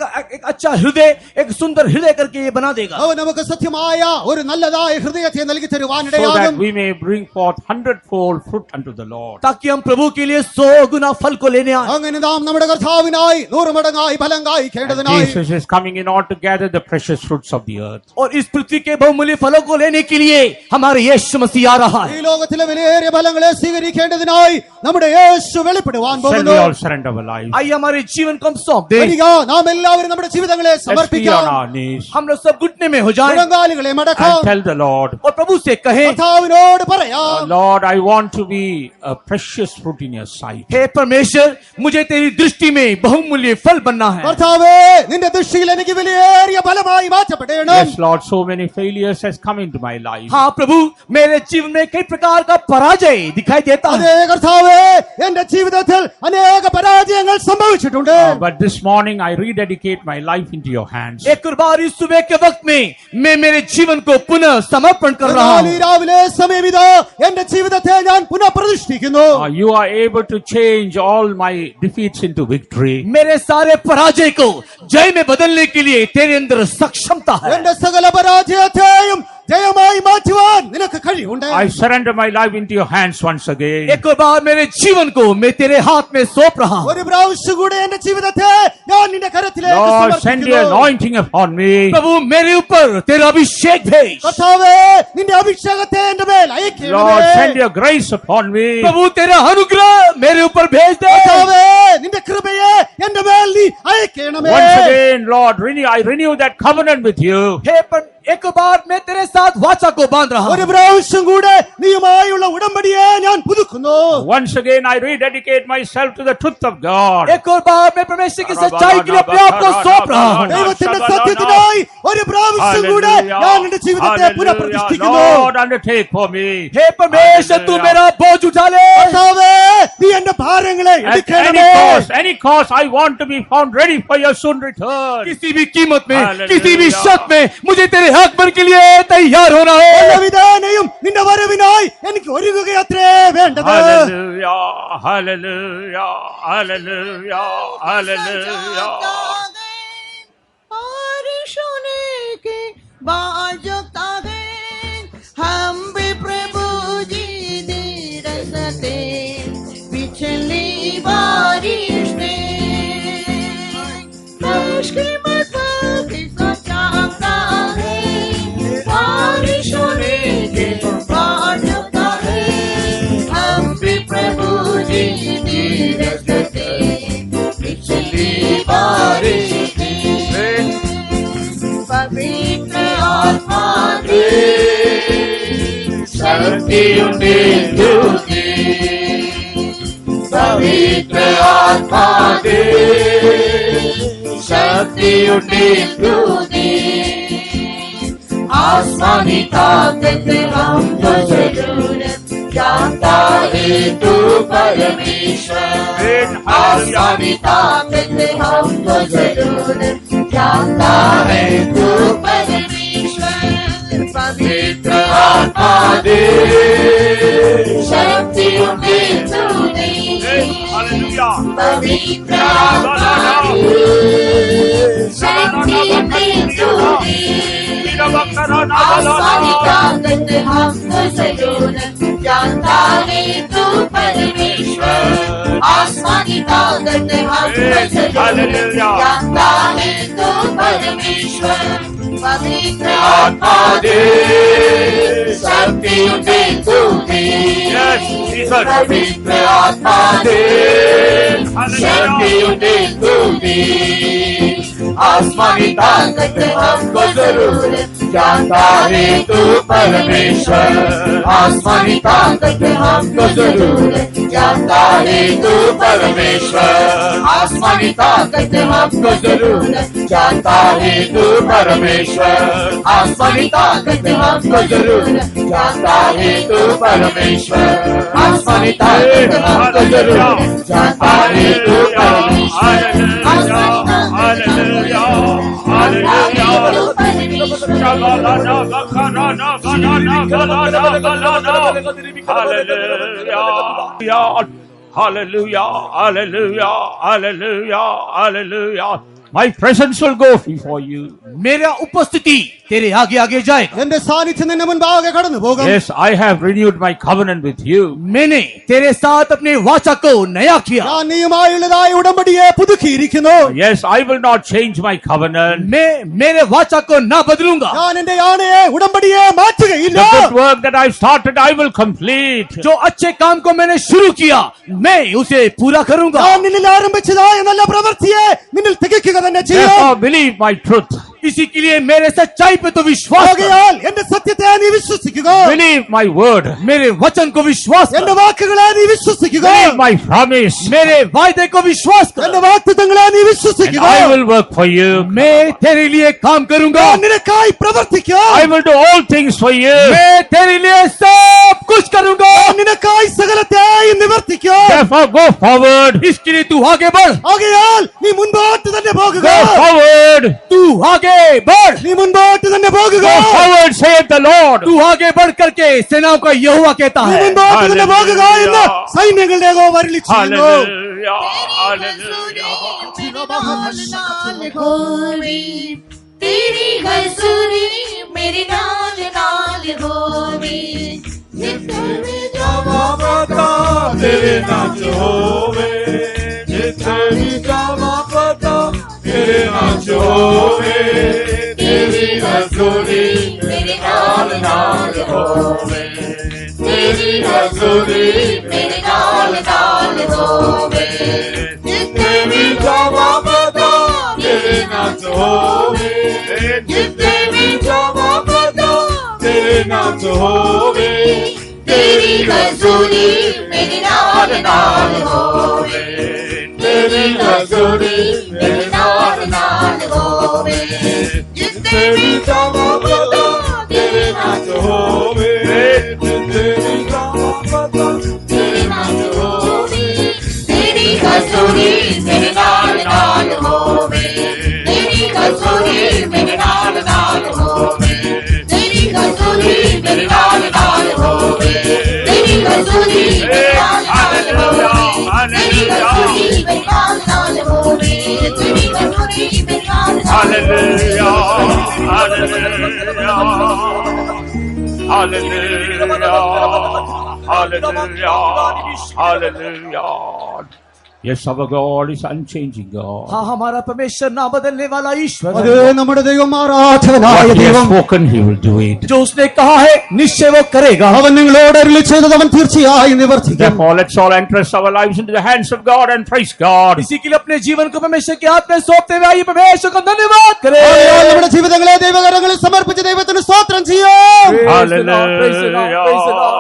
अच्छा हृदय, एक सुंदर हृदय करके ये बना देगा, അവൻ നമുക്ക് സത്യമായ ഒരു നല്ലതായ ഹൃദയത്തെ നൽകി So that തരുവാനിടയാകും. we may bring forth 100-fold fruit unto the Lord. ताकि हम प्रभु के लिए 100 गुना फल को लेने आए। അങ്ങനെ നാം നമ്മുടെ കർത്താവിനായി 100 മടങ്ങായി ഫലം And കായ്ക്കേണ്ടതിനായി Jesus is coming in order to gather the precious fruits of the earth. और इस पृथ्वी के बहुमूल्य फलों को लेने के लिए हमारे यीशु मसीह आ रहा ഈ है। ലോകത്തിലെ വിലയേറിയ ഫലങ്ങളെ സ്വീകരിക്കേണ്ടതിനായി നമ്മുടെ യേശു വെളിപ്പെടുവാൻ Shall we പോകുന്നു. all surrender our lives? आइए हमारे जीवन को हम सौंप दें। വരിക, നാം എല്ലാവരും നമ്മുടെ ജീവിതങ്ങളെ Let's be on സമർപ്പിക്കാം. our knees हम लोग सब घुटने में हो जाएं മുഴങ്കാലുകളെ മടക്കാം. and tell the Lord, और प्रभु से कहें, കർത്താവിനോട് പറയാം, Lord, I want to be a precious fruit in your sight. हे परमेश्वर, मुझे तेरी दृष्टि में बहुमूल्य फल बनना है। കർത്താവേ, നിന്റെ ദൃഷ്ടിയിൽ എനിക്ക് വിലയേറിയ ഫലമായി മാറ്റപ്പെടണം. Yes, Lord, so many failures has come into my life. हाँ प्रभु, मेरे जीवन में कई प्रकार का पराजय दिखाई देता है। അതേ കർത്താവേ, എന്റെ ജീവിതത്തിൽ അനേക പരാജയങ്ങൾ സംഭവിച്ചിട്ടുണ്ട്. But this morning I rededicate my life into your hands. एक और बार इस सुबह के वक्त में मैं मेरे जीवन को पुनः समर्पण कर रहा എന്നാൽ हूँ। ഈ രാവിലെ സമയം ഇതാ എന്റെ ജീവിതത്തെ ഞാൻ പുനഃപ്രതിഷ്ഠിക്കുന്നു. You are able to change all my defeats into victory. मेरे सारे पराजय को जय में बदलने के लिए तेरे अंदर सक्षमता है। എന്റെ സകല പരാജയത്തെയും ജയമായി മാറ്റുവാൻ നിനക്ക് കഴിവുണ്ട്. I surrender my life into your hands once again. एक और बार मेरे जीवन को मैं तेरे हाथ में सौंप रहा हूँ। ഒരു പ്രാവശ്യം കൂടെ എന്റെ ജീവിതത്തെ ഞാൻ നിന്റെ കരത്തിലേക്ക് Lord, send your സമർപ്പിക്കുന്നു. anointing upon me. प्रभु मेरे ऊपर तेरा अभिषेक भेज। കർത്താവേ, നിന്റെ അഭിഷേകത്തെ എന്റെ മേൽ Lord, അയക്കണമേ. send your grace upon me. प्रभु तेरा अनुग्रह मेरे ऊपर भेज दे। കർത്താവേ, നിന്റെ കൃപയെ എന്റെ മേൽ നീ അയക്കണമേ. Once again, Lord, I renew that covenant with you. हे पर एक बार मैं तेरे साथ वाचा को बांध रहा ഒരു हूँ। പ്രാവശ്യം കൂടെ നീയുമായുള്ള ഉടമ്പടിയെ ഞാൻ പുതുക്കുന്നു. Once again, I rededicate myself to the truth of God. एक और बार मैं परमेश्वर की सच्चाई के लिए अपने आप को सौंप रहा हूँ। ദൈവത്തിന്റെ സത്യത്തിനായി ഒരു പ്രാവശ്യം കൂടെ ഞാൻ എന്റെ ജീവിതത്തെ പുനഃപ്രതിഷ്ഠിക്കുന്നു. Lord, undertake for me. हे परमेश्वर तू मेरा बोझ उठा ले। കർത്താവേ, നീ എന്റെ ഭാരങ്ങളെ At എടുക്കണമേ. any cost, I want to be found ready for your soon return. किसी भी कीमत में, Hallelujah. किसी भी शर्त में मुझे तेरे हक भर के लिए तैयार होना है। എല്ലാ വിധേനയും നിന്റെ വരവിനായി എനിക്ക് ഒരുങ്ങുകയത്രേ വേണ്ടത്. Hallelujah, hallelujah, hallelujah, hallelujah. और सुने के बाजता है हम भी प्रभु जी दे रसते पिछली बारिश में मुश्किल को चाहता है बारिश होने के बाजता है हम भी प्रभु जी दे रसते पिछली बारिश पवित्र आत्मा दे शक्ति उन्हें दे पवित्र आत्मा दे शक्ति उन्हें दे आसमानी ताकत हमको जरूरत जानता है तू परमेश्वर आसमानी ताकत हमको जरूरत जानता है तू परमेश्वर पवित्र आत्मा दे शक्ति उन्हें तू दे Hallelujah. पवित्र आत्मा दे शक्ति दे तू दे आसमानी ताकत हमको जरूर जानता है तू परमेश्वर आसमानी ताकत हमको जरूर जानता है तू परमेश्वर पवित्र आत्मा दे शक्ति दे तू दे पवित्र आत्मा दे शक्ति दे तू दे आसमानी ताकत हमको जरूर जानता है तू परमेश्वर आसमानी ताकत हमको जरूर जानता है तू परमेश्वर आसमानी ताकत हमको जरूर जानता है तू परमेश्वर आसमानी ताकत हमको जरूर जानता है तू परमेश्वर आसमानी ताकत हमको जरूर जानता है तू परमेश्वर Hallelujah, hallelujah, hallelujah, hallelujah. My presence will go before you. मेरा उपस्थिति तेरे आगे आगे जाएगा എന്റെ സാന്നിധ്യം നിന്റെ മുൻപാകെ കടന്നു പോകും. Yes, I have renewed my covenant with you. मैंने तेरे साथ अपने वाचा को नया किया ഞാൻ നീയുമായുള്ളതായ ഉടമ്പടിയെ പുതുക്കിയിരിക്കുന്നു. Yes, I will not change my covenant. मैं मेरे वाचा को ना बदलूंगा ഞാൻ എന്റെ ആണയെ ഉടമ്പടിയെ മാറ്റുകയില്ല. The good work that I started, I will complete. जो अच्छे काम को मैंने शुरू किया मैं उसे पूरा करूंगा ഞാൻ നിന്നിൽ ആരംഭിച്ചതായ നല്ല പ്രവൃത്തിയെ നിന്നിൽ തികയ്ക്കുക തന്നെ ചെയ്യും. Therefore, believe my truth. इसी के लिए मेरे सच्चाई पे तो विश्वास कर। ആകയാൽ എന്റെ സത്യത്തെ നീ വിശ്വസിക്കുക. Believe my word. मेरे वचन को विश्वास कर। എന്റെ വാക്കുകളെ നീ വിശ്വസിക്കുക. Believe my promise. मेरे वायदे को विश्वास कर। എന്റെ വാഗ്ദത്തങ്ങളെ നീ And വിശ്വസിക്കുക. I will work for you. मैं तेरे लिए काम करूंगा ഞാൻ നിനക്കായി പ്രവർത്തിക്കാം. I will do all things for you. मैं तेरे लिए सब कुछ करूंगा ഞാൻ നിനക്കായി സകലത്തെയും നിവർത്തിക്കാം. Therefore, go forward. इसके लिए तू आगे बढ़ ആകയാൽ നീ മുൻപോട്ട് തന്നെ പോകുക. Go forward. तू आगे बढ़ നീ മുൻപോട്ട് തന്നെ പോകുക. Go forward, saith the Lord. तू आगे बढ़ करके सेनाओं का यहोवा कहता നീ है മുൻപോട്ട് തന്നെ പോകുക എന്ന് Hallelujah. സൈന്യങ്ങളുടെ യഹോവ അരുളി ചെയ്യുന്നു. Hallelujah. Hallelujah. तेरी हसूरी मेरे नाल नाल होवे जिथे भी जावा पता तेरे नाच होवे जिथे भी जावा पता तेरे नाच होवे तेरी हसूरी मेरे नाल नाल होवे तेरी हसूरी मेरे नाल नाल होवे जिथे भी जावा पता तेरे नाच होवे जिथे भी जावा पता तेरे नाच होवे तेरी हजूरी मेरे नाल नाल होवे तेरी हजूरी मेरे नाल नाल होवे जिथे भी जावा पता तेरे नाच होवे जिथे भी जावा पता तेरे नाच होवे तेरी हजूरी मेरे नाल नाल होवे तेरी हजूरी मेरे नाल नाल होवे तेरी हजूरी मेरे नाल नाल होवे तेरी हजूरी मेरे नाल नाल होवे तेरी हजूरी मेरे नाल नाल होवे तेरी हजूरी मेरे नाल नाल Hallelujah. Hallelujah. Hallelujah. Hallelujah. Hallelujah. Yes, our God is unchanging God. हाँ हमारा परमेश्वर ना बदलने वाला ईश्वर അത് है നമ്മുടെ ദൈവം ആരാധകനായ What he has ദൈവം. spoken, he will do it. जो उसने कहा है निश्चय वो करेगा അവൻ നിങ്ങളോട് അരുളി ചെയ്തത് അവൻ തീർച്ചയായും നിവർത്തിക്കും. Therefore, let's all entrust our lives into the hands of God and praise God. इसी के लिए अपने जीवन को परमेश्वर के हाथ में सौंपते हुए आइए परमेश्वर का धन्यवाद करें ആകയാൽ നമ്മുടെ ജീവിതങ്ങളെ ദൈവകരങ്ങളിൽ സമർപ്പിച്ച് ദൈവത്തിന് സ്തോത്രം ചെയ്യാം. Praise the Lord, praise the Lord,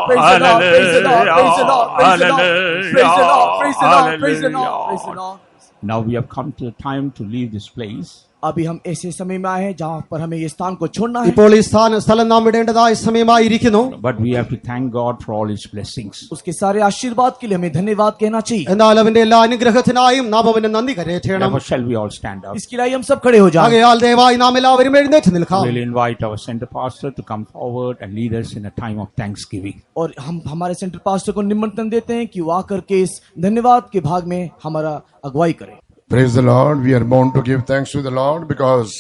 praise the Lord, praise the Lord, praise the Lord, praise the Lord, praise the Lord, praise the Lord, praise the Lord, praise the Lord, praise the Lord. Now we have come to the time to leave this place. अभी हम ऐसे समय में आए हैं जहाँ पर हमें ये स्थान को छोड़ना है. ഇപ്പോൾ ഈ സ്ഥലം നാം വിടേണ്ടതായ സമയമായിരിക്കുന്നു. But we have to thank God for all His blessings. उसके सारे आशीर्वाद के लिए हमें धन्यवाद कहना चाहिए. എന്നാൽ അവന്റെ എല്ലാ അനുഗ്രഹത്തിനായും നാം അവന് നന്ദി കരയേറ്റണം. Therefore shall we all stand up. इसके लिए हम सब खड़े हो जाएं. ആകയാൽ ദയവായി നാം എല്ലാവരും എഴുന്നേറ്റ് നിൽക്കാം. We'll invite our center pastor to come forward and lead us in a time of thanksgiving. और हम हमारे सेंटर पास्टर को निमंत्रण देते हैं कि वो आकर के इस धन्यवाद के भाग में हमारा अगुवाई करें. Praise the Lord. We are bound to give thanks to the Lord because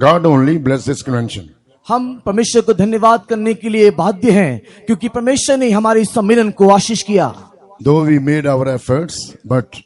God only blessed this convention. हम परमेश्वर को धन्यवाद करने के लिए बाध्य हैं क्योंकि परमेश्वर ने हमारे इस सम्मेलन को आशीष किया. Though we made our efforts, but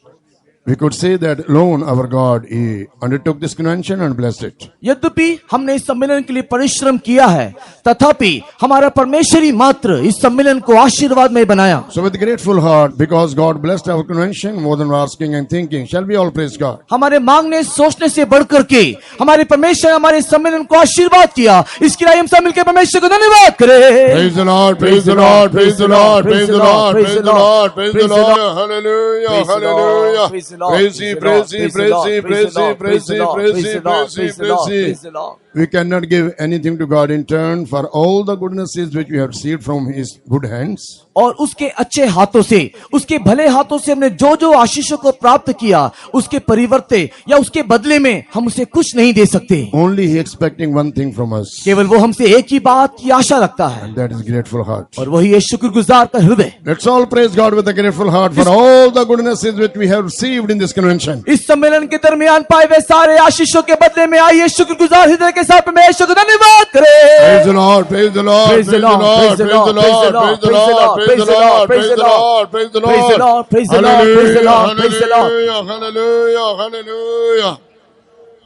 we could say that alone our God, He undertook this convention and blessed it. यद्यपि हमने इस सम्मेलन के लिए परिश्रम किया है, तथापि हमारा परमेश्वर ही मात्र इस सम्मेलन को आशीर्वाद में बनाया. So with grateful heart, because God blessed our convention more than asking and thinking, shall we all praise God? हमारे मांगने सोचने से बढ़कर के हमारे परमेश्वर हमारे सम्मेलन को आशीर्वाद किया. इसके लिए हम सब मिलकर परमेश्वर को धन्यवाद करें. Praise the Lord, praise the Lord, praise the Lord, praise the Lord, praise the Lord, praise the Lord, hallelujah, hallelujah. Praise He, praise He, praise He, praise He, praise He, praise He, praise He. We cannot give anything to God in turn for all the goodnesses which we have received from His good hands. और उसके अच्छे हाथों से, उसके भले हाथों से हमने जो जो आशीषों को प्राप्त किया, उसके परिवर्ते या उसके बदले में हम उसे कुछ नहीं दे सकते. Only He expecting one thing from us, केवल वो हमसे एक ही बात की आशा रखता है, and that is grateful heart. और वही है शुक्रगुजार का हृदय. Let's all praise God with a grateful heart for all the goodnesses which we have received in this convention. इस सम्मेलन के दरमियान पाए हुए सारे आशीषों के बदले में आइए शुक्रगुजार हृदय के साथ परमेश्वर को धन्यवाद करें. Praise the Lord, praise the Lord, praise the Lord, praise the Lord, praise the Lord, praise the Lord, praise the Lord, praise the Lord, praise the Lord, praise the Lord, praise the Lord, praise the Lord. Hallelujah, hallelujah.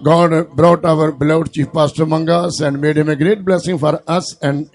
God brought our beloved Chief Pastor among us and made him a great blessing for us and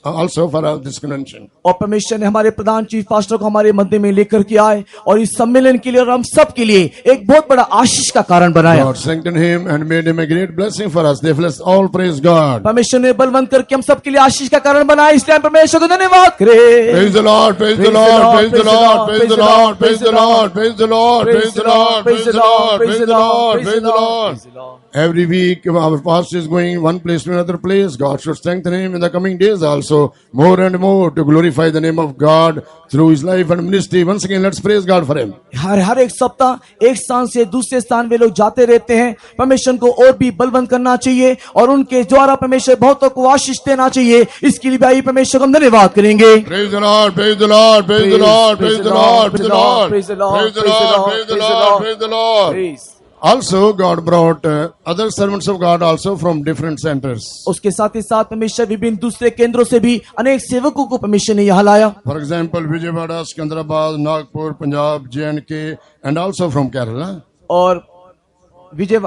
also for this convention. और परमेश्वर ने हमारे प्रधान chief pastor को हमारे मध्य में लेकर के आए और इस सम्मेलन के लिए और हम सब के लिए एक बहुत बड़ा आशीष का कारण बनाया. God strengthened him and made him a great blessing for us. Therefore, let's all praise God. परमेश्वर ने बलवंत करके हम सब के लिए आशीष का कारण बनाया, इसलिए हम परमेश्वर को धन्यवाद करें. Praise the Lord, praise the Lord, praise the Lord, praise the Lord, praise the Lord, praise the Lord, praise the Lord, praise the Lord, praise the Lord, praise the Lord. Every week our pastor is going one place to another place. God should strengthen him in the coming days also more and more to glorify the name of God through his life and ministry. Once again, let's praise God for him. हर एक सप्ताह एक स्थान से दूसरे स्थान वे लोग जाते रहते हैं. परमेश्वर को और भी बलवंत करना चाहिए और उनके द्वारा परमेश्वर बहुतों को आशीष देना चाहिए. इसके लिए भी परमेश्वर को हम धन्यवाद करेंगे. Praise the Lord, praise the Lord, praise the Lord, praise the Lord, praise the Lord, praise the Lord, praise the Lord, praise the Lord, praise the Lord. Also, God brought other servants of God also from different centers. उसके साथ ही साथ परमेश्वर विभिन्न दूसरे केंद्रों से भी अनेक सेवकों को परमेश्वर ने यहाँ लाया. For example, Vijayawada, Sikandrabad, Nagpur, Punjab, J&K, and also from Kerala. और विजय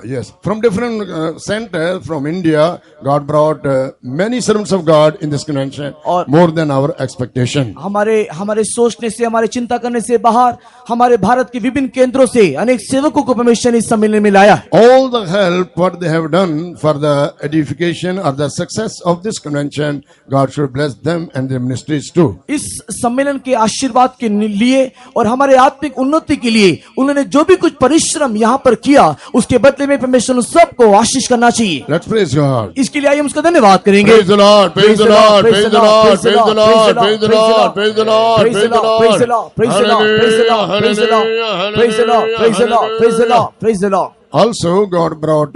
Yes, from different centers from India, God brought many servants of God in this convention, more than our expectation. हमारे सोचने से, हमारे चिंता करने से बाहर हमारे भारत के विभिन्न केंद्रों से अनेक सेवकों को परमेश्वर ने इस सम्मेलन में लाया. All the help what they have done for the edification or the success of this convention, God should bless them and their ministries too. इस सम्मेलन के आशीर्वाद के लिए और हमारे आत्मिक उन्नति के लिए उन्होंने जो भी कुछ परिश्रम यहाँ पर किया, उसके बदले में परमेश्वर सबको आशीष करना चाहिए. Let's praise God. इसके लिए हम उसका धन्यवाद करेंगे. Praise the Lord, praise the Lord, praise the Lord, praise the Lord, praise the Lord, praise the Lord, praise the Lord, praise the Lord, praise the Lord, praise the Lord, praise the Lord, praise the Lord, praise the Lord, praise the Lord, praise the Lord. Also, God brought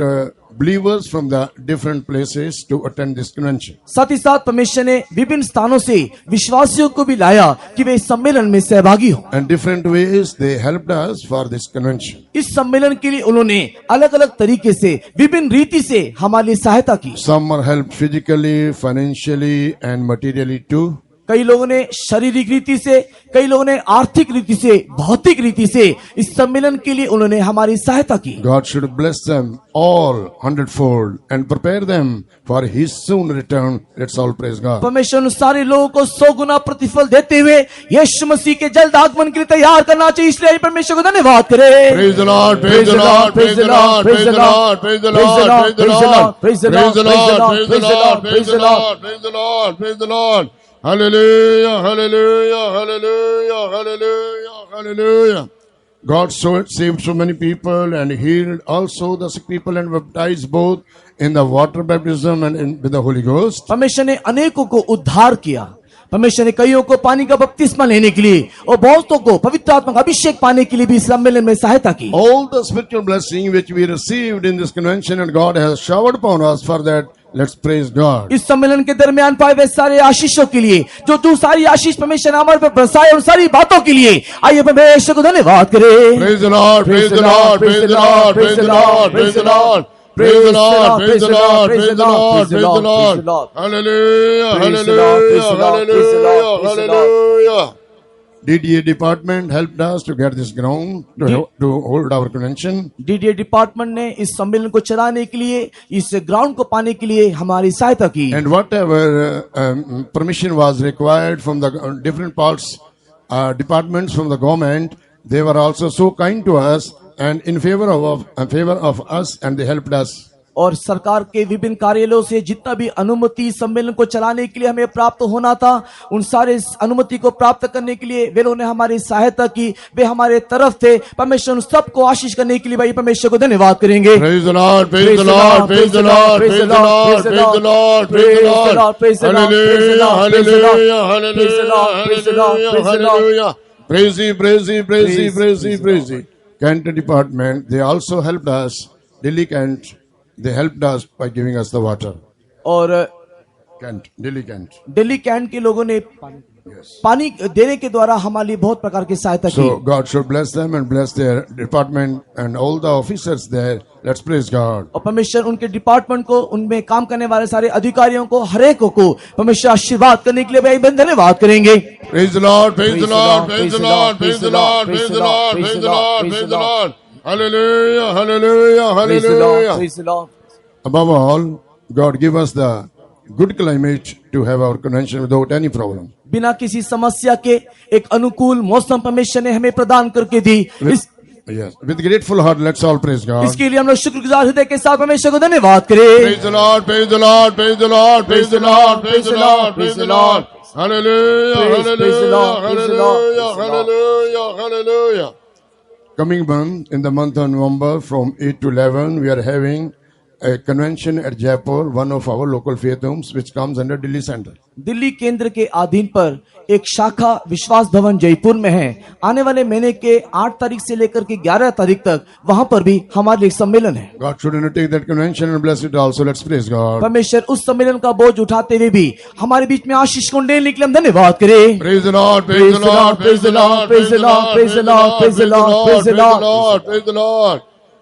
believers from the different places to attend this convention. साथ ही साथ परमेश्वर ने विभिन्न स्थानों से विश्वासियों को भी लाया कि वे इस सम्मेलन में सहभागी हों. And different ways they helped us for this convention. इस सम्मेलन के लिए उन्होंने अलग अलग तरीके से विभिन्न रीति से हमारे लिए सहायता की. Some are helped physically, financially and materially too. कई लोगों ने शारीरिक रीति से, कई लोगों ने आर्थिक रीति से, भौतिक रीति से इस सम्मेलन के लिए उन्होंने हमारी सहायता की. God should bless them all hundredfold and prepare them for His soon return. Let's all praise God. परमेश्वर उन सारे लोगों को 100 गुना प्रतिफल देते हुए यीशु मसीह के जल्द आगमन के लिए तैयार करना चाहिए. इसलिए परमेश्वर को धन्यवाद करें. Praise the Lord, praise the Lord, praise the Lord, praise the Lord, praise the Lord, praise the Lord, praise the Lord, praise the Lord, praise the Lord, praise the Lord, praise the Lord, praise the Lord. Hallelujah, hallelujah, hallelujah, hallelujah, hallelujah. God saved so many people and healed also the sick people and baptized both in the water baptism and with the Holy Ghost. परमेश्वर ने अनेकों को उद्धार किया। परमेश्वर ने कईयों को पानी का बपतिस्मा लेने के लिए और बहुतों को पवित्र आत्मा का अभिषेक पाने के लिए भी सम्मेलन में सहायता की। All the spiritual blessing which we received in this convention and God has showered upon us for that. Let's praise God. इस सम्मेलन के दरमियान पाए हुए सारे आशीषों के लिए जो सारी आशीष परमेश्वर ने हमारे पर बरसाए उन सारी बातों के लिए आइए परमेश्वर को धन्यवाद करें। Praise the Lord, praise the Lord, praise the Lord, praise the Lord, praise the Lord. Praise the Lord, praise the Lord, praise the Lord, praise the Lord. Hallelujah, hallelujah, hallelujah, hallelujah. DDA department helped us to get this ground to hold our convention. DDA department ने इस सम्मेलन को चलाने के लिए इस ground को पाने के लिए हमारी सहायता की। And whatever permission was required from the different parts, departments from the government, they were also so kind to us and in favor of us, and they helped us. और सरकार के विभिन्न कार्यालयों से जितना भी अनुमति सम्मेलन को चलाने के लिए हमें प्राप्त होना था, उन सारे अनुमति को प्राप्त करने के लिए वे लोगों ने हमारी सहायता की। वे हमारे तरफ थे। परमेश्वर सबको आशीष करने के लिए भाई परमेश्वर को धन्यवाद करेंगे। Praise the Lord, praise the Lord, praise the Lord, praise the Lord, praise the Lord, praise the Lord, praise the Lord, hallelujah, hallelujah, hallelujah, hallelujah. Praise ye, praise ye, praise ye, praise ye, praise ye. Kent department, they also helped us. Delhi Kent, they helped us by giving us the water. और Delhi Kent. Delhi cantt के लोगों ने पानी देने के द्वारा हमारे लिए बहुत प्रकार की सहायता की। So God should bless them and bless their department and all the officers there. Let's praise God. और परमेश्वर उनके डिपार्टमेंट को, उनमें काम करने वाले सारे अधिकारियों को, हर एक को परमेश्वर आशीर्वाद करने के लिए भाई धन्यवाद करेंगे। Praise the Lord, praise the Lord, praise the Lord, praise the Lord, praise the Lord, praise the Lord, praise the Lord. Hallelujah, hallelujah, hallelujah. Praise the Lord. Above all, God give us the good climate to have our convention without any problem. बिना किसी समस्या के एक अनुकूल मौसम परमेश्वर ने हमें प्रदान करके दी। Yes, with grateful heart, let's all praise God. इसके लिए हम लोग शुक्रगुजार हृदय के साथ परमेश्वर को धन्यवाद करें। Praise the Lord, praise the Lord, praise the Lord, praise the Lord, praise the Lord, praise the Lord. Hallelujah, hallelujah, hallelujah, hallelujah, hallelujah. Coming month, in the month of November from 8 to 11, we are having a convention at Jaipur, one of our local faith homes, which comes under Delhi Center. Delhi केंद्र के अधीन पर एक शाखा विश्वास भवन जयपुर में है। आने वाले महीने के 8 तारीख से लेकर के 11 तारीख तक वहां पर भी हमारे लिए सम्मेलन है। God should undertake that convention and bless it also. Let's praise God. परमेश्वर उस सम्मेलन का बोझ उठाते हुए भी हमारे बीच में आशीष को देने के लिए हम धन्यवाद करें। Praise the Lord, praise the Lord, praise the Lord, praise the Lord, praise the Lord, praise the Lord, praise the Lord, praise the Lord.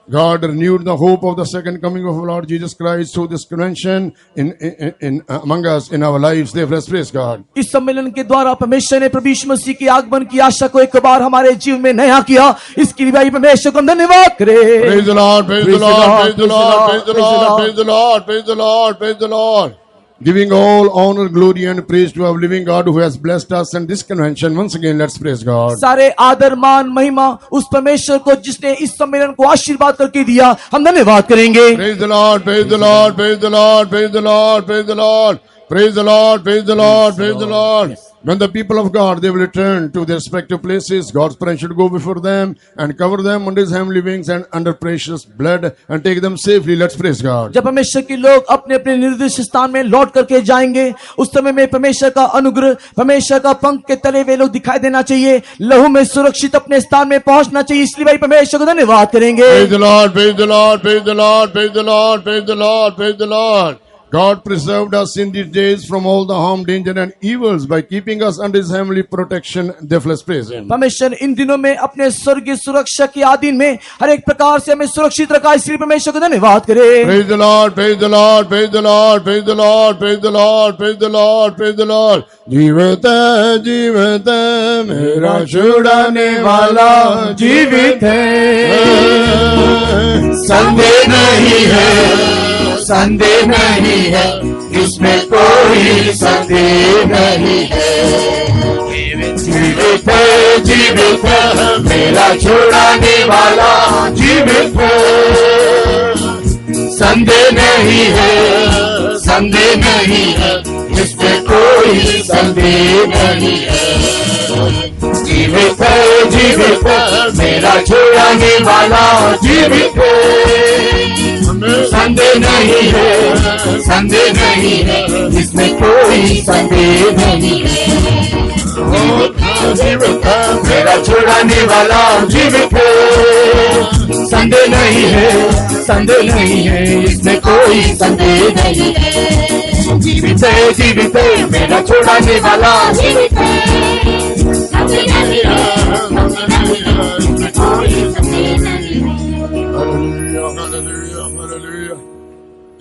God renewed the hope of the second coming of our Lord Jesus Christ through this convention in among us in our lives. Therefore, let's praise God. इस सम्मेलन के द्वारा परमेश्वर ने प्रभु यीशु मसीह के आगमन की आशा को एक बार हमारे जीवन में नया किया। इसके लिए भाई परमेश्वर को हम धन्यवाद करें। Praise the Lord, praise the Lord, praise the Lord, praise the Lord, praise the Lord, praise the Lord, praise the Lord. Giving all honor, glory and praise to our living God who has blessed us in this convention. Once again, let's praise God. सारे आदर मान महिमा उस परमेश्वर को जिसने इस सम्मेलन को आशीर्वाद करके दिया, हम धन्यवाद करेंगे। Praise the Lord, praise the Lord, praise the Lord, praise the Lord, praise the Lord, praise the Lord, praise the Lord, praise the Lord. When the people of God, they will return to their respective places, God's presence should go before them and cover them under His heavenly wings and under precious blood and take them safely. Let's praise God. जब परमेश्वर के लोग अपने अपने निर्दिष्ट स्थान में लौट करके जाएंगे, उस समय में परमेश्वर का अनुग्रह, परमेश्वर का पंख के तले वे लोग दिखाई देना चाहिए, लहू में सुरक्षित अपने स्थान में पहुंचना चाहिए। इसलिए भाई परमेश्वर को धन्यवाद करेंगे। Praise the Lord, praise the Lord, praise the Lord, praise the Lord, praise the Lord, praise the Lord. God preserved us in these days from all the harm, danger and evils by keeping us under His heavenly protection. Therefore, let's praise Him. परमेश्वर इन दिनों में अपने स्वर्गीय सुरक्षा के अधीन में हर एक प्रकार से हमें सुरक्षित रखा। इसलिए परमेश्वर को धन्यवाद करें। Praise the Lord, praise the Lord, praise the Lord, praise the Lord, praise the Lord, praise the Lord, praise the Lord. जीवित है, जीवित है, मेरा छुड़ाने वाला जीवित है। संदेह नहीं है, संदेह नहीं है, इसमें कोई संदेह नहीं है। जीवित है, जीवित है, मेरा छुड़ाने वाला जीवित है। संदेह नहीं है, संदेह नहीं है, इसमें कोई संदेह नहीं है। जीवित है, जीवित है, मेरा छुड़ाने वाला जीवित है। संदेह नहीं है, संदेह नहीं है, इसमें कोई संदेह नहीं है। जीवित है, मेरा छुड़ाने वाला जीवित है। संदेह नहीं है, संदेह नहीं है, इसमें कोई संदेह नहीं है। जीवित है, जीवित है, मेरा छुड़ाने वाला जीवित है। संदेह नहीं है, संदेह नहीं है, इसमें कोई संदेह नहीं है।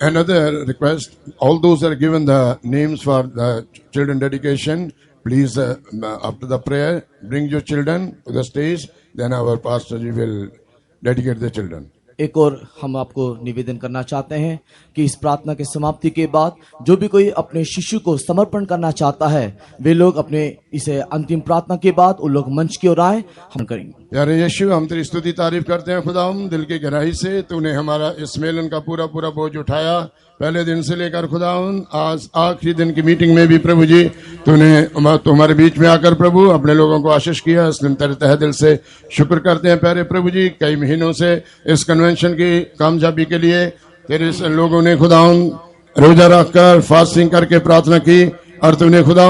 Another request, all those that are given the names for the children dedication, please after the prayer, bring your children to the stage, then our pastor will dedicate the children. एक और हम आपको निवेदन करना चाहते हैं कि इस प्रार्थना के समाप्ति के बाद जो भी कोई अपने शिशु को समर्पण करना चाहता है, वे लोग अपने इसे अंतिम प्रार्थना के बाद उन लोग मंच की ओर आए, हम करेंगे। प्यारे यीशु, हम तेरी स्तुति तारीफ करते हैं खुदा, हम दिल की गहराई से तूने हमारा इस मेलन का पूरा पूरा बोझ उठाया, पहले दिन से लेकर खुदा आज आखिरी दिन की मीटिंग में भी प्रभु जी तूने तुम्हारे बीच में आकर प्रभु अपने लोगों को आशीष किया, इसलिए तेरे तहे दिल से शुक्र करते हैं। प्यारे प्रभु जी, कई महीनों से इस कन्वेंशन की कामयाबी के लिए तेरे लोगों ने खुदा रोजा रखकर फास्टिंग करके प्रार्थना की, और तूने खुदा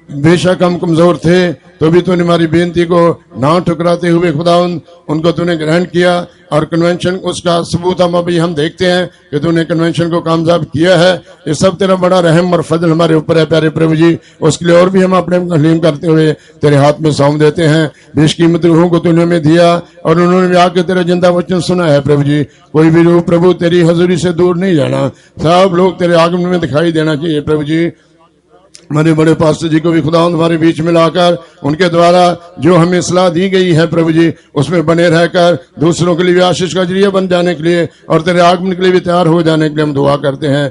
बेशक हम कमजोर थे तो भी तूने हमारी बेनती को ना ठुकराते हुए खुदा उनको तूने ग्रहण किया, और कन्वेंशन उसका सबूत हम अभी हम देखते हैं कि तूने कन्वेंशन को कामयाब किया है। ये सब तेरा बड़ा रहम और फजल हमारे ऊपर है प्यारे प्रभु जी, उसके लिए और भी हम अपने हलीम करते हुए तेरे हाथ में सौंप देते हैं। बेशकीमत रूहों को तूने हमें दिया और उन्होंने भी आके तेरा जिंदा वचन सुना है प्रभु जी। कोई भी रूह प्रभु तेरी हजूरी से दूर नहीं जाना, सब लोग तेरे आगमन में दिखाई देना चाहिए प्रभु जी। हमारे बड़े पास्टर जी को भी खुदा हमारे बीच में लाकर उनके द्वारा जो हमें सलाह दी गई है प्रभु जी, उसमें बने रहकर दूसरों के लिए भी आशीष का जरिया बन जाने के लिए और तेरे आगमन के लिए भी तैयार हो जाने के लिए हम दुआ करते हैं।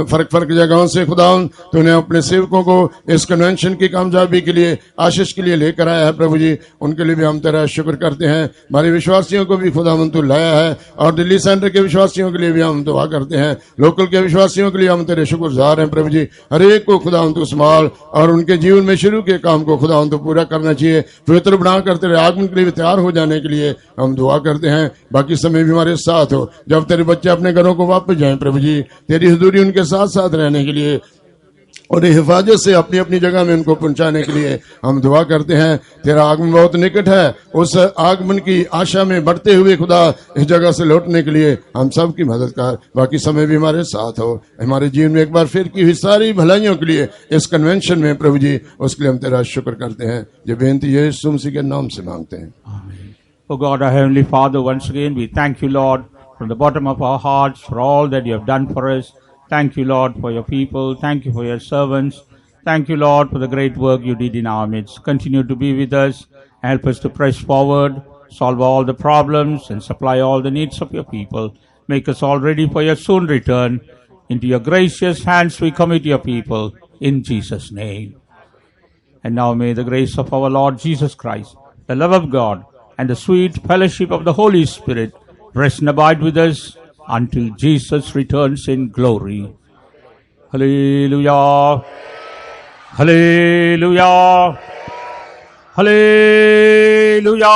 फर्क फर्क जगहों से खुदा तूने अपने सेवकों को इस कन्वेंशन की कामयाबी के लिए आशीष के लिए लेकर आया है प्रभु जी, उनके लिए भी हम तेरा शुक्र करते हैं। हमारे विश्वासियों को भी खुदा तू लाया है, और दिल्ली सेंटर के विश्वासियों के लिए भी हम दुआ करते हैं, लोकल के विश्वासियों के लिए हम तेरे शुक्रगुजार हैं प्रभु जी। हर एक को खुदा संभाल और उनके जीवन में शुरू के काम को खुदा तो पूरा करना चाहिए, पवित्र बनाकर तेरे आगमन के लिए तैयार हो जाने के लिए हम दुआ करते हैं। बाकी समय भी हमारे साथ हो, जब तेरे बच्चे अपने घरों को वापस जाएं प्रभु जी, तेरी हुजूरी उनके साथ साथ रहने के लिए और हिफाजत से अपनी अपनी जगह में उनको पहुंचाने के लिए हम दुआ करते हैं। तेरा आगमन बहुत निकट है, उस आगमन की आशा में बढ़ते हुए खुदा इस जगह से लौटने के लिए हम सब की मदद कर, बाकी समय भी हमारे साथ हो। हमारे जीवन में एक बार फिर की हुई सारी भलाइयों के लिए इस कन्वेंशन में प्रभु जी, उसके लिए हम तेरा शुक्र करते हैं। ये बेनती यीशु मसीह के नाम से मांगते हैं। Oh God, our Heavenly Father, once again we thank you, Lord, from the bottom of our hearts for all that you have done for us. Thank you, Lord, for your people. Thank you for your servants. Thank you, Lord, for the great work you did in our midst. Continue to be with us. Help us to press forward, solve all the problems, and supply all the needs of your people. Make us all ready for your soon return. Into your gracious hands we commit your people. In Jesus' name. And now may the grace of our Lord Jesus Christ, the love of God, and the sweet fellowship of the Holy Spirit rest and abide with us until Jesus returns in glory. Hallelujah. Hallelujah. Hallelujah.